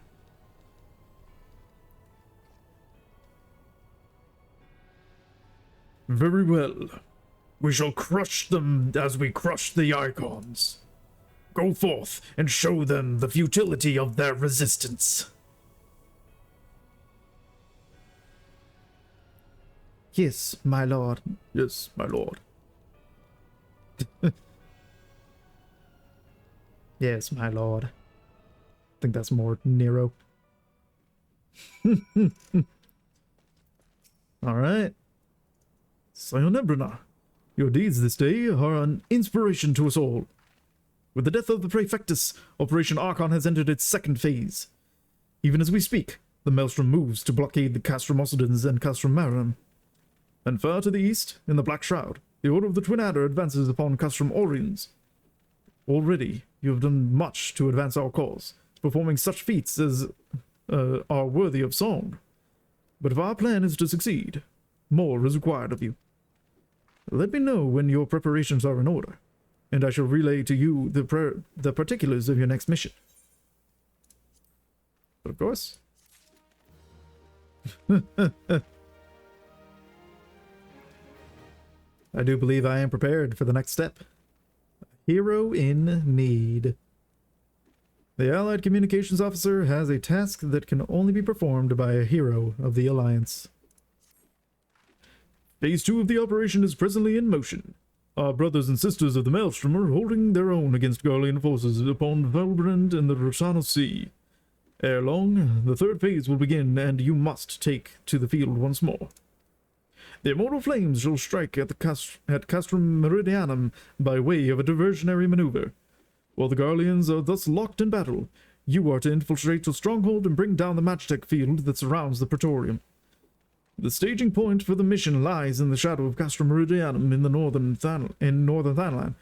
Very well. We shall crush them as we crush the Icons. Go forth and show them the futility of their resistance. Yes, my lord. Yes, my lord. Yes, my lord. I think that's more Nero. All right. Sayonara. Your deeds this day are an inspiration to us all. With the death of the Praefectus, Operation Archon has entered its second phase. Even as we speak, the Maelstrom moves to blockade the Castrum Occidens and Castrum Marinum. And far to the east, in the Black Shroud, the Order of the Twin Adder advances upon Castrum Oriens. Already, you have done much to advance our cause, performing such feats as are worthy of song. But if our plan is to succeed, more is required of you. Let me know when your preparations are in order, and I shall relay to you the particulars of your next mission. But of course. I do believe I am prepared for the next step. Hero in need. The Allied Communications Officer has a task that can only be performed by a hero of the Alliance. Phase 2 of the operation is presently in motion. Our brothers and sisters of the Maelstrom are holding their own against Garlean forces upon Valbrand and the Rosano Sea. Ere long, the third phase will begin, and you must take to the field once more. The immortal flames shall strike at Castrum Meridianum by way of a diversionary maneuver. While the Garleans are thus locked in battle, you are to infiltrate the stronghold and bring down the Magitech field that surrounds the Praetorium. The staging point for the mission lies in the shadow of Castrum Meridianum in northern Thanalan,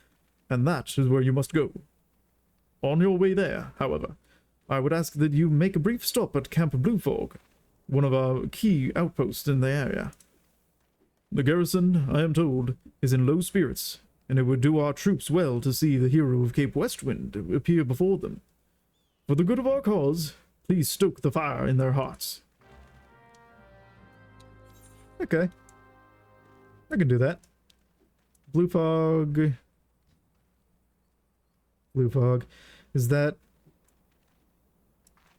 and that is where you must go. On your way there, however, I would ask that you make a brief stop at Camp Bluefog, one of our key outposts in the area. The garrison, I am told, is in low spirits, and it would do our troops well to see the hero of Cape Westwind appear before them. For the good of our cause, please stoke the fire in their hearts. Okay. I can do that. Blue Fog. Is that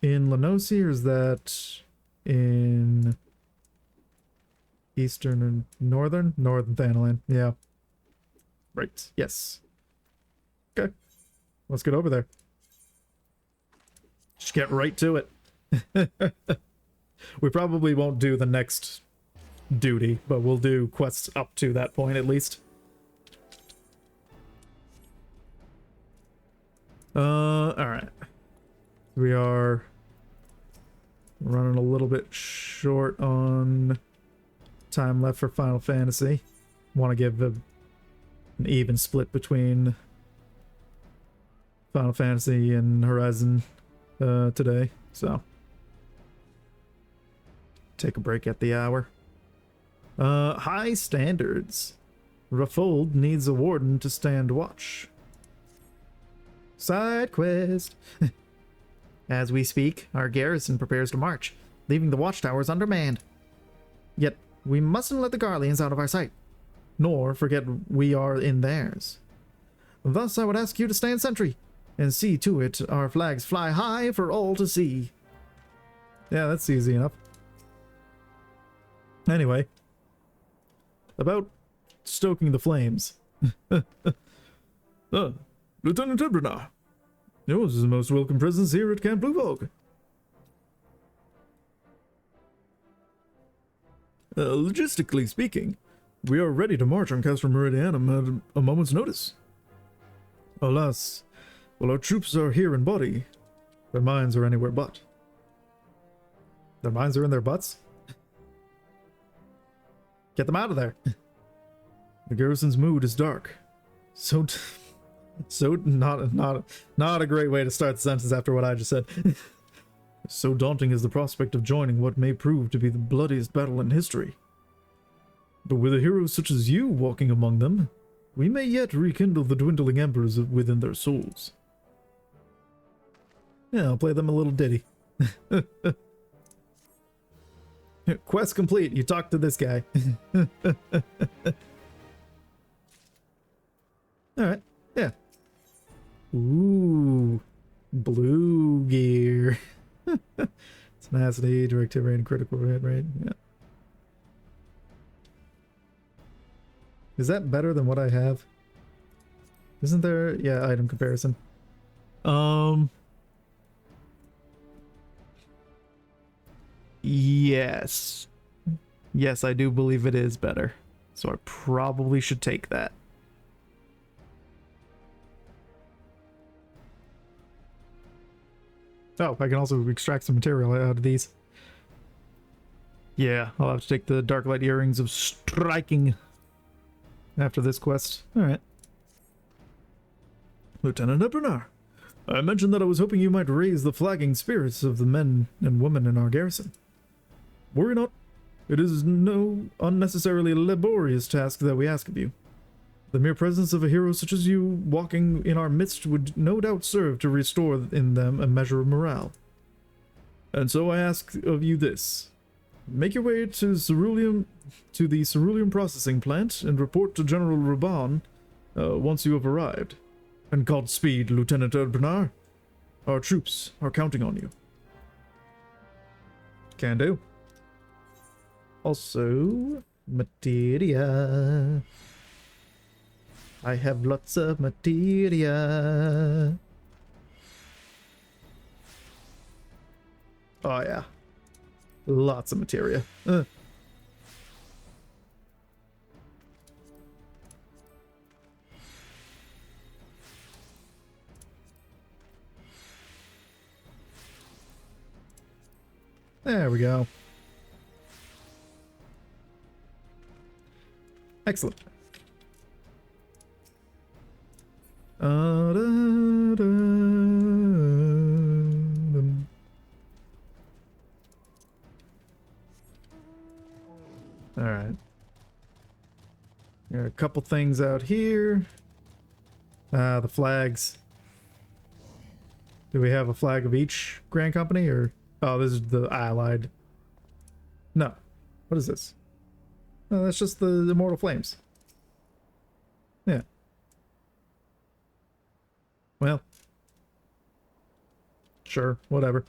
in Lenosi, or is that in eastern and northern? Northern Thanalan, yeah. Right, yes. Okay. Let's get over there. Just get right to it. We probably won't do the next duty, but we'll do quests up to that point at least. Alright. We are running a little bit short on time left for Final Fantasy. Want to give an even split between Final Fantasy and Horizon today, so take a break at the hour. High standards. Raffold needs a warden to stand watch. Side quest. As we speak, our garrison prepares to march, leaving the watchtowers undermanned. Yet, we mustn't let the Garleans out of our sight, nor forget we are in theirs. Thus, I would ask you to stand sentry, and see to it our flags fly high for all to see. Yeah, that's easy enough. Anyway, about stoking the flames. Lieutenant Ebrina, yours is the most welcome presence here at Camp Bluefog. Logistically speaking, we are ready to march on Castrum Meridianum at a moment's notice. Alas, while our troops are here in body, their minds are anywhere but. Their minds are in their butts? Get them out of there. The garrison's mood is dark. So not a great way to start the sentence after what I just said. So daunting is the prospect of joining what may prove to be the bloodiest battle in history. But with a hero such as you walking among them, we may yet rekindle the dwindling embers within their souls. Yeah, I'll play them a little ditty. Quest complete. You talk to this guy. Alright, yeah. Ooh, blue gear. Tenacity, directivity, and critical hit rate. Yeah. Is that better than what I have? Isn't there? Yeah, item comparison. Yes. Yes, I do believe it is better. So I probably should take that. Oh, I can also extract some material out of these. Yeah, I'll have to take the Dark Light Earrings of Striking after this quest. Alright. Lieutenant Ebernar, I mentioned that I was hoping you might raise the flagging spirits of the men and women in our garrison. Worry not. It is no unnecessarily laborious task that we ask of you. The mere presence of a hero such as you walking in our midst would no doubt serve to restore in them a measure of morale. And so I ask of you this. Make your way to the ceruleum processing plant and report to General Raban once you have arrived. And Godspeed, Lieutenant Ebernar. Our troops are counting on you. Can do. Also, materia. I have lots of materia. Oh yeah. Lots of materia. There we go. Excellent. Alright. There are a couple things out here. The flags. Do we have a flag of each Grand Company, or... Oh, this is the Allied. No. What is this? No, that's just the Immortal Flames. Yeah. Well. Sure, whatever.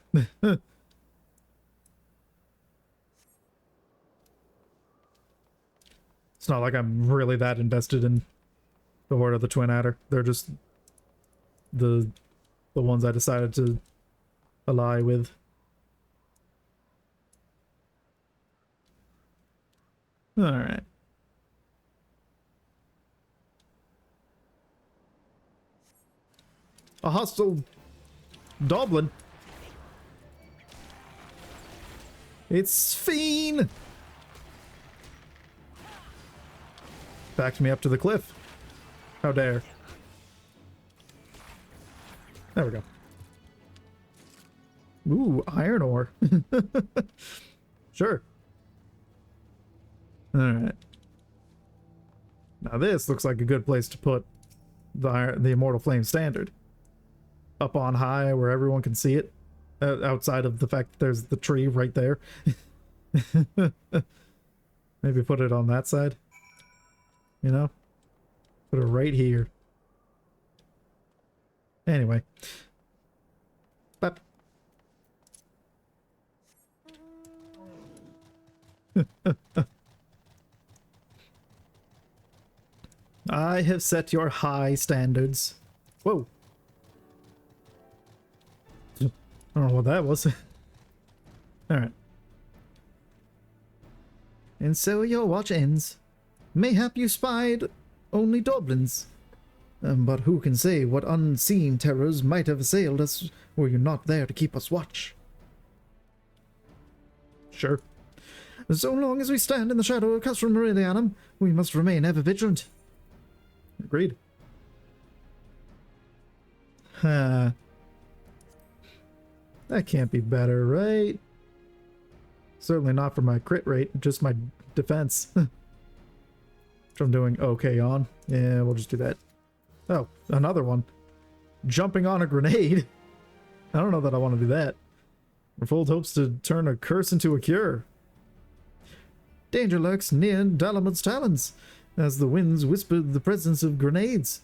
It's not like I'm really that invested in the Horde of the Twin Adder. They're just the ones I decided to ally with. Alright. A hostile Doblin. It's Fiend! Backed me up to the cliff. How dare. There we go. Ooh, iron ore. Sure. Alright. Now this looks like a good place to put the Immortal Flame Standard. Up on high where everyone can see it. Outside of the fact that there's the tree right there. Maybe put it on that side. You know? Put it right here. Anyway. Bop. I have set your high standards. Whoa. I don't know what that was. Alright. And so your watch ends. Mayhap you spied only Doblins. But who can say what unseen terrors might have assailed us were you not there to keep us watch? Sure. So long as we stand in the shadow of Castrum Meridianum, we must remain ever vigilant. Agreed. That can't be better, right? Certainly not for my crit rate, just my defense. Which I'm doing okay on. Yeah, we'll just do that. Oh, another one. Jumping on a grenade. I don't know that I want to do that. Refold hopes to turn a curse into a cure. Danger lurks near Dalamud's talons, as the winds whispered the presence of grenades.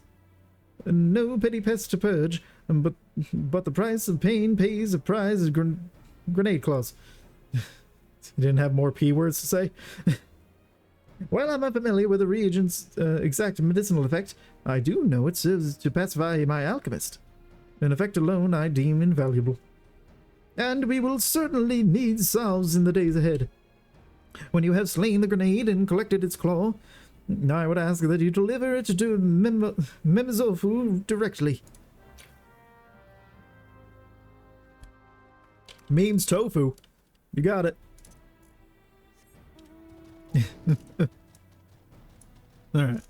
No petty pest to purge, but the price of pain pays a prize of grenade claws. You didn't have more P words to say? While I'm unfamiliar with the reagent's exact medicinal effect, I do know it serves to pacify my alchemist. An effect alone I deem invaluable. And we will certainly need salves in the days ahead. When you have slain the grenade and collected its claw, I would ask that you deliver it to Memizofu directly. Means tofu. You got it. Alright.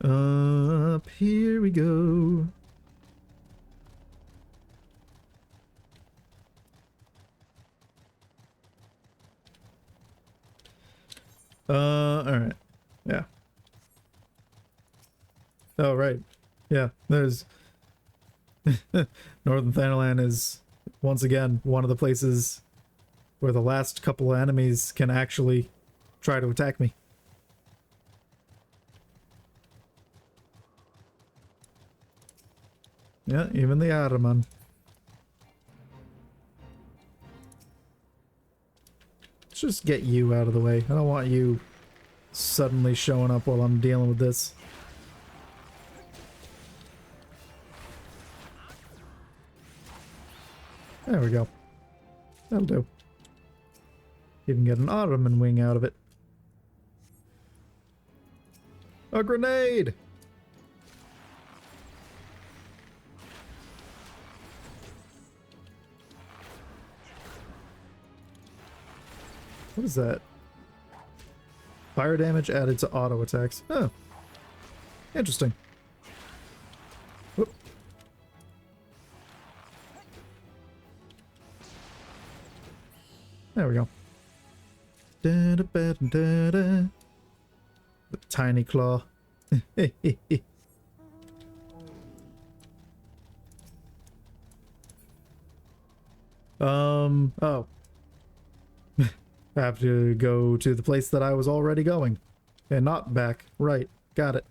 Up here we go. Alright. Yeah. Oh, right. Yeah, there's... Northern Thanalan is, once again, one of the places where the last couple of enemies can actually try to attack me. Yeah, even the Araman. Let's just get you out of the way. I don't want you suddenly showing up while I'm dealing with this. There we go. That'll do. Even get an Ottoman wing out of it. A grenade! What is that? Fire damage added to auto attacks. Oh. Interesting. Whoop. There we go. Da, da, ba, da, da. The tiny claw. Oh. I have to go to the place that I was already going. And not back. Right. Got it.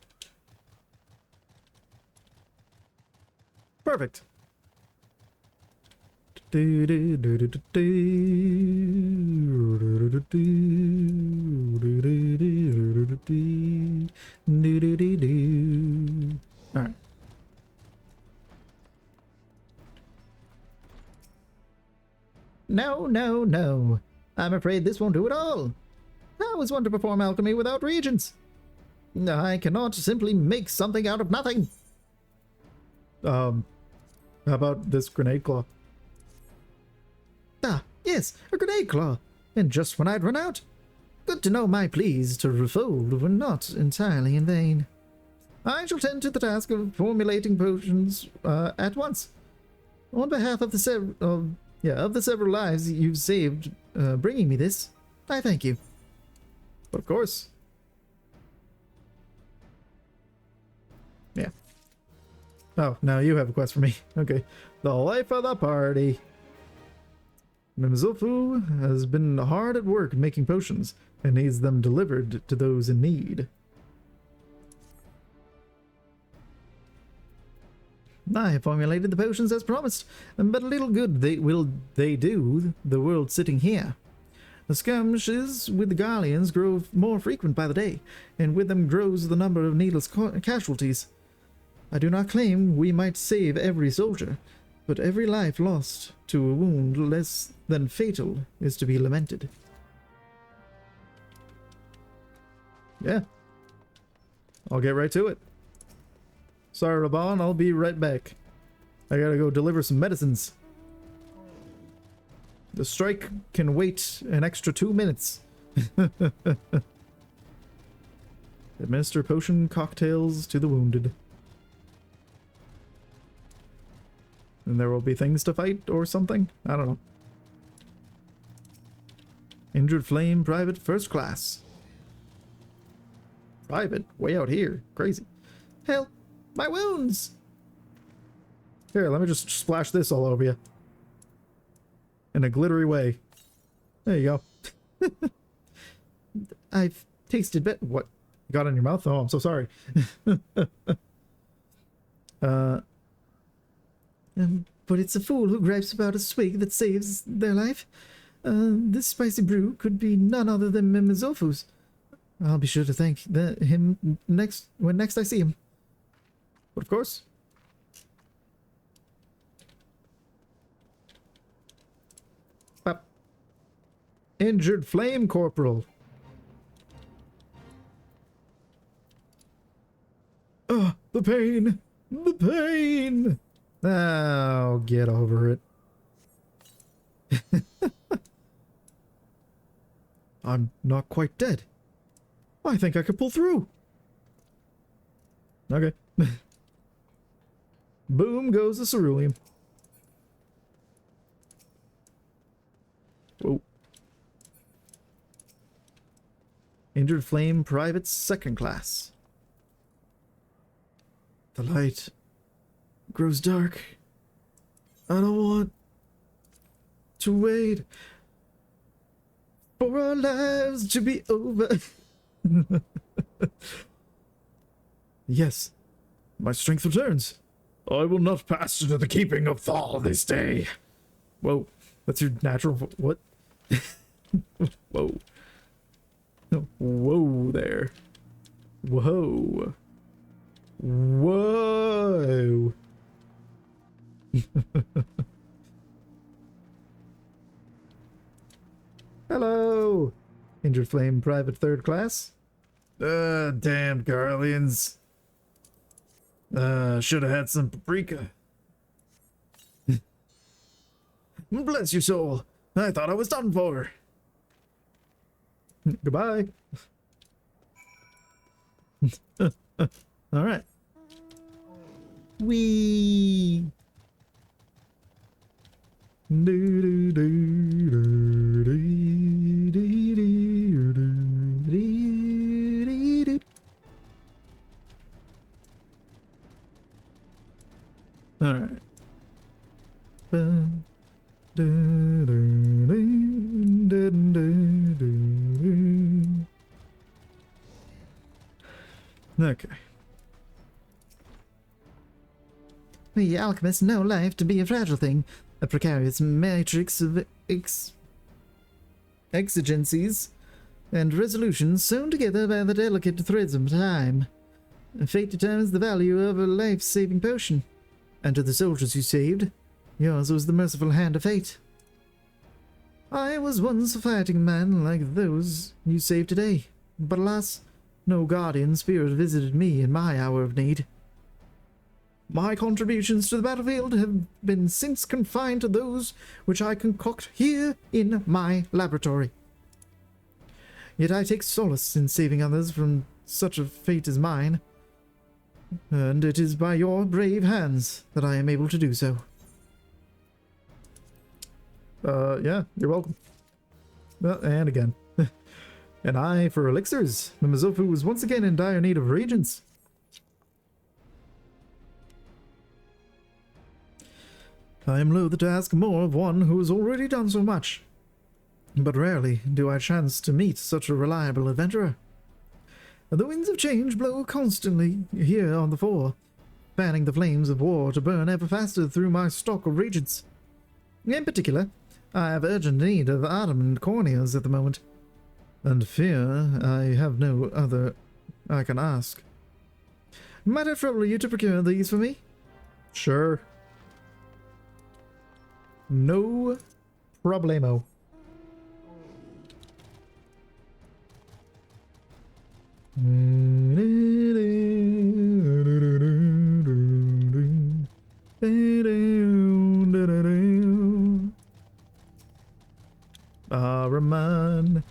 Perfect. Alright. No, no, no. I'm afraid this won't do at all. How is one to perform alchemy without reagents? I cannot simply make something out of nothing. How about this grenade claw? Ah, yes, a grenade claw. And just when I'd run out. Good to know my pleas to refold were not entirely in vain. I shall tend to the task of formulating potions at once. On behalf of the several lives you've saved bringing me this, I thank you. Of course. Yeah. Oh, now you have a quest for me. Okay. The life of the party. Mimizofu has been hard at work making potions and needs them delivered to those in need. I have formulated the potions as promised, but little good they do the world sitting here. The skirmishes with the Garleans grow more frequent by the day, and with them grows the number of needless casualties. I do not claim we might save every soldier, but every life lost to a wound less than fatal is to be lamented. Yeah. I'll get right to it. Sorry, Raban, I'll be right back. I gotta go deliver some medicines. The strike can wait an extra 2 minutes. Administer potion cocktails to the wounded. And there will be things to fight or something? I don't know. Injured Flame Private First Class. Private? Way out here. Crazy. Help! My wounds! Here, let me just splash this all over you. In a glittery way. There you go. I've tasted What? You got it in your mouth? Oh, I'm so sorry. But it's a fool who gripes about a swig that saves their life. This spicy brew could be none other than Mimizofu's. I'll be sure to thank him when next I see him. But of course. Up. Injured Flame Corporal. The pain! The pain! Oh, get over it. I'm not quite dead. I think I could pull through. Okay. Boom goes the cerulean. Whoa. Injured Flame Private Second Class. The light grows dark. I don't want to wait for our lives to be over. Yes, my strength returns. I will not pass into the keeping of Thal this day. Whoa, that's your natural what? Whoa. Whoa there. Whoa. Whoa. Hello. Injured Flame Private Third Class. Damn Garleans. Should have had some paprika. Bless your soul. I thought I was done for. Goodbye. All right. Wee. All right. Okay. The alchemists know life to be a fragile thing, a precarious matrix of exigencies and resolutions sewn together by the delicate threads of time. Fate determines the value of a life-saving potion, and to the soldiers you saved, yours was the merciful hand of fate. I was once a fighting man like those you saved today, but alas, no guardian spirit visited me in my hour of need. My contributions to the battlefield have been since confined to those which I concoct here in my laboratory. Yet I take solace in saving others from such a fate as mine, and it is by your brave hands that I am able to do so. Yeah, you're welcome. And again. An eye for elixirs. The Mizofu was once again in dire need of reagents. I am loath to ask more of one who has already done so much, but rarely do I chance to meet such a reliable adventurer. The winds of change blow constantly here on the Four, fanning the flames of war to burn ever faster through my stock of regents. In particular, I have urgent need of adamant corneas at the moment, and fear I have no other I can ask. Might I trouble you to procure these for me? Sure. No problemo. Ahriman,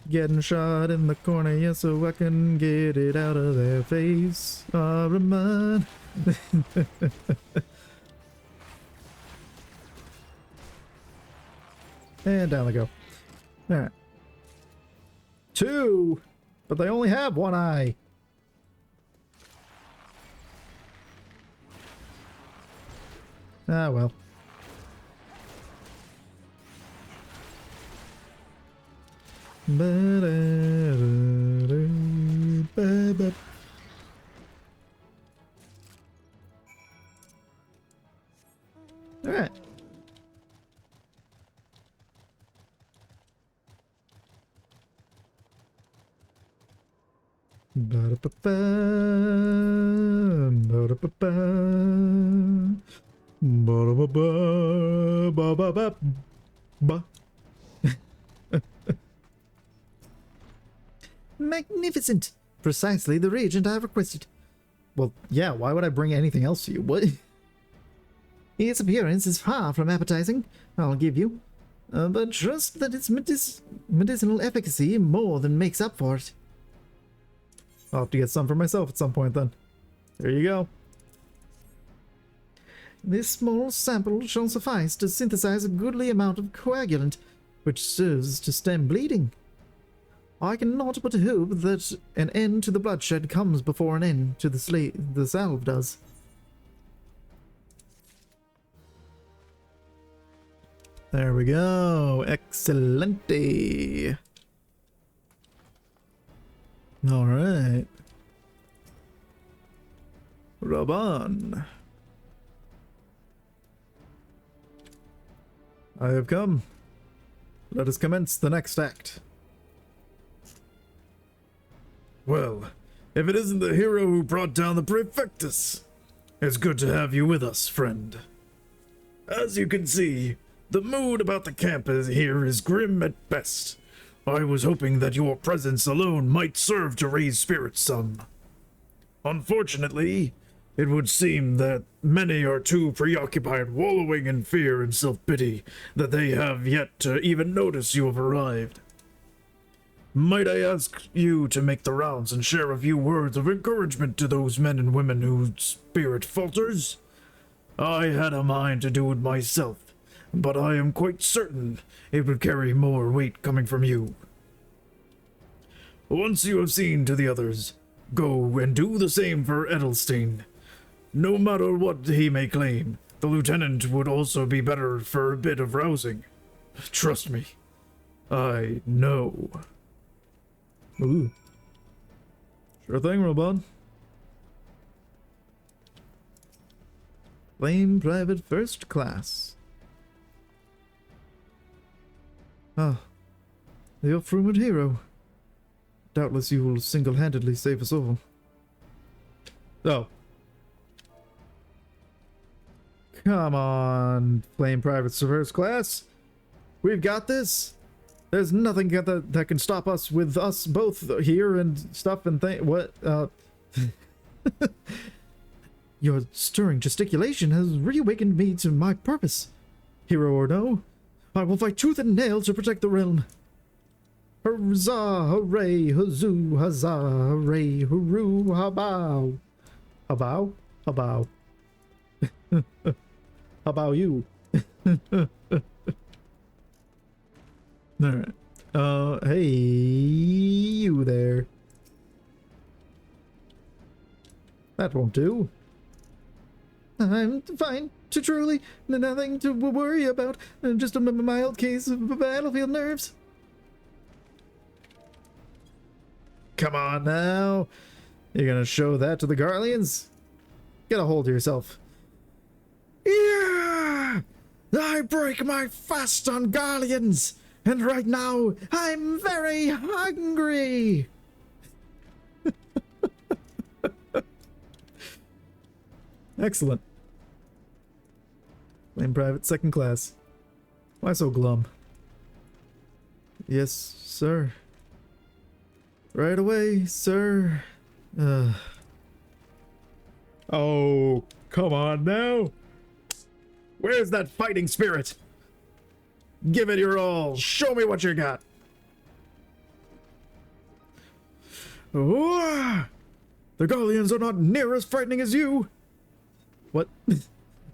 getting shot in the cornea so I can get it out of their face. Ahriman. And down they go. Alright. 2! But they only have one eye. Ah, well. Alright. Ba-da-ba-ba, ba-da-ba-ba, ba-da-ba-ba, ba-ba-ba, ba. Magnificent! Precisely the reagent I requested. Well, yeah, why would I bring anything else to you? What? Its appearance is far from appetizing, I'll give you. But trust that its medicinal efficacy more than makes up for it. I'll have to get some for myself at some point then. There you go. This small sample shall suffice to synthesize a goodly amount of coagulant, which serves to stem bleeding. I cannot but hope that an end to the bloodshed comes before an end to the salve does. There we go. Excelente. All right. Rub on. I have come. Let us commence the next act. Well, if it isn't the hero who brought down the Prefectus, it's good to have you with us, friend. As you can see, the mood about the camp here is grim at best. I was hoping that your presence alone might serve to raise spirits some. Unfortunately, it would seem that many are too preoccupied wallowing in fear and self-pity that they have yet to even notice you have arrived. Might I ask you to make the rounds and share a few words of encouragement to those men and women whose spirit falters? I had a mind to do it myself, but I am quite certain it would carry more weight coming from you. Once you have seen to the others, go and do the same for Edelstein. No matter what he may claim, the lieutenant would also be better for a bit of rousing. Trust me, I know. Ooh. Sure thing, Robot. Flame Private First Class. Ah, the oft-rumored hero. Doubtless you will single-handedly save us all. Oh. Come on, Flame Private First Class. We've got this. There's nothing that can stop us with us both here and stuff and what, Your stirring gesticulation has reawakened me to my purpose. Hero or no, I will fight tooth and nail to protect the realm. Huzzah, hooray, huzzoo, huzzah, hooray, hooroo, habow. Habow? Habow. How about you? Alright. Hey, you there. That won't do. I'm fine. Truly, nothing to worry about. Just a mild case of battlefield nerves. Come on now. You're gonna show that to the Garleans? Get a hold of yourself. Yeah! I break my fast on Garleans, and right now I'm very hungry. Excellent. Flame Private Second Class. Why so glum? Yes, sir. Right away, sir. Oh, come on now. Where's that fighting spirit? Give it your all. Show me what you got. Oh, the Garleans are not near as frightening as you. What?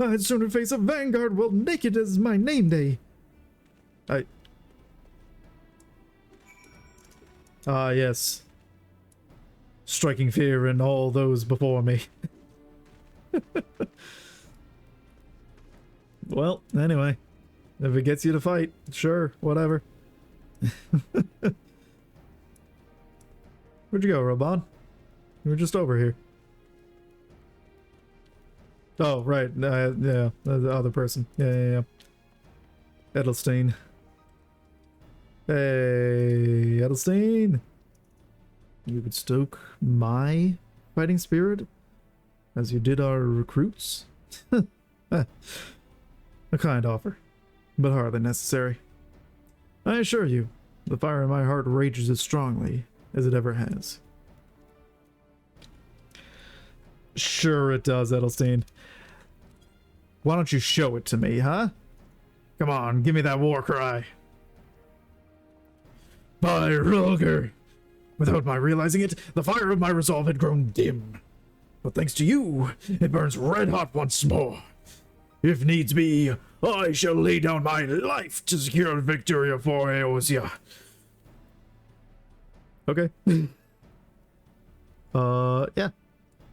I'd sooner face a vanguard well naked as my name day. Yes. Striking fear in all those before me. Well, anyway. If it gets you to fight, sure, whatever. Where'd you go, Robon? You were just over here. Oh, right. Yeah, the other person. Yeah. Edelstein. Hey, Edelstein. you would stoke my fighting spirit as you did our recruits? A kind offer, but hardly necessary. I assure you, the fire in my heart rages as strongly as it ever has. Sure it does, Edelstein. Why don't you show it to me, huh? Come on, give me that war cry. By Rulger! Without my realizing it, the fire of my resolve had grown dim. But thanks to you, it burns red hot once more. If needs be, I shall lay down my life to secure victory for Eosia. Okay. Yeah.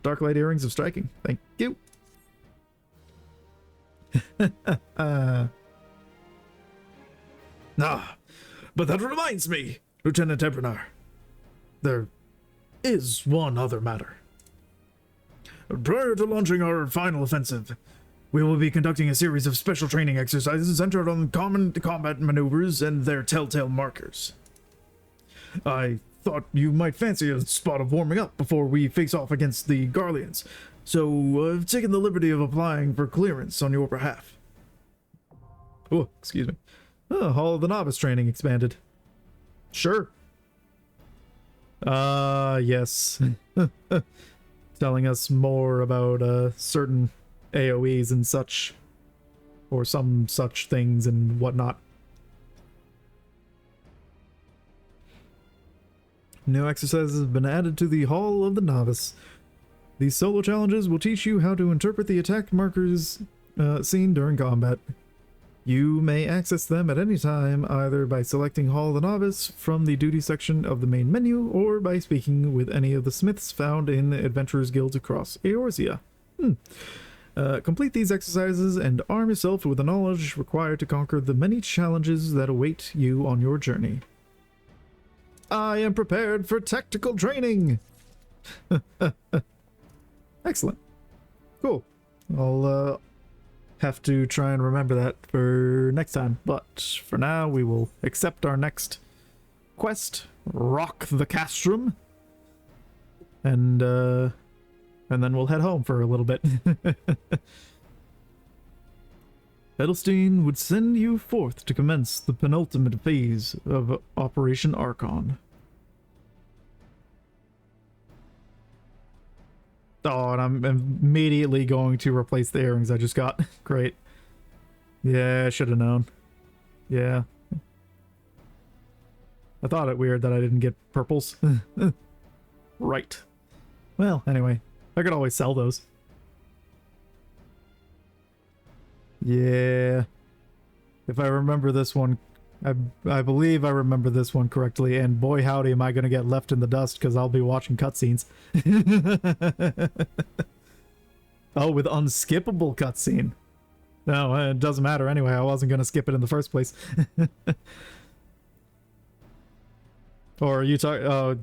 Dark Light Earrings of Striking. Thank you. But that reminds me, Lieutenant Ebernar. There is one other matter. Prior to launching our final offensive, we will be conducting a series of special training exercises centered on common combat maneuvers and their telltale markers. I thought you might fancy a spot of warming up before we face off against the Garleans, so I've taken the liberty of applying for clearance on your behalf. Oh, excuse me. Oh, Hall of the Novice training expanded. Sure. Yes. Telling us more about certain AoEs and such, or some such things and whatnot. New exercises have been added to the Hall of the Novice. These solo challenges will teach you how to interpret the attack markers seen during combat. You may access them at any time, either by selecting Hall of the Novice from the duty section of the main menu, or by speaking with any of the smiths found in adventurers' guilds across Eorzea. Complete these exercises and arm yourself with the knowledge required to conquer the many challenges that await you on your journey. I am prepared for tactical training! Excellent. Cool. I'll have to try and remember that for next time, but for now we will accept our next quest, rock the castrum, and then we'll head home for a little bit. Edelstein would send you forth to commence the penultimate phase of Operation Archon. Oh, and I'm immediately going to replace the earrings I just got. Great. Yeah, I should have known. Yeah. I thought it weird that I didn't get purples. Right. Well, anyway, I could always sell those. Yeah. If I remember this one, I believe I remember this one correctly, and boy howdy am I going to get left in the dust because I'll be watching cutscenes. Oh, with unskippable cutscene. No, it doesn't matter anyway. I wasn't going to skip it in the first place. Or are you talking... Oh,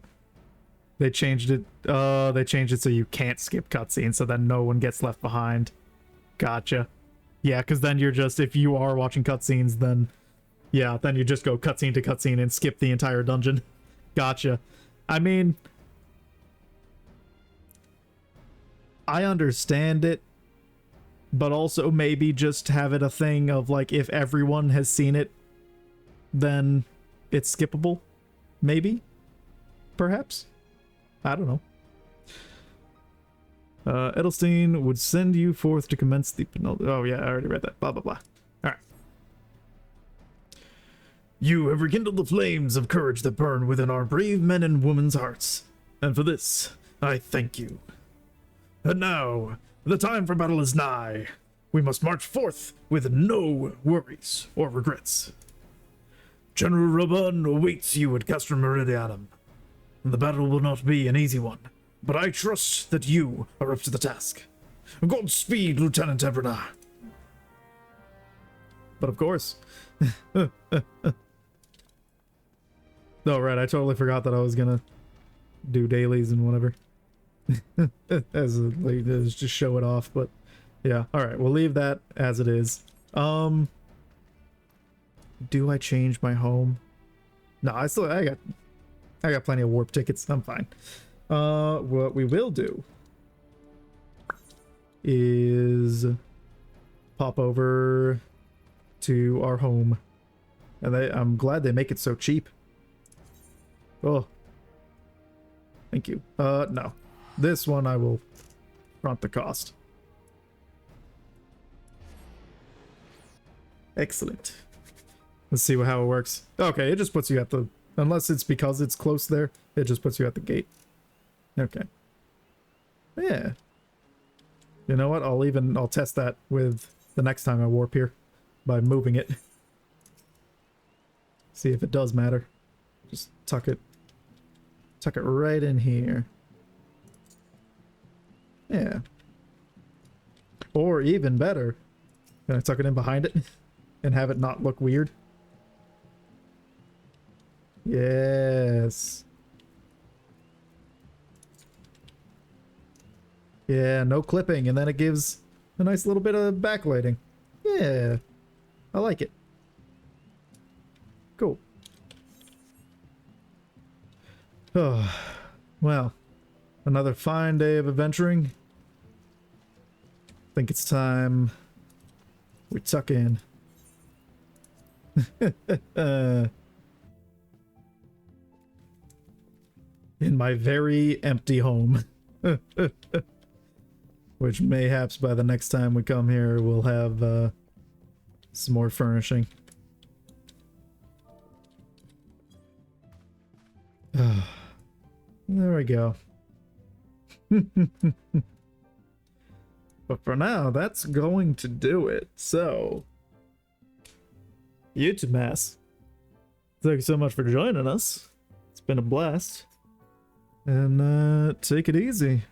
they changed it. They changed it so you can't skip cutscenes, so that no one gets left behind. Gotcha. Yeah, because then you're just... If you are watching cutscenes, then... Yeah, then you just go cutscene to cutscene and skip the entire dungeon. Gotcha. I mean... I understand it, but also maybe just have it a thing of, like, if everyone has seen it, then it's skippable. Maybe? Perhaps? I don't know. Edelstein would send you forth to commence the oh yeah, I already read that. Blah, blah, blah. Alright. You have rekindled the flames of courage that burn within our brave men and women's hearts, and for this, I thank you. And now, the time for battle is nigh. We must march forth with no worries or regrets. General Raban awaits you at Castrum Meridianum. The battle will not be an easy one, but I trust that you are up to the task. Godspeed, Lieutenant Ebernar. But of course. Oh, right, I totally forgot that I was gonna do dailies and whatever. As just show it off, but yeah. Alright, we'll leave that as it is. Do I change my home? No, I I got plenty of warp tickets. I'm fine. What we will do is pop over to our home. And I'm glad they make it so cheap. Oh. Thank you. No. This one I will front the cost. Excellent. Let's see how it works. Okay, it just puts you at the... Unless it's because it's close there, it just puts you at the gate. Okay. Yeah. You know what? I'll test that with the next time I warp here by moving it. See if it does matter. Just tuck it right in here. Yeah. Or even better, can I tuck it in behind it and have it not look weird? Yes. Yeah, no clipping, and then it gives a nice little bit of backlighting. Yeah, I like it. Cool. Oh, well, another fine day of adventuring. I think it's time we tuck in. In my very empty home. Which mayhaps by the next time we come here we'll have some more furnishing. There we go. But for now, that's going to do it. So, YouTube Mass, thank you so much for joining us. It's been a blast. And take it easy.